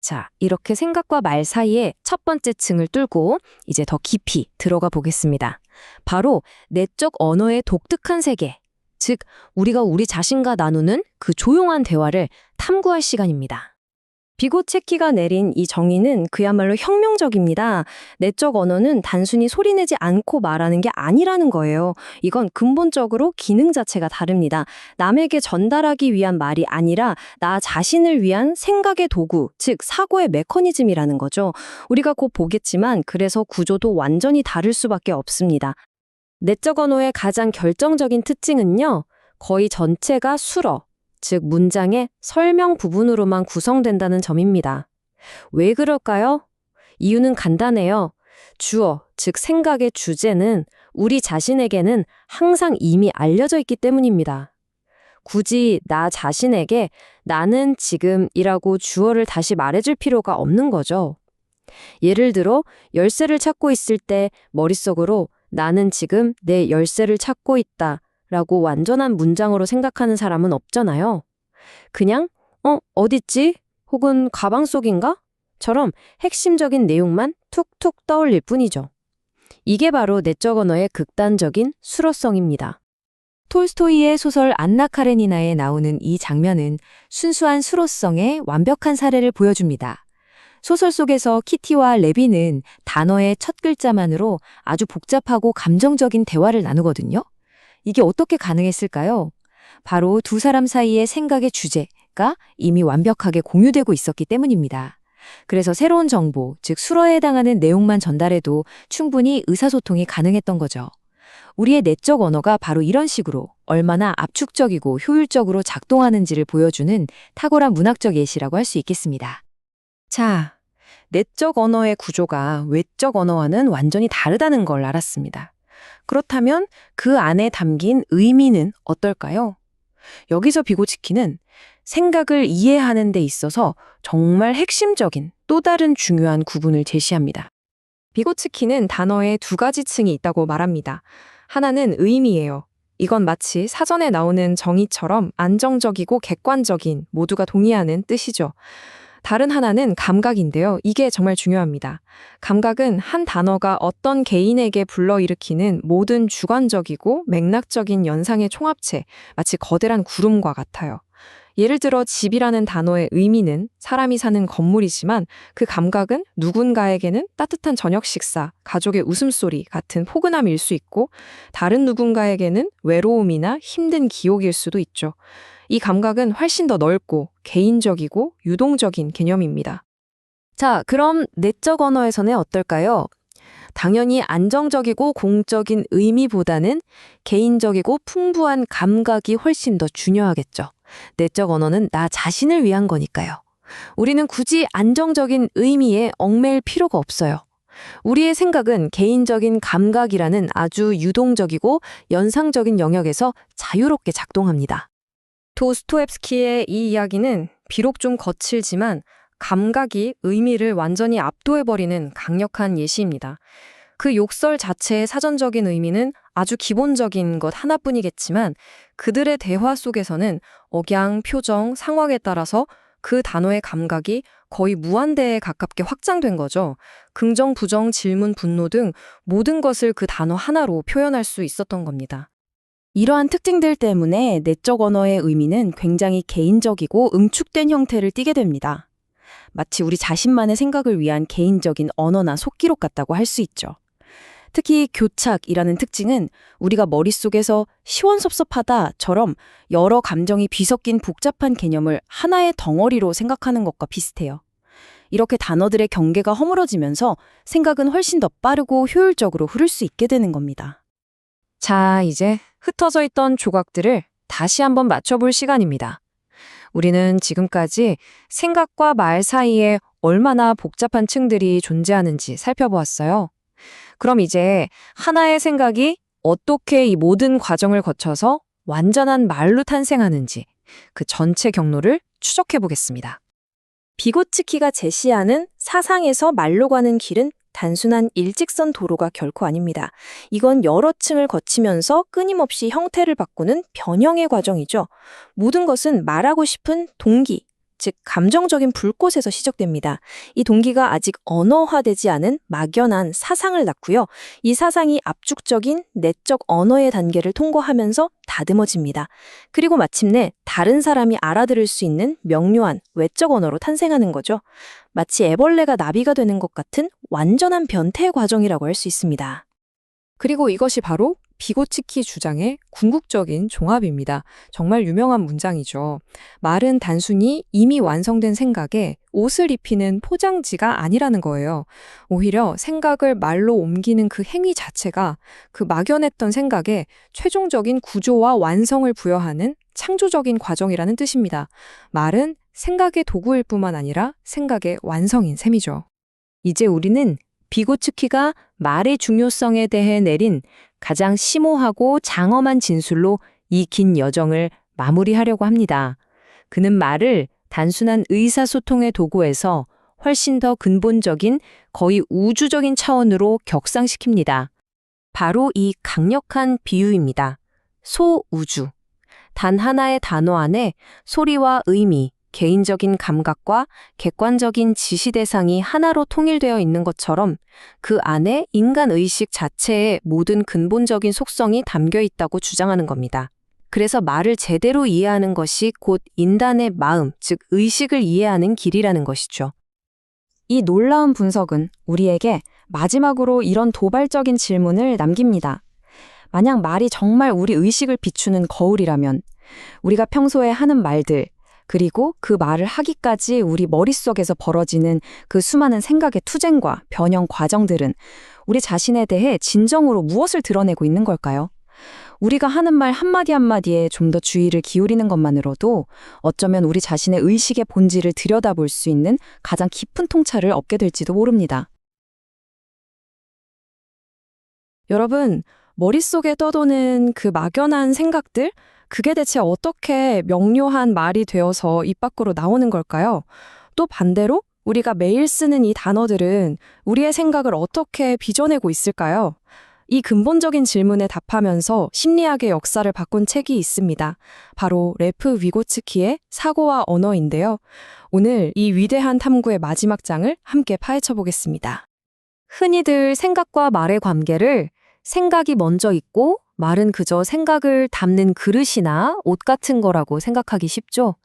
자, 이렇게 생각과 말 사이에 첫 번째 층을 뚫고 이제 더 깊이 들어가 보겠습니다. 바로 내적 언어의 독특한 세계, 즉 우리가 우리 자신과 나누는 그 조용한 대화를 탐구할 시간입니다. 비고체키가 내린 이 정의는 그야말로 혁명적입니다. 내적 언어는 단순히 소리내지 않고 말하는 게 아니라는 거예요. 이건 근본적으로 기능 자체가 다릅니다. 남에게 전달하기 위한 말이 아니라 나 자신을 위한 생각의 도구, 즉 사고의 메커니즘이라는 거죠. 우리가 곧 보겠지만 그래서 구조도 완전히 다를 수밖에 없습니다. 내적 언어의 가장 결정적인 특징은요, 거의 전체가 수러, 즉 문장의 설명 부분으로만 구성된다는 점입니다. 왜 그럴까요? 이유는 간단해요. 주어, 즉 생각의 주제는 우리 자신에게는 항상 이미 알려져 있기 때문입니다. 굳이 나 자신에게 나는 지금이라고 주어를 다시 말해줄 필요가 없는 거죠. 예를 들어 열쇠를 찾고 있을 때 머릿속으로 나는 지금 내 열쇠를 찾고 있다 라고 완전한 문장으로 생각하는 사람은 없잖아요. 그냥 어딨지? 혹은 가방 속인가? 처럼 핵심적인 내용만 툭툭 떠올릴 뿐이죠. 이게 바로 내적 언어의 극단적인 수로성입니다. 톨스토이의 소설 안나 카레니나에 나오는 이 장면은 순수한 수로성의 완벽한 사례를 보여줍니다. 소설 속에서 키티와 레비는 단어의 첫 글자만으로 아주 복잡하고 감정적인 대화를 나누거든요. 이게 어떻게 가능했을까요? 바로 두 사람 사이의 생각의 주제가 이미 완벽하게 공유되고 있었기 때문입니다. 그래서 새로운 정보, 즉 수로에 해당하는 내용만 전달해도 충분히 의사소통이 가능했던 거죠. 우리의 내적 언어가 바로 이런 식으로 얼마나 압축적이고 효율적으로 작동하는지를 보여주는 탁월한 문학적 예시라고 할 수 있겠습니다. 자, 내적 언어의 구조가 외적 언어와는 완전히 다르다는 걸 알았습니다. 그렇다면 그 안에 담긴 의미는 어떨까요? 여기서 비고치키는 생각을 이해하는 데 있어서 정말 핵심적인 또 다른 중요한 구분을 제시합니다. 비고츠키는 단어에 두 가지 층이 있다고 말합니다. 하나는 의미예요. 이건 마치 사전에 나오는 정의처럼 안정적이고 객관적인, 모두가 동의하는 뜻이죠. 다른 하나는 감각인데요. 이게 정말 중요합니다. 감각은 한 단어가 어떤 개인에게 불러일으키는 모든 주관적이고 맥락적인 연상의 총합체, 마치 거대한 구름과 같아요. 예를 들어 집이라는 단어의 의미는 사람이 사는 건물이지만 그 감각은 누군가에게는 따뜻한 저녁 식사, 가족의 웃음소리 같은 포근함일 수 있고 다른 누군가에게는 외로움이나 힘든 기억일 수도 있죠. 이 감각은 훨씬 더 넓고 개인적이고 유동적인 개념입니다. 자, 그럼 내적 언어에서는 어떨까요? 당연히 안정적이고 공적인 의미보다는 개인적이고 풍부한 감각이 훨씬 더 중요하겠죠. 내적 언어는 나 자신을 위한 거니까요. 우리는 굳이 안정적인 의미에 얽매일 필요가 없어요. 우리의 생각은 개인적인 감각이라는 아주 유동적이고 연상적인 영역에서 자유롭게 작동합니다. 도스토옙스키의 이 이야기는 비록 좀 거칠지만 감각이 의미를 완전히 압도해버리는 강력한 예시입니다. 그 욕설 자체의 사전적인 의미는 아주 기본적인 것 하나뿐이겠지만 그들의 대화 속에서는 억양, 표정, 상황에 따라서 그 단어의 감각이 거의 무한대에 가깝게 확장된 거죠. 긍정, 부정, 질문, 분노 등 모든 것을 그 단어 하나로 표현할 수 있었던 겁니다. 이러한 특징들 때문에 내적 언어의 의미는 굉장히 개인적이고 응축된 형태를 띠게 됩니다. 마치 우리 자신만의 생각을 위한 개인적인 언어나 속기록 같다고 할 수 있죠. 특히 교착이라는 특징은 우리가 머릿속에서 시원섭섭하다처럼 여러 감정이 뒤섞인 복잡한 개념을 하나의 덩어리로 생각하는 것과 비슷해요. 이렇게 단어들의 경계가 허물어지면서 생각은 훨씬 더 빠르고 효율적으로 흐를 수 있게 되는 겁니다. 자, 이제 흩어져 있던 조각들을 다시 한번 맞춰볼 시간입니다. 우리는 지금까지 생각과 말 사이에 얼마나 복잡한 층들이 존재하는지 살펴보았어요. 그럼 이제 하나의 생각이 어떻게 이 모든 과정을 거쳐서 완전한 말로 탄생하는지 그 전체 경로를 추적해 보겠습니다. 비고츠키가 제시하는 사상에서 말로 가는 길은 단순한 일직선 도로가 결코 아닙니다. 이건 여러 층을 거치면서 끊임없이 형태를 바꾸는 변형의 과정이죠. 모든 것은 말하고 싶은 동기, 즉 감정적인 불꽃에서 시작됩니다. 이 동기가 아직 언어화되지 않은 막연한 사상을 낳고요. 이 사상이 압축적인 내적 언어의 단계를 통과하면서 다듬어집니다. 그리고 마침내 다른 사람이 알아들을 수 있는 명료한 외적 언어로 탄생하는 거죠. 마치 애벌레가 나비가 되는 것 같은 완전한 변태 과정이라고 할 수 있습니다. 그리고 이것이 바로 비고치키 주장의 궁극적인 종합입니다. 정말 유명한 문장이죠. 말은 단순히 이미 완성된 생각에 옷을 입히는 포장지가 아니라는 거예요. 오히려 생각을 말로 옮기는 그 행위 자체가 그 막연했던 생각에 최종적인 구조와 완성을 부여하는 창조적인 과정이라는 뜻입니다. 말은 생각의 도구일 뿐만 아니라 생각의 완성인 셈이죠. 이제 우리는 비고츠키가 말의 중요성에 대해 내린 가장 심오하고 장엄한 진술로 이 긴 여정을 마무리하려고 합니다. 그는 말을 단순한 의사소통의 도구에서 훨씬 더 근본적인 거의 우주적인 차원으로 격상시킵니다. 바로 이 강력한 비유입니다. 소우주. 단 하나의 단어 안에 소리와 의미, 개인적인 감각과 객관적인 지시 대상이 하나로 통일되어 있는 것처럼 그 안에 인간 의식 자체의 모든 근본적인 속성이 담겨 있다고 주장하는 겁니다. 그래서 말을 제대로 이해하는 것이 곧 인간의 마음, 즉 의식을 이해하는 길이라는 것이죠. 이 놀라운 분석은 우리에게 마지막으로 이런 도발적인 질문을 남깁니다. 만약 말이 정말 우리 의식을 비추는 거울이라면 우리가 평소에 하는 말들, 그리고 그 말을 하기까지 우리 머릿속에서 벌어지는 그 수많은 생각의 투쟁과 변형 과정들은 우리 자신에 대해 진정으로 무엇을 드러내고 있는 걸까요? 우리가 하는 말 한마디 한마디에 좀 더 주의를 기울이는 것만으로도 어쩌면 우리 자신의 의식의 본질을 들여다볼 수 있는 가장 깊은 통찰을 얻게 될지도 모릅니다. 여러분, 머릿속에 떠도는 그 막연한 생각들, 그게 대체 어떻게 명료한 말이 되어서 입 밖으로 나오는 걸까요? 또 반대로 우리가 매일 쓰는 이 단어들은 우리의 생각을 어떻게 빚어내고 있을까요? 이 근본적인 질문에 답하면서 심리학의 역사를 바꾼 책이 있습니다. 바로 레프 위고츠키의 사고와 언어인데요. 오늘 이 위대한 탐구의 마지막 장을 함께 파헤쳐 보겠습니다. 흔히들 생각과 말의 관계를 생각이 먼저 있고 말은 그저 생각을 담는 그릇이나 옷 같은 거라고 생각하기 쉽죠.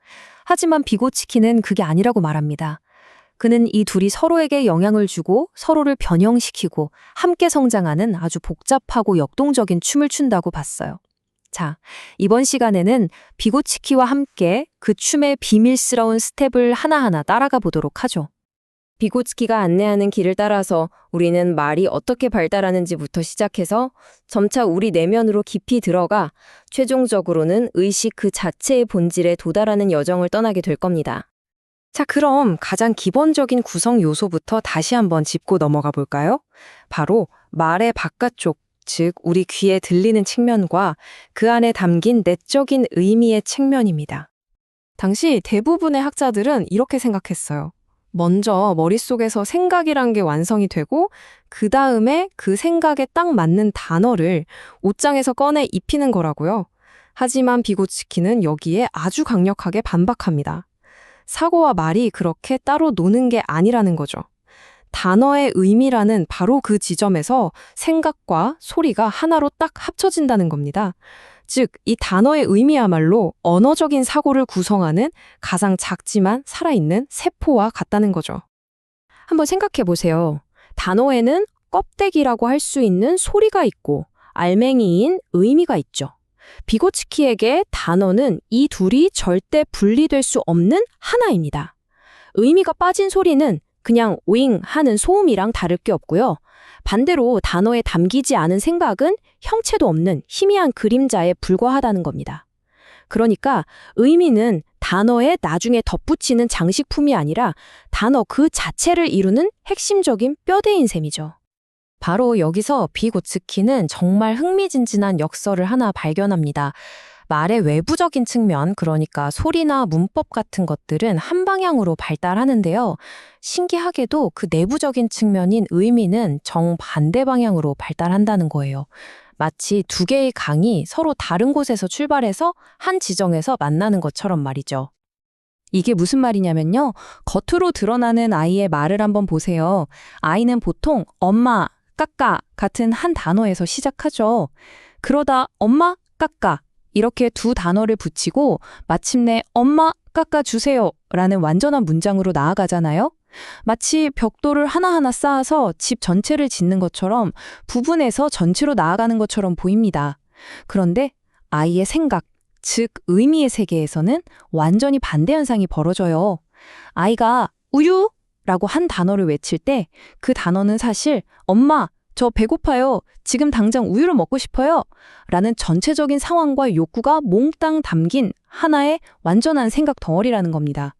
하지만 비고치키는 그게 아니라고 말합니다. 그는 이 둘이 서로에게 영향을 주고 서로를 변형시키고 함께 성장하는 아주 복잡하고 역동적인 춤을 춘다고 봤어요. 자, 이번 시간에는 비고치키와 함께 그 춤의 비밀스러운 스텝을 하나하나 따라가 보도록 하죠. 비고츠키가 안내하는 길을 따라서 우리는 말이 어떻게 발달하는지부터 시작해서 점차 우리 내면으로 깊이 들어가 최종적으로는 의식 그 자체의 본질에 도달하는 여정을 떠나게 될 겁니다. 자, 그럼 가장 기본적인 구성 요소부터 다시 한번 짚고 넘어가 볼까요? 바로 말의 바깥쪽, 즉 우리 귀에 들리는 측면과 그 안에 담긴 내적인 의미의 측면입니다. 당시 대부분의 학자들은 이렇게 생각했어요. 먼저 머릿속에서 생각이란 게 완성이 되고 그 다음에 그 생각에 딱 맞는 단어를 옷장에서 꺼내 입히는 거라고요. 하지만 비고츠키는 여기에 아주 강력하게 반박합니다. 사고와 말이 그렇게 따로 노는 게 아니라는 거죠. 단어의 의미라는 바로 그 지점에서 생각과 소리가 하나로 딱 합쳐진다는 겁니다. 즉, 이 단어의 의미야말로 언어적인 사고를 구성하는 가장 작지만 살아있는 세포와 같다는 거죠. 한번 생각해 보세요. 단어에는 껍데기라고 할 수 있는 소리가 있고 알맹이인 의미가 있죠. 비고츠키에게 단어는 이 둘이 절대 분리될 수 없는 하나입니다. 의미가 빠진 소리는 그냥 오잉 하는 소음이랑 다를 게 없고요. 반대로 단어에 담기지 않은 생각은 형체도 없는 희미한 그림자에 불과하다는 겁니다. 그러니까 의미는 단어에 나중에 덧붙이는 장식품이 아니라 단어 그 자체를 이루는 핵심적인 뼈대인 셈이죠. 바로 여기서 비고츠키는 정말 흥미진진한 역설을 하나 발견합니다. 말의 외부적인 측면, 그러니까 소리나 문법 같은 것들은 한 방향으로 발달하는데요. 신기하게도 그 내부적인 측면인 의미는 정반대 방향으로 발달한다는 거예요. 마치 두 개의 강이 서로 다른 곳에서 출발해서 한 지점에서 만나는 것처럼 말이죠. 이게 무슨 말이냐면요. 겉으로 드러나는 아이의 말을 한번 보세요. 아이는 보통 엄마, 까까 같은 한 단어에서 시작하죠. 그러다 엄마, 까까 이렇게 두 단어를 붙이고 마침내 엄마, 깎아 주세요 라는 완전한 문장으로 나아가잖아요. 마치 벽돌을 하나하나 쌓아서 집 전체를 짓는 것처럼 부분에서 전체로 나아가는 것처럼 보입니다. 그런데 아이의 생각, 즉 의미의 세계에서는 완전히 반대 현상이 벌어져요. 아이가 우유! 라고 한 단어를 외칠 때 그 단어는 사실 엄마, 저 배고파요. 지금 당장 우유를 먹고 싶어요. 라는 전체적인 상황과 욕구가 몽땅 담긴 하나의 완전한 생각 덩어리라는 겁니다.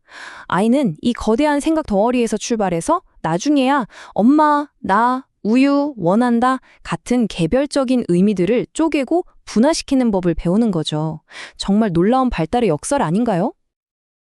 아이는 이 거대한 생각 덩어리에서 출발해서 나중에야 엄마, 나, 우유, 원한다 같은 개별적인 의미들을 쪼개고 분화시키는 법을 배우는 거죠. 정말 놀라운 발달의 역설 아닌가요?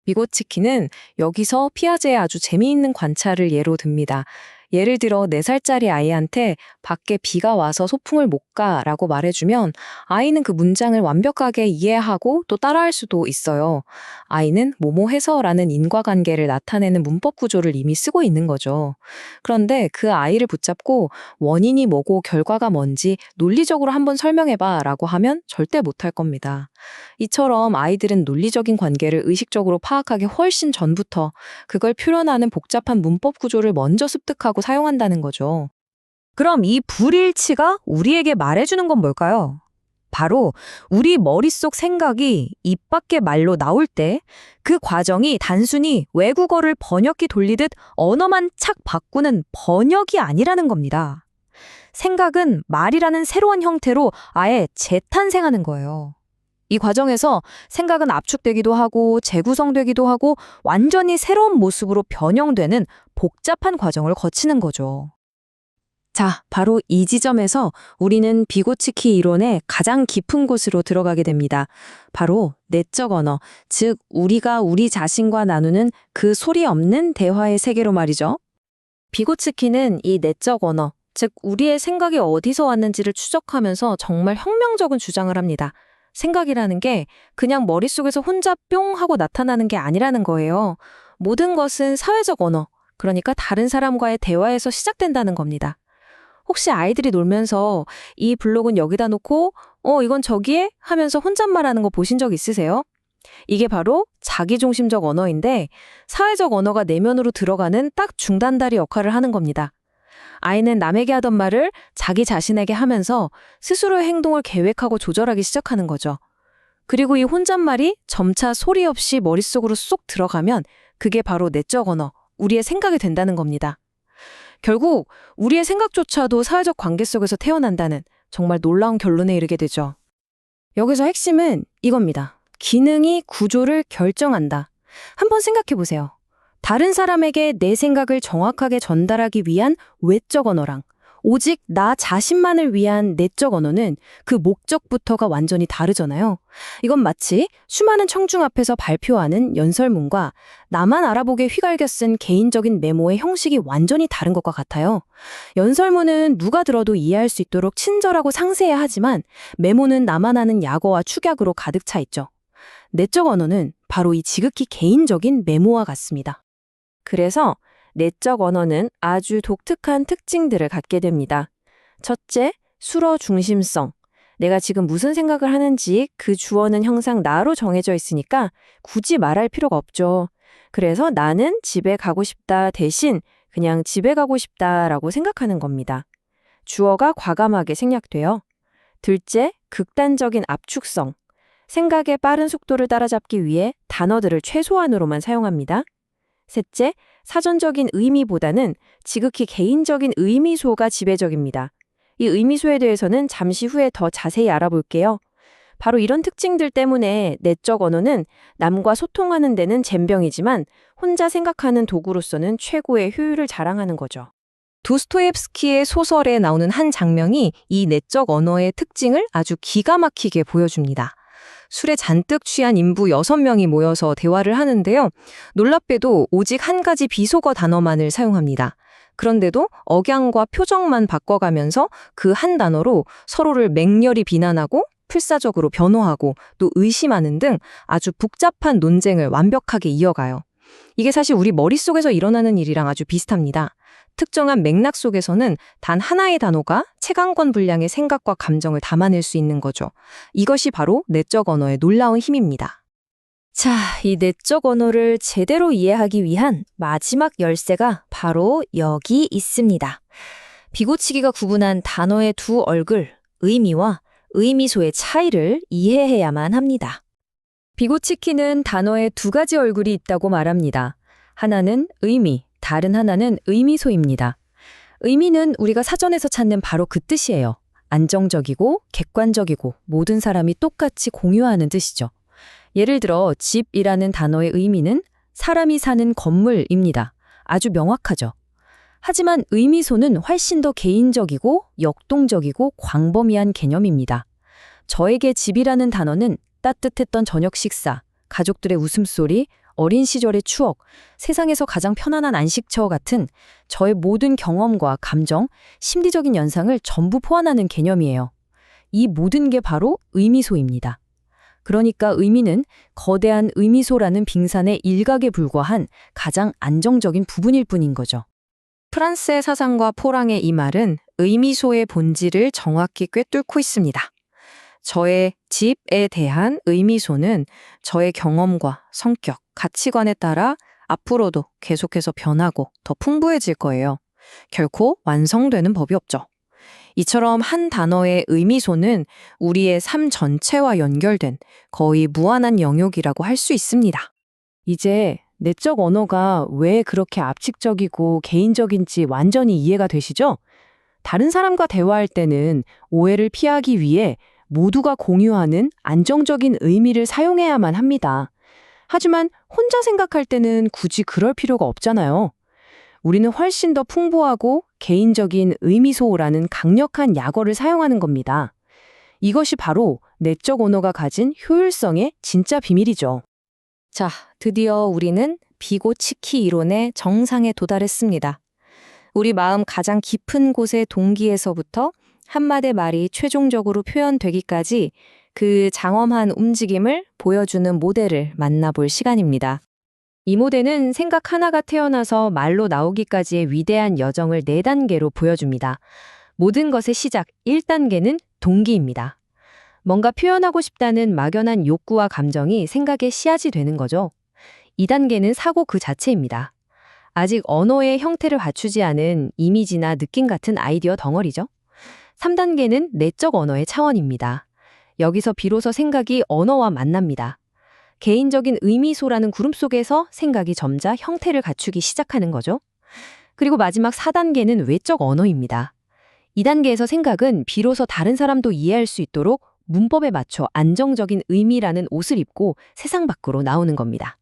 비고치키는 여기서 피아제의 아주 재미있는 관찰을 예로 듭니다. 예를 들어 4살짜리 아이한테 밖에 비가 와서 소풍을 못 가라고 말해주면 아이는 그 문장을 완벽하게 이해하고 또 따라할 수도 있어요. 아이는 뭐뭐해서라는 인과관계를 나타내는 문법 구조를 이미 쓰고 있는 거죠. 그런데 그 아이를 붙잡고 원인이 뭐고 결과가 뭔지 논리적으로 한번 설명해봐 라고 하면 절대 못할 겁니다. 이처럼 아이들은 논리적인 관계를 의식적으로 파악하기 훨씬 전부터 그걸 표현하는 복잡한 문법 구조를 먼저 습득하고 사용한다는 거죠. 그럼 이 불일치가 우리에게 말해주는 건 뭘까요? 바로 우리 머릿속 생각이 입 밖의 말로 나올 때 그 과정이 단순히 외국어를 번역기 돌리듯 언어만 착 바꾸는 번역이 아니라는 겁니다. 생각은 말이라는 새로운 형태로 아예 재탄생하는 거예요. 이 과정에서 생각은 압축되기도 하고 재구성되기도 하고 완전히 새로운 모습으로 변형되는 복잡한 과정을 거치는 거죠. 자, 바로 이 지점에서 우리는 비고치키 이론의 가장 깊은 곳으로 들어가게 됩니다. 바로 내적 언어, 즉 우리가 우리 자신과 나누는 그 소리 없는 대화의 세계로 말이죠. 비고치키는 이 내적 언어, 즉 우리의 생각이 어디서 왔는지를 추적하면서 정말 혁명적인 주장을 합니다. 생각이라는 게 그냥 머릿속에서 혼자 뿅 하고 나타나는 게 아니라는 거예요. 모든 것은 사회적 언어, 그러니까 다른 사람과의 대화에서 시작된다는 겁니다. 혹시 아이들이 놀면서 이 블록은 여기다 놓고 이건 저기에 하면서 혼잣말하는 거 보신 적 있으세요? 이게 바로 자기중심적 언어인데 사회적 언어가 내면으로 들어가는 딱 중단다리 역할을 하는 겁니다. 아이는 남에게 하던 말을 자기 자신에게 하면서 스스로의 행동을 계획하고 조절하기 시작하는 거죠. 그리고 이 혼잣말이 점차 소리 없이 머릿속으로 쏙 들어가면 그게 바로 내적 언어, 우리의 생각이 된다는 겁니다. 결국 우리의 생각조차도 사회적 관계 속에서 태어난다는 정말 놀라운 결론에 이르게 되죠. 여기서 핵심은 이겁니다. 기능이 구조를 결정한다. 한번 생각해 보세요. 다른 사람에게 내 생각을 정확하게 전달하기 위한 외적 언어랑 오직 나 자신만을 위한 내적 언어는 그 목적부터가 완전히 다르잖아요. 이건 마치 수많은 청중 앞에서 발표하는 연설문과 나만 알아보게 휘갈겨 쓴 개인적인 메모의 형식이 완전히 다른 것과 같아요. 연설문은 누가 들어도 이해할 수 있도록 친절하고 상세해야 하지만 메모는 나만 아는 약어와 축약으로 가득 차 있죠. 내적 언어는 바로 이 지극히 개인적인 메모와 같습니다. 그래서 내적 언어는 아주 독특한 특징들을 갖게 됩니다. 첫째, 수러 중심성. 내가 지금 무슨 생각을 하는지 그 주어는 항상 나로 정해져 있으니까 굳이 말할 필요가 없죠. 그래서 나는 집에 가고 싶다 대신 그냥 집에 가고 싶다라고 생각하는 겁니다. 주어가 과감하게 생략돼요. 둘째, 극단적인 압축성. 생각의 빠른 속도를 따라잡기 위해 단어들을 최소한으로만 사용합니다. 셋째, 사전적인 의미보다는 지극히 개인적인 의미소가 지배적입니다. 이 의미소에 대해서는 잠시 후에 더 자세히 알아볼게요. 바로 이런 특징들 때문에 내적 언어는 남과 소통하는 데는 젬병이지만 혼자 생각하는 도구로서는 최고의 효율을 자랑하는 거죠. 도스토옙스키의 소설에 나오는 한 장면이 이 내적 언어의 특징을 아주 기가 막히게 보여줍니다. 술에 잔뜩 취한 인부 6명이 모여서 대화를 하는데요. 놀랍게도 오직 한 가지 비속어 단어만을 사용합니다. 그런데도 억양과 표정만 바꿔가면서 그 한 단어로 서로를 맹렬히 비난하고 필사적으로 변호하고 또 의심하는 등 아주 복잡한 논쟁을 완벽하게 이어가요. 이게 사실 우리 머릿속에서 일어나는 일이랑 아주 비슷합니다. 특정한 맥락 속에서는 단 하나의 단어가 체감권 분량의 생각과 감정을 담아낼 수 있는 거죠. 이것이 바로 내적 언어의 놀라운 힘입니다. 자, 이 내적 언어를 제대로 이해하기 위한 마지막 열쇠가 바로 여기 있습니다. 비고치기가 구분한 단어의 두 얼굴, 의미와 의미소의 차이를 이해해야만 합니다. 비고치키는 단어에 두 가지 얼굴이 있다고 말합니다. 하나는 의미, 다른 하나는 의미소입니다. 의미는 우리가 사전에서 찾는 바로 그 뜻이에요. 안정적이고 객관적이고 모든 사람이 똑같이 공유하는 뜻이죠. 예를 들어 집이라는 단어의 의미는 사람이 사는 건물입니다. 아주 명확하죠. 하지만 의미소는 훨씬 더 개인적이고 역동적이고 광범위한 개념입니다. 저에게 집이라는 단어는 따뜻했던 저녁 식사, 가족들의 웃음소리, 어린 시절의 추억, 세상에서 가장 편안한 안식처 같은 저의 모든 경험과 감정, 심리적인 연상을 전부 포함하는 개념이에요. 이 모든 게 바로 의미소입니다. 그러니까 의미는 거대한 의미소라는 빙산의 일각에 불과한 가장 안정적인 부분일 뿐인 거죠. 프란스의 사상가 포랑의 이 말은 의미소의 본질을 정확히 꿰뚫고 있습니다. 저의 집에 대한 의미소는 저의 경험과 성격, 가치관에 따라 앞으로도 계속해서 변하고 더 풍부해질 거예요. 결코 완성되는 법이 없죠. 이처럼 한 단어의 의미소는 우리의 삶 전체와 연결된 거의 무한한 영역이라고 할 수 있습니다. 이제 내적 언어가 왜 그렇게 압축적이고 개인적인지 완전히 이해가 되시죠? 다른 사람과 대화할 때는 오해를 피하기 위해 모두가 공유하는 안정적인 의미를 사용해야만 합니다. 하지만 혼자 생각할 때는 굳이 그럴 필요가 없잖아요. 우리는 훨씬 더 풍부하고 개인적인 의미소라는 강력한 약어를 사용하는 겁니다. 이것이 바로 내적 언어가 가진 효율성의 진짜 비밀이죠. 자, 드디어 우리는 비고치키 이론의 정상에 도달했습니다. 우리 마음 가장 깊은 곳의 동기에서부터 한마디 말이 최종적으로 표현되기까지 그 장엄한 움직임을 보여주는 모델을 만나볼 시간입니다. 이 모델은 생각 하나가 태어나서 말로 나오기까지의 위대한 여정을 4단계로 보여줍니다. 모든 것의 시작 1단계는 동기입니다. 뭔가 표현하고 싶다는 막연한 욕구와 감정이 생각의 씨앗이 되는 거죠. 2단계는 사고 그 자체입니다. 아직 언어의 형태를 갖추지 않은 이미지나 느낌 같은 아이디어 덩어리죠. 3단계는 내적 언어의 차원입니다. 여기서 비로소 생각이 언어와 만납니다. 개인적인 의미소라는 구름 속에서 생각이 점차 형태를 갖추기 시작하는 거죠. 그리고 마지막 4단계는 외적 언어입니다. 2단계에서 생각은 비로소 다른 사람도 이해할 수 있도록 문법에 맞춰 안정적인 의미라는 옷을 입고 세상 밖으로 나오는 겁니다.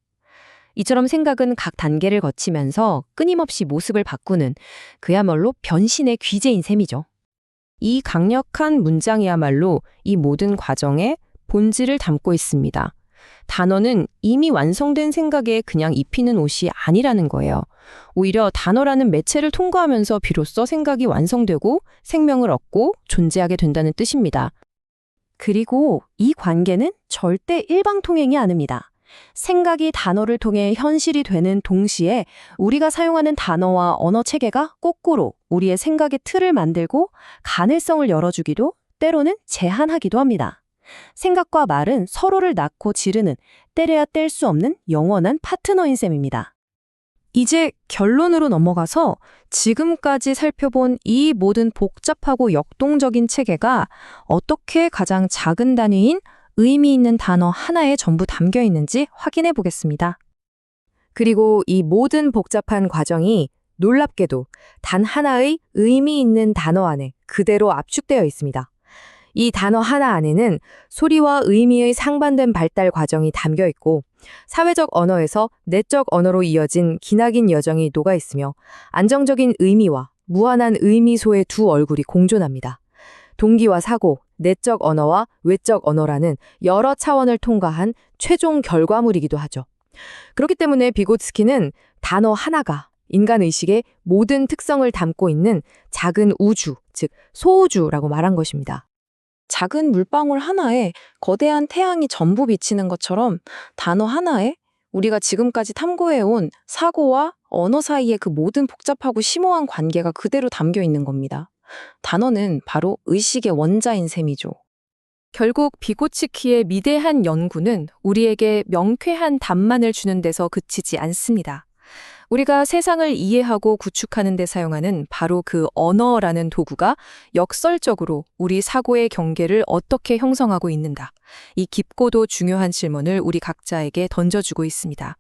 이처럼 생각은 각 단계를 거치면서 끊임없이 모습을 바꾸는 그야말로 변신의 귀재인 셈이죠. 이 강력한 문장이야말로 이 모든 과정의 본질을 담고 있습니다. 단어는 이미 완성된 생각에 그냥 입히는 옷이 아니라는 거예요. 오히려 단어라는 매체를 통과하면서 비로소 생각이 완성되고 생명을 얻고 존재하게 된다는 뜻입니다. 그리고 이 관계는 절대 일방통행이 아닙니다. 생각이 단어를 통해 현실이 되는 동시에 우리가 사용하는 단어와 언어 체계가 거꾸로 우리의 생각의 틀을 만들고 가능성을 열어주기도 때로는 제한하기도 합니다. 생각과 말은 서로를 낳고 지르는 때려야 뗄 수 없는 영원한 파트너인 셈입니다. 이제 결론으로 넘어가서 지금까지 살펴본 이 모든 복잡하고 역동적인 체계가 어떻게 가장 작은 단위인 의미 있는 단어 하나에 전부 담겨 있는지 확인해 보겠습니다. 그리고 이 모든 복잡한 과정이 놀랍게도 단 하나의 의미 있는 단어 안에 그대로 압축되어 있습니다. 이 단어 하나 안에는 소리와 의미의 상반된 발달 과정이 담겨 있고 사회적 언어에서 내적 언어로 이어진 기나긴 여정이 녹아 있으며 안정적인 의미와 무한한 의미소의 두 얼굴이 공존합니다. 동기와 사고, 내적 언어와 외적 언어라는 여러 차원을 통과한 최종 결과물이기도 하죠. 그렇기 때문에 비고츠키는 단어 하나가 인간의식의 모든 특성을 담고 있는 작은 우주, 즉 소우주라고 말한 것입니다. 작은 물방울 하나에 거대한 태양이 전부 비치는 것처럼 단어 하나에 우리가 지금까지 탐구해온 사고와 언어 사이의 그 모든 복잡하고 심오한 관계가 그대로 담겨 있는 겁니다. 단어는 바로 의식의 원자인 셈이죠. 결국 비고츠키의 미대한 연구는 우리에게 명쾌한 답만을 주는 데서 그치지 않습니다. 우리가 세상을 이해하고 구축하는 데 사용하는 바로 그 언어라는 도구가 역설적으로 우리 사고의 경계를 어떻게 형성하고 있는가. 이 깊고도 중요한 질문을 우리 각자에게 던져주고 있습니다.